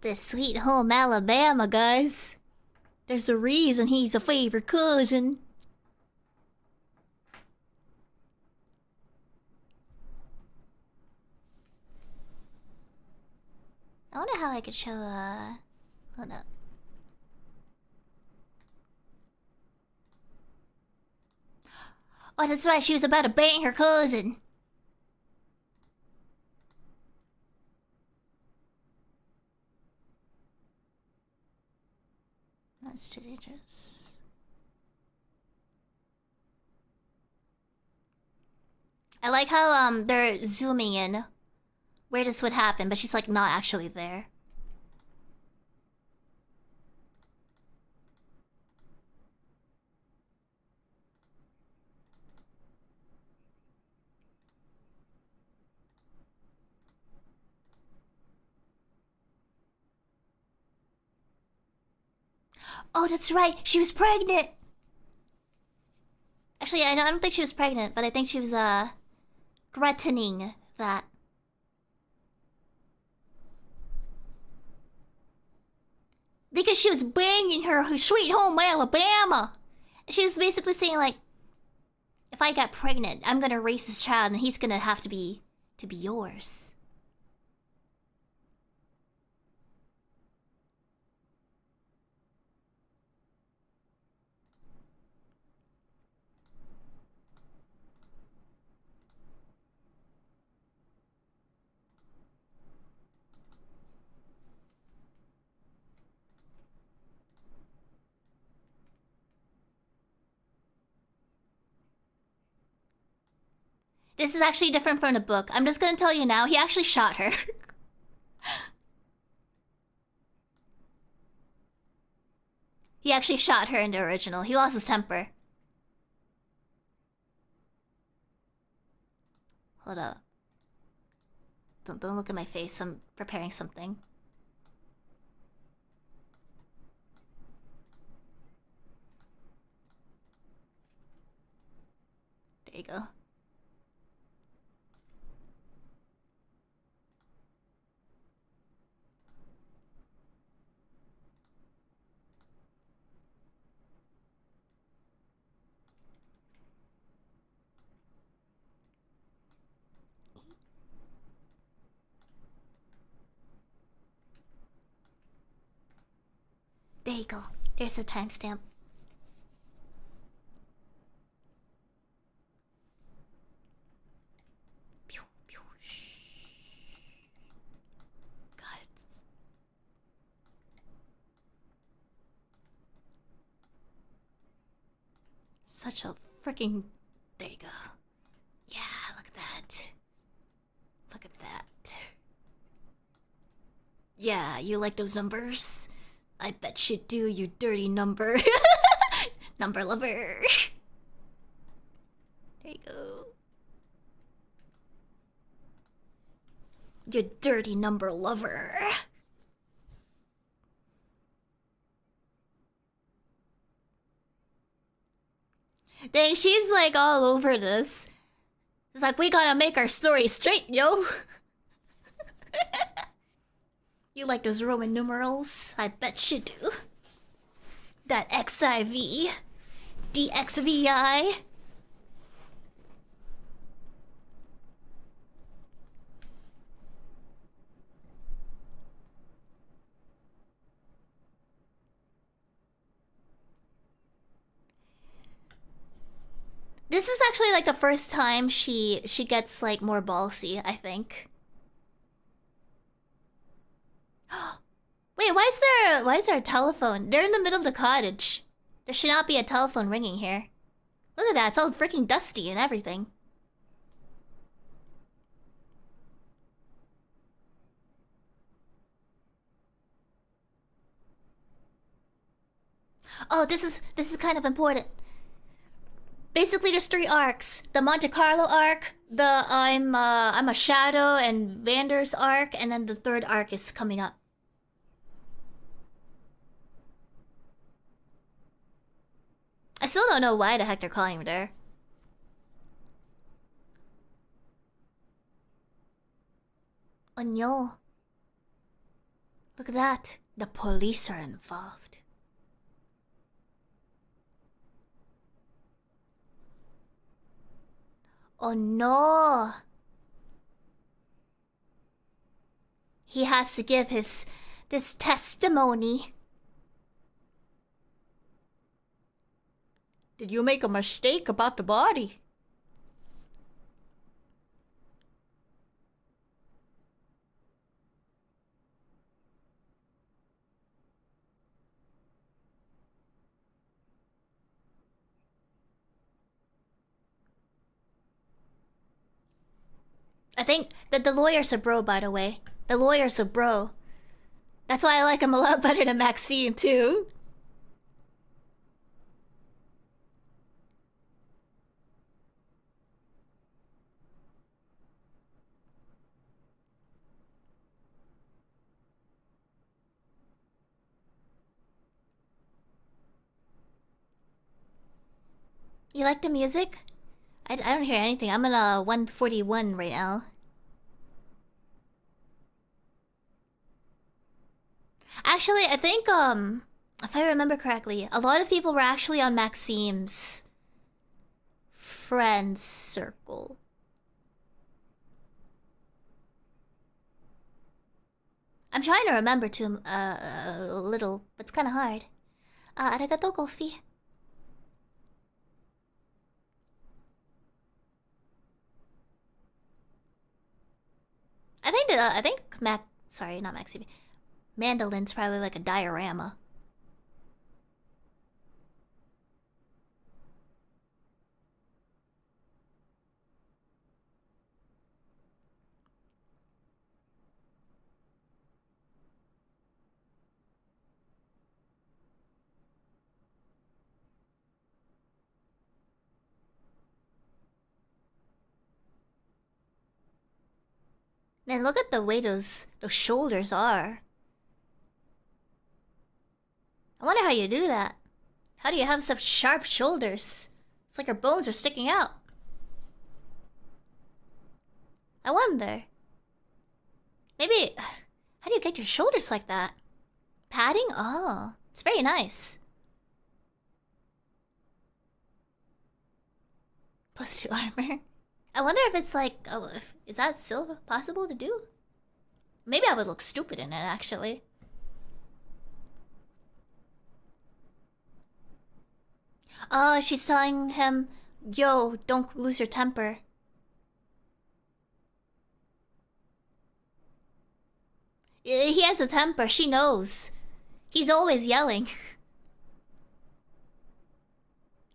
The sweet home Alabama, guys. There's a reason he's a favorite cousin. I wonder how I could show, hold up. Oh, that's right, she was about to bang her cousin. That's too dangerous. I like how, they're zooming in where this would happen, but she's like not actually there. Oh, that's right. She was pregnant. Actually, I don't think she was pregnant, but I think she was, threatening that. Because she was banging her sweet home Alabama. She was basically saying, like, if I get pregnant, I'm gonna raise this child and he's gonna have to be yours. This is actually different from the book. I'm just gonna tell you now, he actually shot her. He actually shot her in the original. He lost his temper. Hold up. Don't look at my face. I'm preparing something. There you go. There you go. There's a timestamp. God, it's... Such a freaking... There you go. Yeah, look at that. Look at that. Yeah, you like those numbers? I bet you do, you dirty number. Number lover. There you go. You dirty number lover. Dang, she's like all over this. It's like, we gotta make our story straight, yo. You like those Roman numerals? I bet you do. That XIV. DXVI. This is actually like the first time she gets like more ballsy, I think. Wait, why is there a telephone? They're in the middle of the cottage. There should not be a telephone ringing here. Look at that, it's all freaking dusty and everything. Oh, this is kind of important. Basically, there's 3 arcs: the Monte Carlo arc, the I'm a shadow and Vander's arc, and then the 3rd arc is coming up. I still don't know why the heck they're calling me there. Oh no! Look at that. The police are involved. Oh no! He has to give this testimony. Did you make a mistake about the body? I think that the lawyer's a bro, by the way. The lawyer's a bro. That's why I like him a lot better than Maxime, too. You like the music? I don't hear anything. I'm at 141 right now. Actually, I think, if I remember correctly, a lot of people were actually on Maxime's friends circle. I'm trying to remember to a little, but it's kind of hard. Arigato, coffee. I think sorry, not Maxime. Mandolin's probably like a diorama. Man, look at the way those shoulders are. I wonder how you do that. How do you have such sharp shoulders? It's like her bones are sticking out. I wonder. Maybe... How do you get your shoulders like that? Padding? Oh, it's very nice. +2 armor. I wonder if it's like... Oh, is that still possible to do? Maybe I would look stupid in it, actually. Oh, she's telling him, yo, don't lose your temper. He has a temper, she knows. He's always yelling.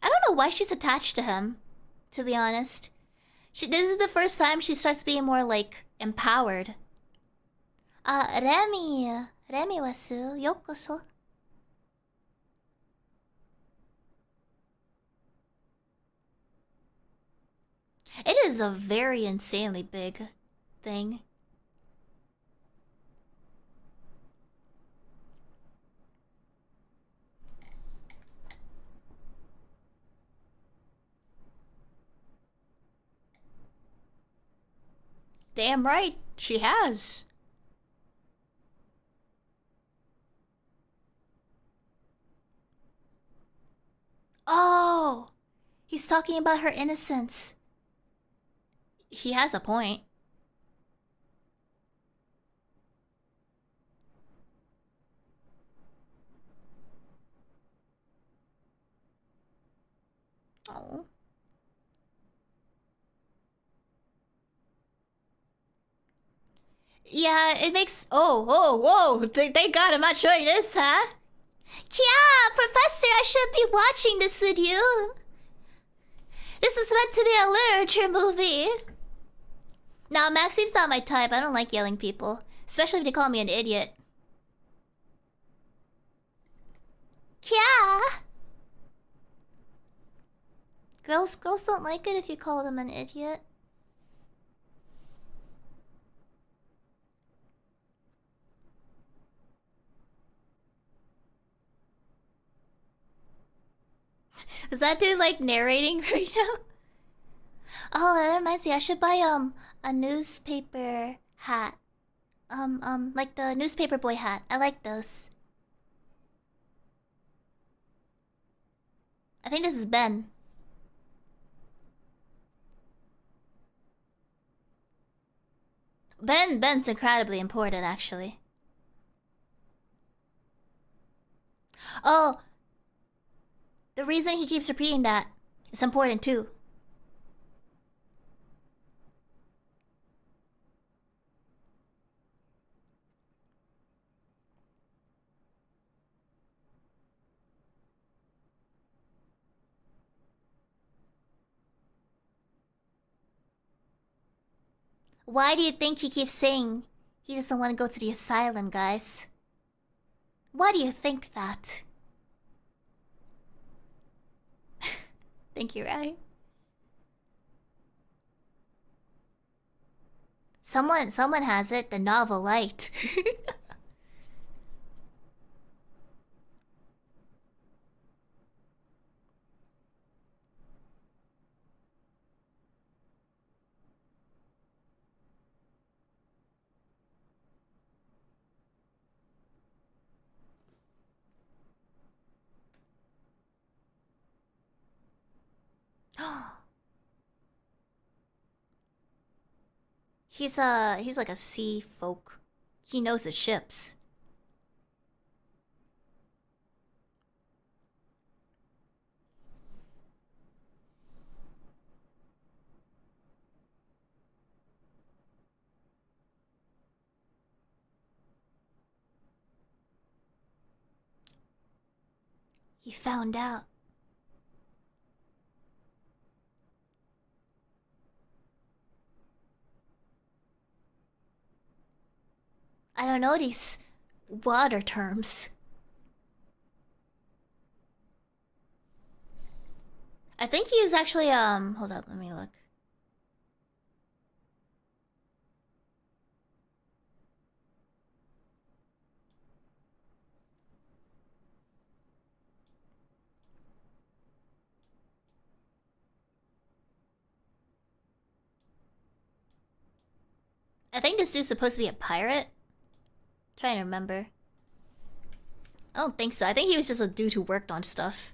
I don't know why she's attached to him, to be honest. This is the first time she starts being more, like, empowered. Remy wasu, yokoso. It is a very insanely big thing. Damn right, she has. Oh, he's talking about her innocence. He has a point. Oh. Yeah, it makes... Oh, whoa. Thank God I'm not showing this, huh? Yeah, Professor, I should be watching this with you. This is meant to be a literature movie. Now, Maxime's not my type. I don't like yelling people. Especially if they call me an idiot. Yeah. Girls don't like it if you call them an idiot. Is that dude like narrating right now? Oh, that reminds me. I should buy a newspaper hat. Like the newspaper boy hat. I like those. I think this is Ben. Ben's incredibly important, actually. Oh, the reason he keeps repeating that is important too. Why do you think he keeps saying he doesn't want to go to the asylum, guys? Why do you think that? Think you're right? Someone has it, the novel light. He's like a sea folk. He knows the ships. He found out. I don't know these water terms. I think he is actually, hold up, let me look. I think this dude's supposed to be a pirate. Trying to remember. I don't think so. I think he was just a dude who worked on stuff.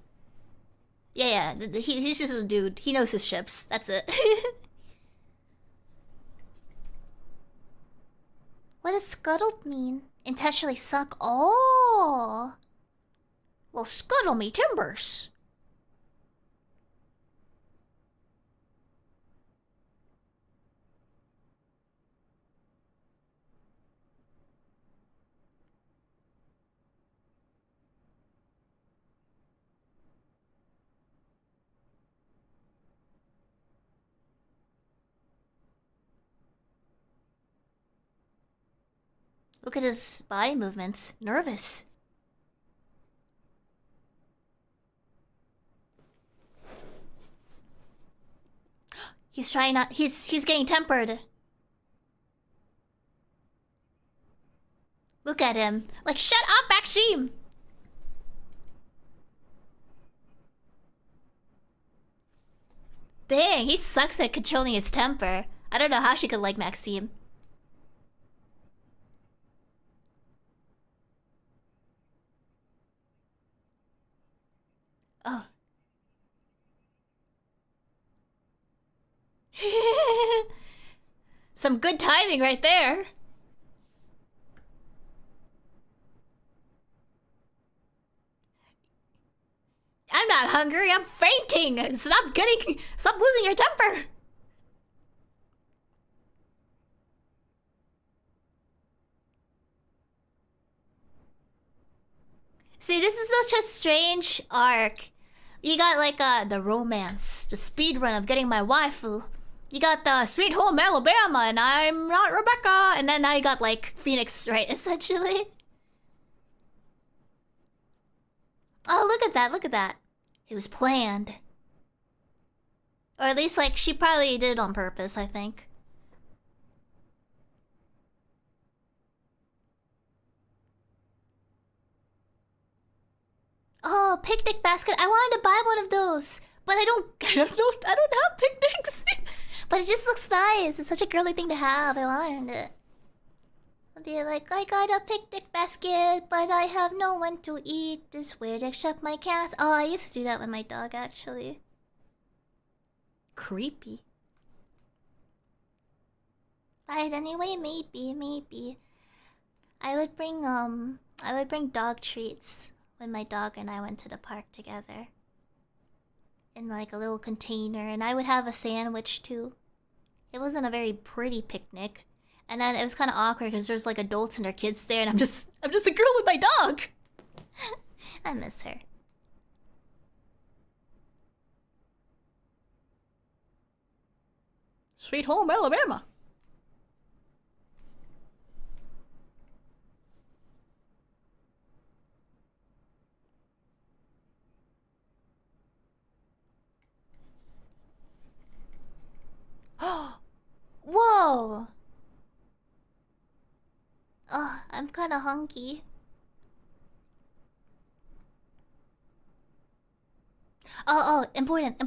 Yeah, he's just a dude. He knows his ships. That's it. What does scuttled mean? Intentionally suck. Oh! Well, scuttle me timbers. Look at his body movements. Nervous. He's trying not. He's getting tempered. Look at him. Like, shut up, Maxime! Dang, he sucks at controlling his temper. I don't know how she could like Maxime. Oh. Some good timing right there. I'm not hungry, I'm fainting! Stop losing your temper! See, this is such a strange arc. You got like the romance, the speed run of getting my waifu. You got the Sweet Home Alabama and I'm not Rebecca. And then now you got like Phoenix, right, essentially. Oh, look at that, look at that. It was planned. Or at least like she probably did it on purpose, I think. Oh, picnic basket. I wanted to buy one of those. But I don't have picnics. But it just looks nice. It's such a girly thing to have. I wanted it. They're like, I got a picnic basket, but I have no one to eat this with except my cats. Oh, I used to do that with my dog, actually. Creepy. But anyway, maybe. I would bring dog treats when my dog and I went to the park together. In like a little container, and I would have a sandwich too. It wasn't a very pretty picnic. And then it was kind of awkward because there's like adults and their kids there, and I'm just a girl with my dog. I miss her. Sweet Home Alabama. Whoa! Oh, I'm kind of hungry. Oh, important.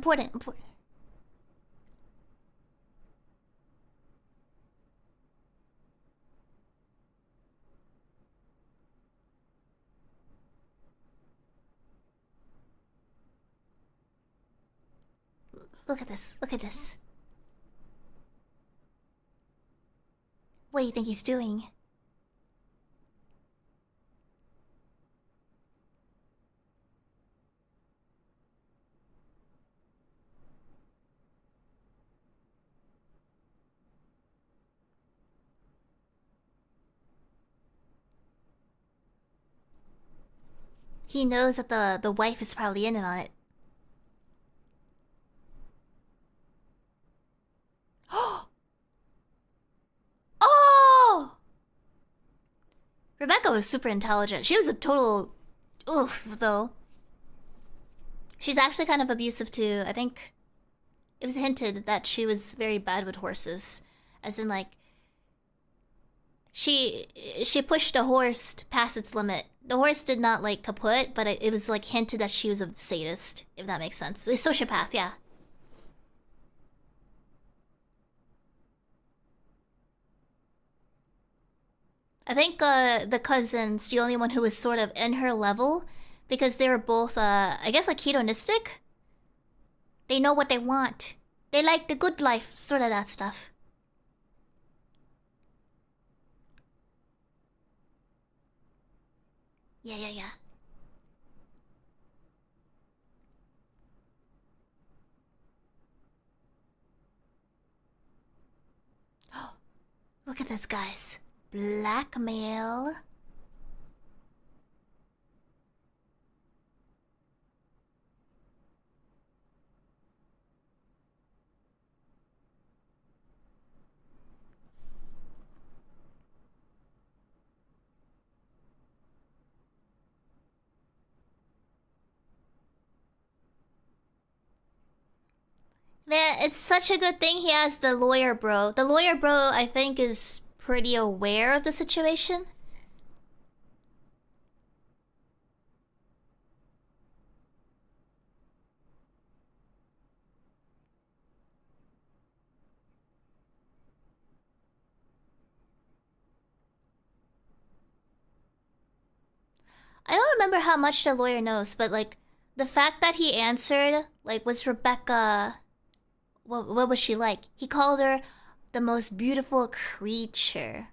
Look at this. What do you think he's doing? He knows that the wife is probably in on it. Oh! Rebecca was super intelligent. She was a total oof, though. She's actually kind of abusive too. I think it was hinted that she was very bad with horses. As in like she pushed a horse past its limit. The horse did not like kaput, but it was like hinted that she was a sadist, if that makes sense. A sociopath, yeah. I think the cousin's the only one who was sort of in her level because they were both I guess like hedonistic. They know what they want. They like the good life, sort of that stuff. Yeah. Look at this, guys. Blackmail. Man, it's such a good thing he has the lawyer bro. The lawyer bro, I think, is pretty aware of the situation. remember how much the lawyer knows, but like the fact that he answered, like, was Rebecca, what was she like? He called her the most beautiful creature.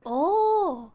Oh.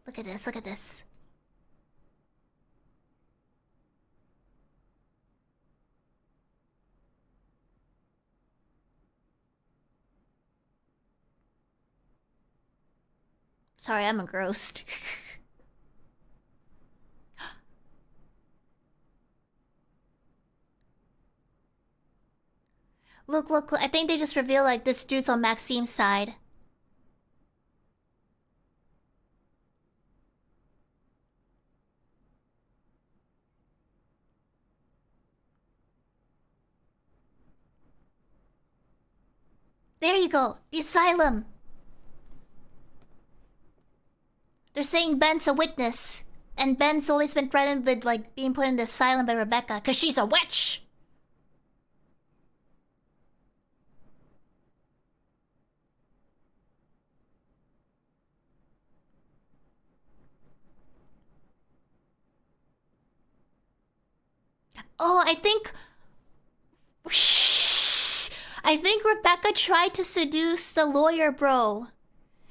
Look at this, look at this. Sorry, I'm engrossed. Look, look, look, I think they just revealed like this dude's on Maxime's side. There you go, the asylum. They're saying Ben's a witness, and Ben's always been threatened with like being put in the asylum by Rebecca, cause she's a witch. Oh, I think Rebecca tried to seduce the lawyer bro.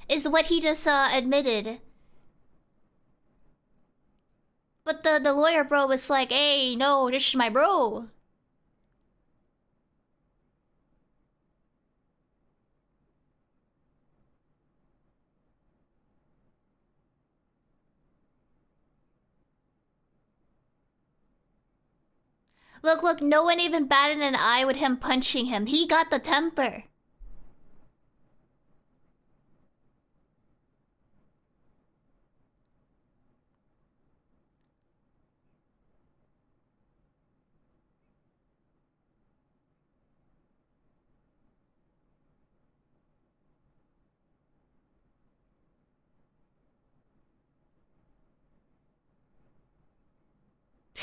Is what he just admitted. But the lawyer bro was like, hey, no, this is my bro. Look, look, no one even batted an eye with him punching him. He got the temper.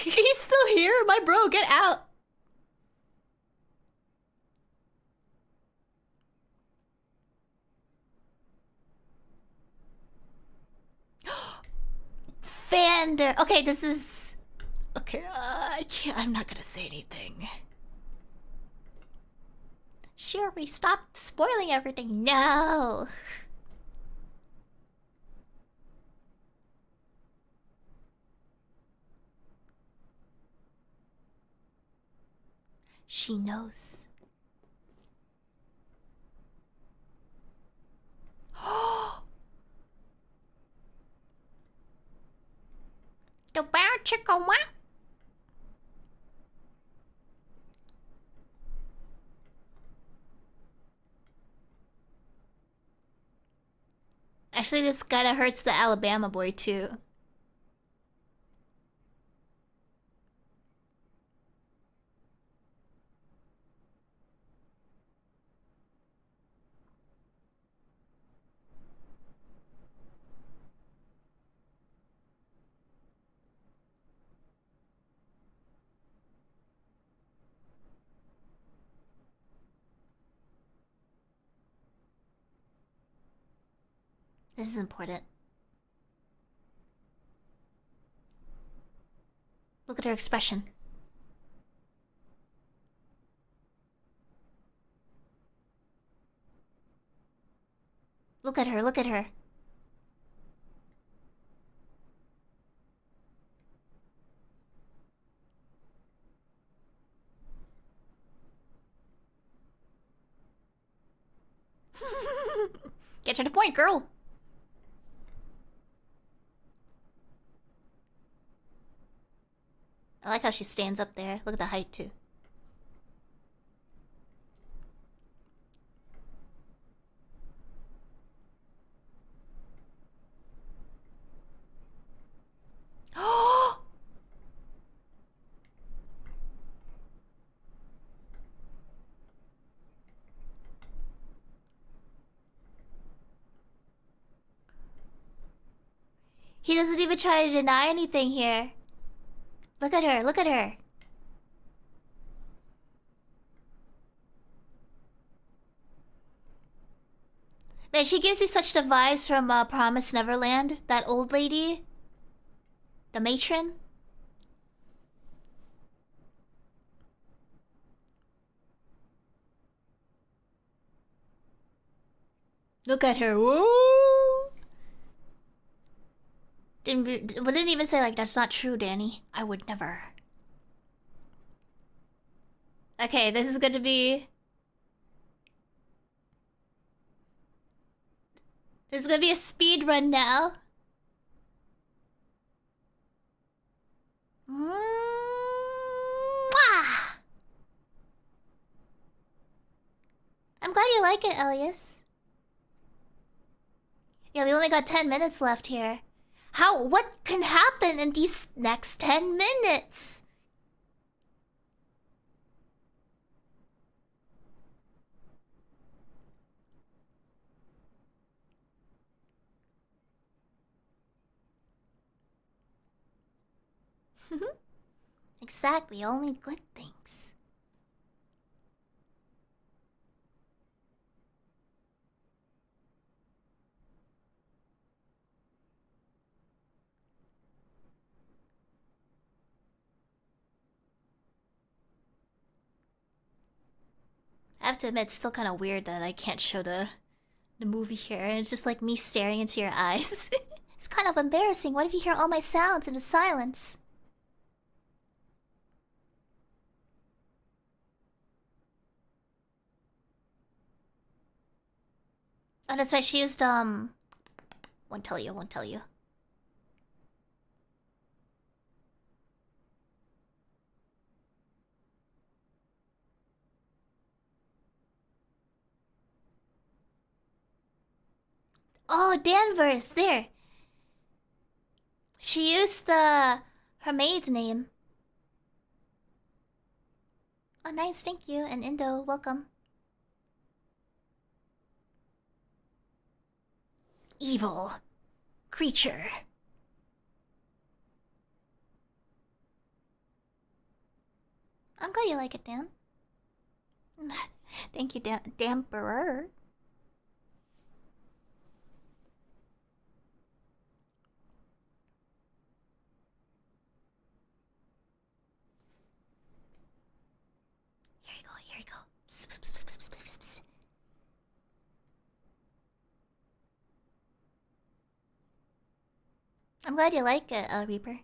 He's still here? My bro, get out. Vander. Okay, this is... Okay, I can't... I'm not gonna say anything. Shiori, stop spoiling everything. No. She knows. The bear chicken what? Actually, this kinda hurts the Alabama boy too. This is important. Look at her expression. Look at her, look at her. Get to the point, girl. I like how she stands up there. Look at the height, too. He doesn't even try to deny anything here. Look at her, look at her. Man, she gives you such the vibes from Promised Neverland. That old lady. The matron. Look at her. Woo! Didn't even say like, that's not true, Danny. I would never. Okay, this is going to be... This is going to be a speed run now. Mwah! I'm glad you like it, Elias. Yeah, we only got 10 minutes left here. What can happen in these next 10 minutes? Exactly, only good things. I have to admit, it's still kind of weird that I can't show the movie here. It's just like me staring into your eyes. It's kind of embarrassing. What if you hear all my sounds in the silence? Oh, that's right. She used won't tell you. Won't tell you. Oh, Danvers, there. She used her maid's name. Oh, nice, thank you. And Indo, welcome. Evil creature. I'm glad you like it, Dan. Thank you, Damperer. Here you go, here you go. I'm glad you like it, Reaper.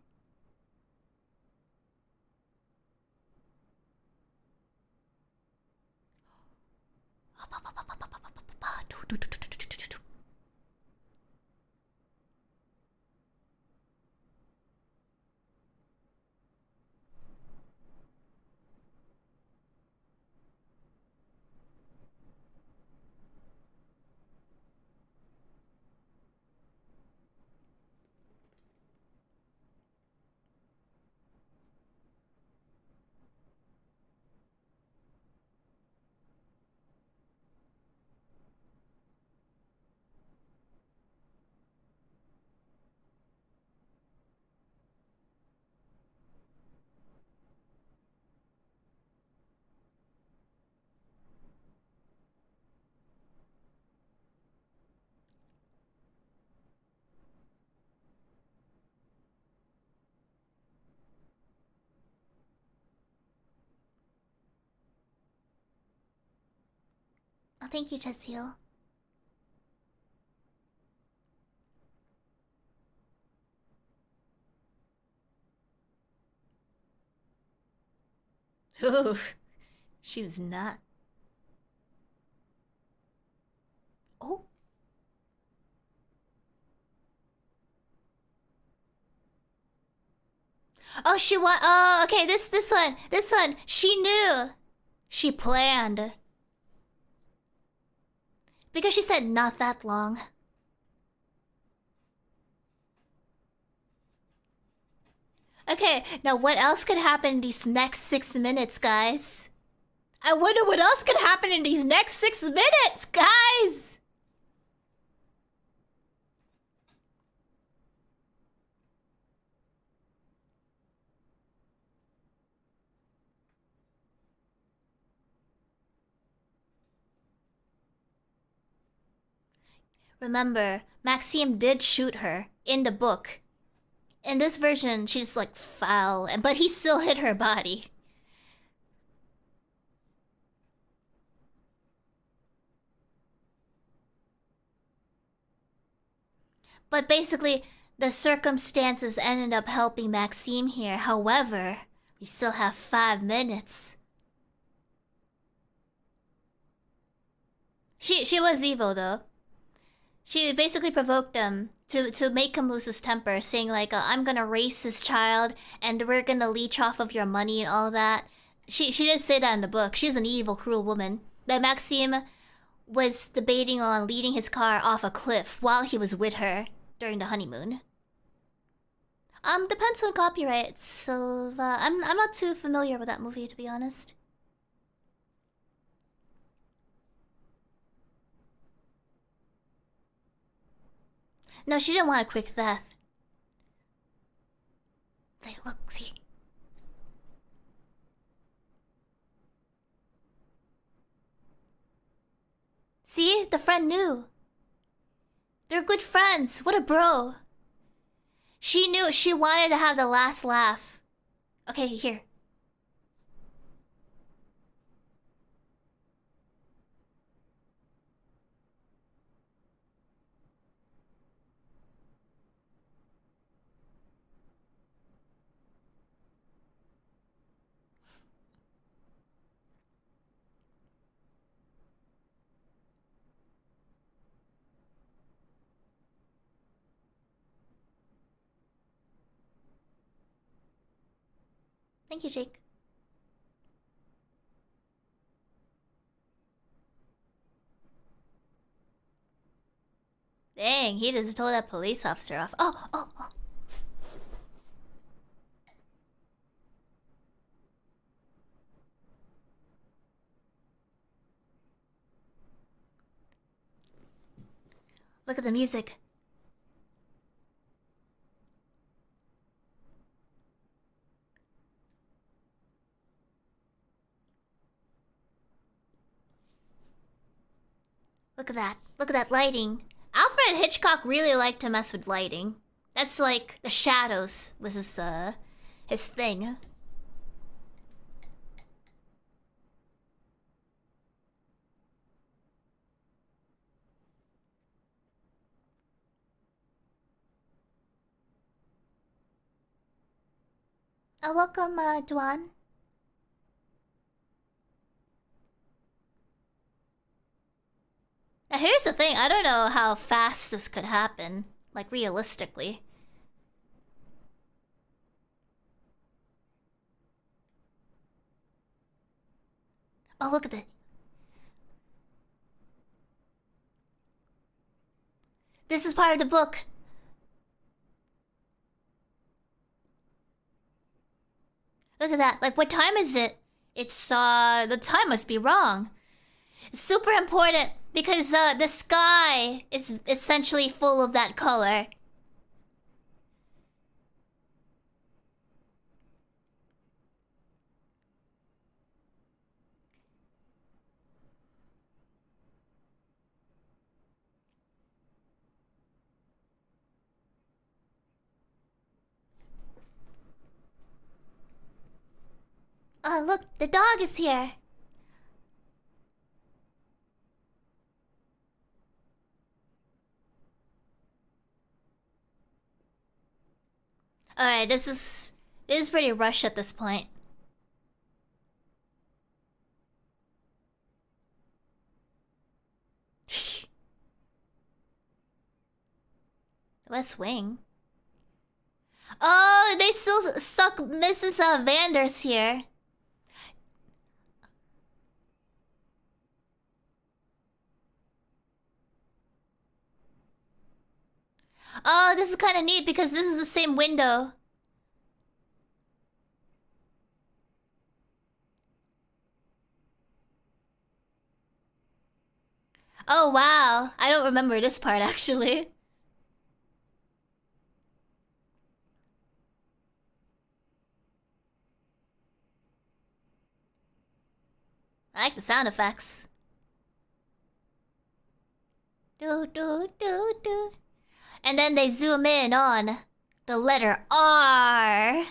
Oh, thank you, Jessiel. Ooh, she was not. Oh. Oh, she want. Oh, okay. This one. She knew. She planned. Because she said not that long. Okay, now what else could happen in these next 6 minutes, guys? I wonder what else could happen in these next 6 minutes, guys! Remember, Maxime did shoot her in the book. In this version, she's like foul, but he still hit her body. But basically, the circumstances ended up helping Maxime here. However, we still have 5 minutes. She was evil though. She basically provoked him to make him lose his temper, saying like, I'm gonna raise this child and we're gonna leech off of your money and all that. She did say that in the book. She's an evil, cruel woman. That Maxime was debating on leading his car off a cliff while he was with her during the honeymoon. Depends on copyright, so I'm not too familiar with that movie, to be honest. No, she didn't want a quick death. Like, look, see. See? The friend knew. They're good friends. What a bro. She knew she wanted to have the last laugh. Okay, here. Thank you, Jake. Dang, he just told that police officer off. Oh. Look at the music. Look at that. Look at that lighting. Alfred Hitchcock really liked to mess with lighting. That's like the shadows was his thing. Welcome, Duan. Now here's the thing, I don't know how fast this could happen, like realistically. Oh, look at that. This is part of the book. Look at that. Like, what time is it? It's, the time must be wrong. It's super important because, the sky is essentially full of that color. Oh, look, the dog is here. Alright, this is pretty rushed at this point. West Wing. Oh, they still stuck Mrs. Vanders here. Oh, this is kind of neat because this is the same window. Oh, wow. I don't remember this part, actually. I like the sound effects. Do, do, do, do. And then they zoom in on the letter R.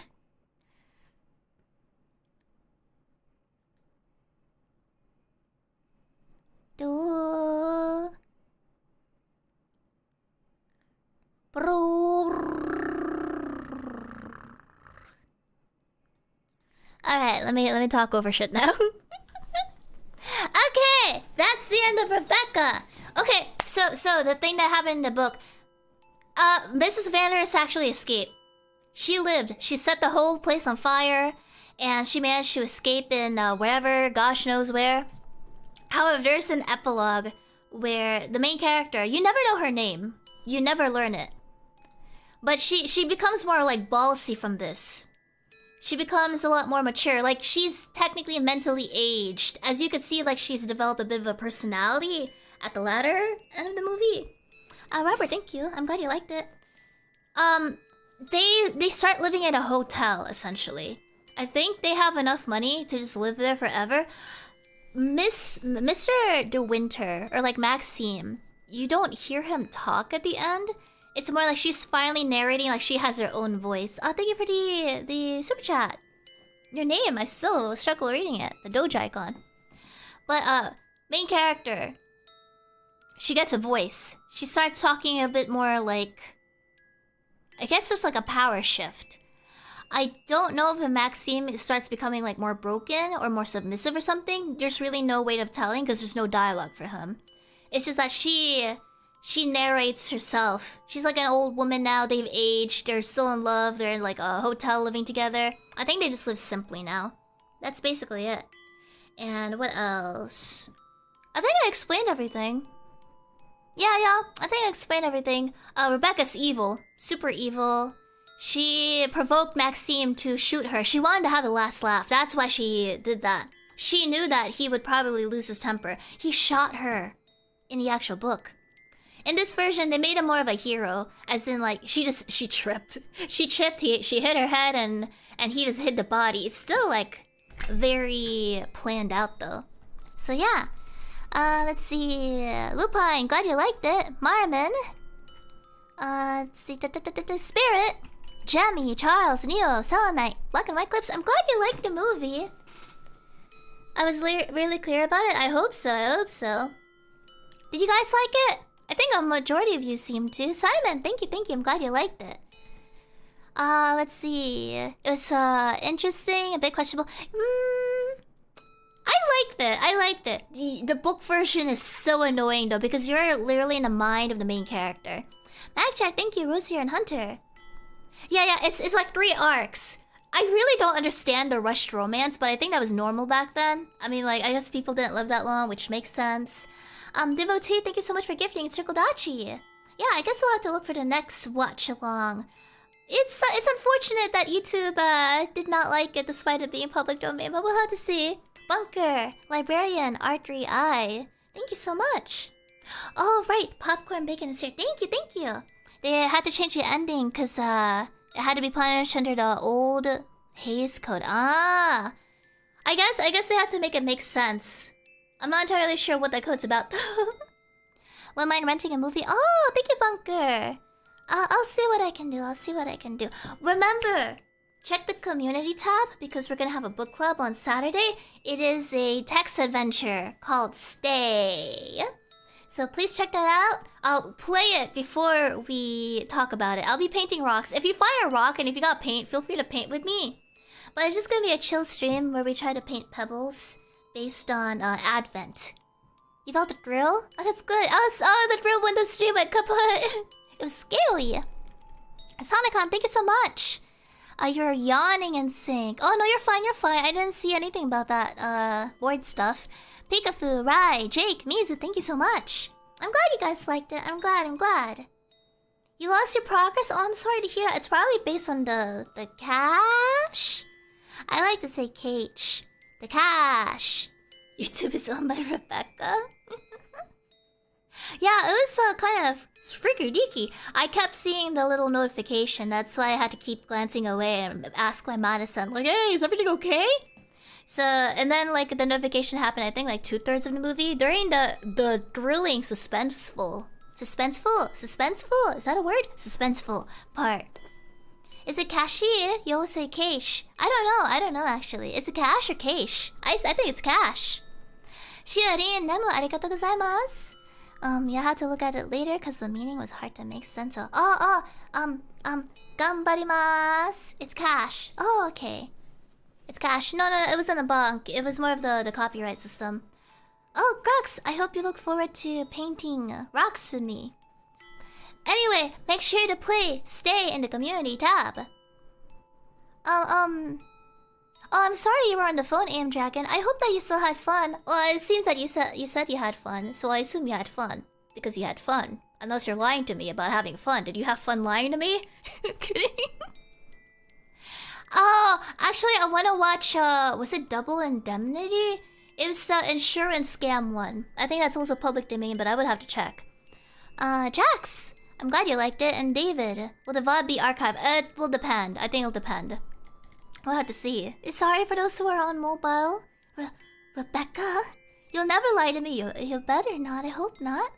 Do. Alright, let me talk over shit now. Okay, that's the end of Rebecca. Okay, so the thing that happened in the book, Mrs. Vanders actually escaped. She lived. She set the whole place on fire, and she managed to escape in wherever, gosh knows where. However, there's an epilogue where the main character, you never know her name, you never learn it, but she becomes more like ballsy from this. She becomes a lot more mature. Like, she's technically mentally aged. As you can see, like, she's developed a bit of a personality at the latter end of the movie. Robert, thank you. I'm glad you liked it. They start living in a hotel, essentially. I think they have enough money to just live there forever. Mr. De Winter, or like Maxime, you don't hear him talk at the end. It's more like she's finally narrating, like she has her own voice. Oh, thank you for the super chat. Your name, I still struggle reading it. The Doge icon. But main character, she gets a voice. She starts talking a bit more like, I guess just like a power shift. I don't know if Maxime starts becoming like more broken or more submissive or something. There's really no way of telling because there's no dialogue for him. It's just that she narrates herself. She's like an old woman now. They've aged. They're still in love. They're in like a hotel living together. I think they just live simply now. That's basically it. And what else? I think I explained everything. Yeah, I think I explained everything. Rebecca's evil. Super evil. She provoked Maxime to shoot her. She wanted to have the last laugh. That's why she did that. She knew that he would probably lose his temper. He shot her in the actual book. In this version, they made him more of a hero. As in, like, she tripped. She tripped, she hit her head, and he just hit the body. It's still, like, very planned out, though. So, yeah. Let's see. Lupine, glad you liked it. Marmon. Let's see. Spirit. Jammy, Charles, Neo, Selenite, Black and White Clips. I'm glad you liked the movie. I was really clear about it. I hope so. Did you guys like it? I think a majority of you seem to. Simon, thank you. I'm glad you liked it. Let's see. It was interesting, a bit questionable. I liked it. The book version is so annoying though because you're literally in the mind of the main character. Magjack, thank you. Rosier and Hunter. Yeah. It's like 3 arcs. I really don't understand the rushed romance, but I think that was normal back then. I mean, like, I guess people didn't live that long, which makes sense. Devotee, thank you so much for gifting Circldachi. Yeah, I guess we'll have to look for the next watch along. It's unfortunate that YouTube did not like it despite it being public domain, but we'll have to see. Bunker, Librarian, R3I, thank you so much. Oh, right, Popcorn Bacon is here. Thank you. They had to change the ending because it had to be punished under the old Hays Code. I guess they had to make it make sense. I'm not entirely sure what that code's about though. Wouldn't mind renting a movie. Oh, thank you, Bunker. I'll see what I can do. Remember, check the community tab because we're gonna have a book club on Saturday. It is a text adventure called Stay. So please check that out. I'll play it before we talk about it. I'll be painting rocks. If you find a rock and if you got paint, feel free to paint with me. But it's just gonna be a chill stream where we try to paint pebbles based on Advent. You felt the thrill? Oh, that's good. Oh, the thrill when the stream went kaput. It was scary. Sonicon, thank you so much. You're yawning in sync. Oh no, you're fine, you're fine. I didn't see anything about that board stuff. Pikafu, Rai, Jake, Mizu, thank you so much. I'm glad you guys liked it. I'm glad. You lost your progress? Oh, I'm sorry to hear that. It's probably based on the cash? I like to say cache. The cash. YouTube is owned by Rebecca. Yeah, it was kind of freaky deaky. I kept seeing the little notification. That's why I had to keep glancing away and ask my Madison, like, hey, is everything okay? So, and then like the notification happened, I think like 2/3 of the movie during the thrilling, suspenseful, is that a word? Suspenseful part. Is it cashier? You always say cash. I don't know actually. Is it cash or cash? I think it's cash. Shiori, nemu arigatou gozaimasu. You had to look at it later because the meaning was hard to make sense of. Ganbarimasu. It's cash. Oh, okay. It's cash. No, it wasn't a bunk. It was more of the copyright system. Oh, Grux, I hope you look forward to painting rocks with me. Anyway, make sure to stay in the community tab. Oh, I'm sorry you were on the phone, AM Dragon. I hope that you still had fun. Well, it seems that you said you had fun, so I assume you had fun. Because you had fun. Unless you're lying to me about having fun. Did you have fun lying to me? Kidding? Oh, actually, I want to watch, was it Double Indemnity? It was the insurance scam one. I think that's also public domain, but I would have to check. Jax, I'm glad you liked it. And David, will the VOD be archived? It will depend. I think it'll depend. We'll have to see. Sorry for those who are on mobile. Rebecca, you'll never lie to me. You better not. I hope not.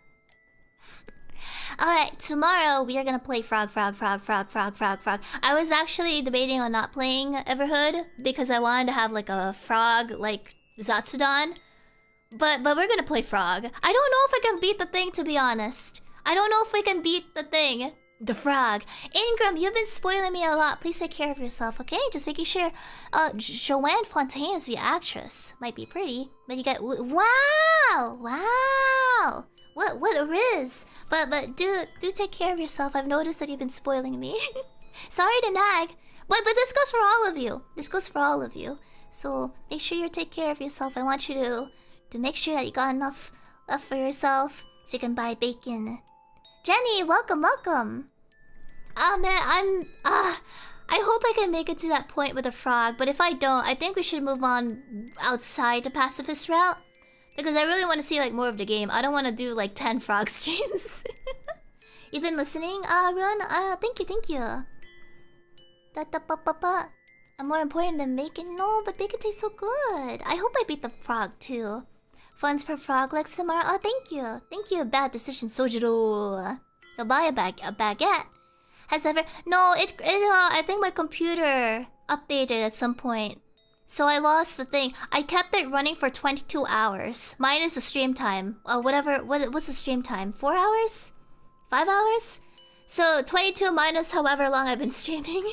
Alright, tomorrow we are gonna play Frog. I was actually debating on not playing Everhood because I wanted to have like a frog, like Zatsudan. But we're gonna play Frog. I don't know if I can beat the thing, to be honest. I don't know if we can beat the thing. The frog. Ingram, you've been spoiling me a lot. Please take care of yourself, okay? Just making sure. Joanne Fontaine is the actress. Might be pretty, but you get wow. What a riz. But do take care of yourself. I've noticed that you've been spoiling me. Sorry to nag, but this goes for all of you. This goes for all of you. So make sure you take care of yourself. I want you to make sure that you got enough left for yourself so you can buy bacon. Jenny, welcome. Oh man, I hope I can make it to that point with a frog, but if I don't, I think we should move on outside the pacifist route. Because I really want to see like more of the game. I don't want to do like 10 frog streams. You've been listening, Run? Thank you. I'm more important than bacon? No, but bacon tastes so good. I hope I beat the frog too. Funds for frog legs tomorrow. Oh, thank you. Thank you. Bad decision, Sojiro. You'll buy a baguette. Has ever... No, I think my computer updated at some point. So I lost the thing. I kept it running for 22 hours. Minus the stream time. What's the stream time? 4 hours? 5 hours? So 22 minus however long I've been streaming.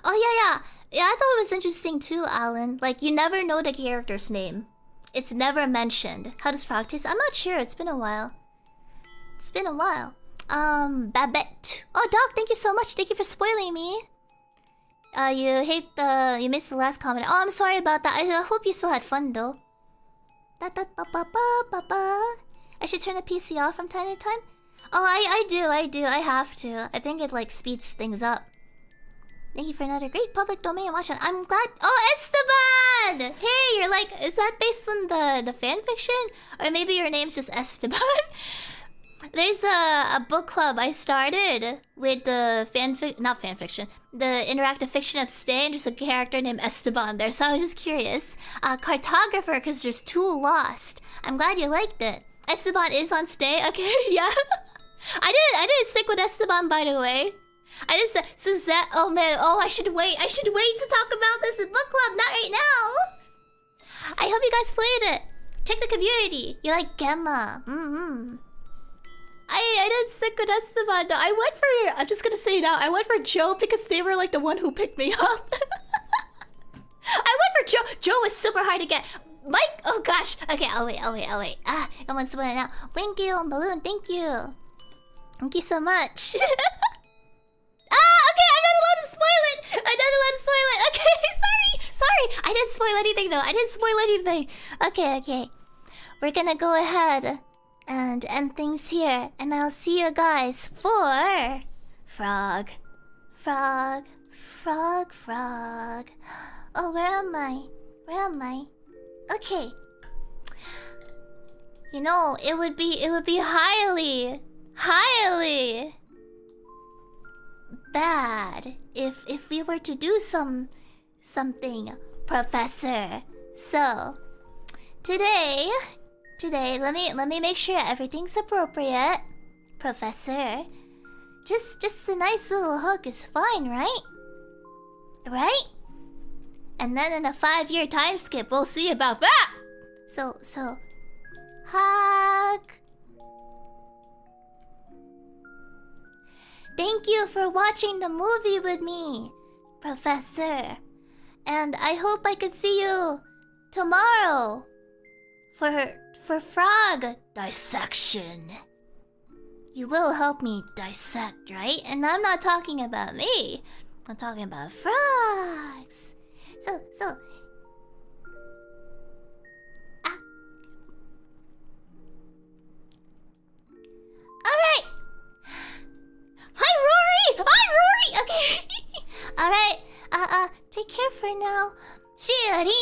Oh yeah. Yeah, I thought it was interesting too, Alan. Like, you never know the character's name. It's never mentioned. How does frog taste? I'm not sure. It's been a while. Babette. Oh, Doc, thank you so much. Thank you for spoiling me. You missed the last comment. Oh, I'm sorry about that. I hope you still had fun though. I should turn the PC off from time to time. Oh, I do. I have to. I think it like speeds things up. Thank you for another great public domain watch. I'm glad. Oh, Esteban! Hey, you're like, is that based on the fanfiction? Or maybe your name's just Esteban? There's a book club I started with the not fanfiction, the interactive fiction of Stay, and there's a character named Esteban there, so I was just curious. Cartographer, because there's 2 lost. I'm glad you liked it. Esteban is on Stay, okay, yeah. I didn't stick with Esteban, by the way. I just said, Suzette, oh man, I should wait to talk about this in book club, not right now. I hope you guys played it. Check the community. You like Gemma, I didn't stick with Esteban. No, I'm just gonna say now, I went for Joe because they were like the one who picked me up. I went for Joe. Joe was super hard to get. Mike, oh gosh. Okay, I'll wait. I want someone now. Thank you, Balloon, thank you. Thank you so much. Okay, I'm not allowed to spoil it. I'm not allowed to spoil it. Okay, sorry. I didn't spoil anything though. I didn't spoil anything. Okay. We're gonna go ahead and end things here, and I'll see you guys for Frog. Oh, where am I? Okay. You know, it would be highly bad if we were to do something, Professor. So today, let me make sure everything's appropriate, Professor. Just a nice little hug is fine, right? Right? And then in a 5-year time skip, we'll see about that. So hug. Thank you for watching the movie with me, Professor. And I hope I could see you tomorrow for frog dissection. You will help me dissect, right? And I'm not talking about me. I'm talking about frogs. So Alright! Hi, Rory! Okay. Alright, take care for now. Shiori!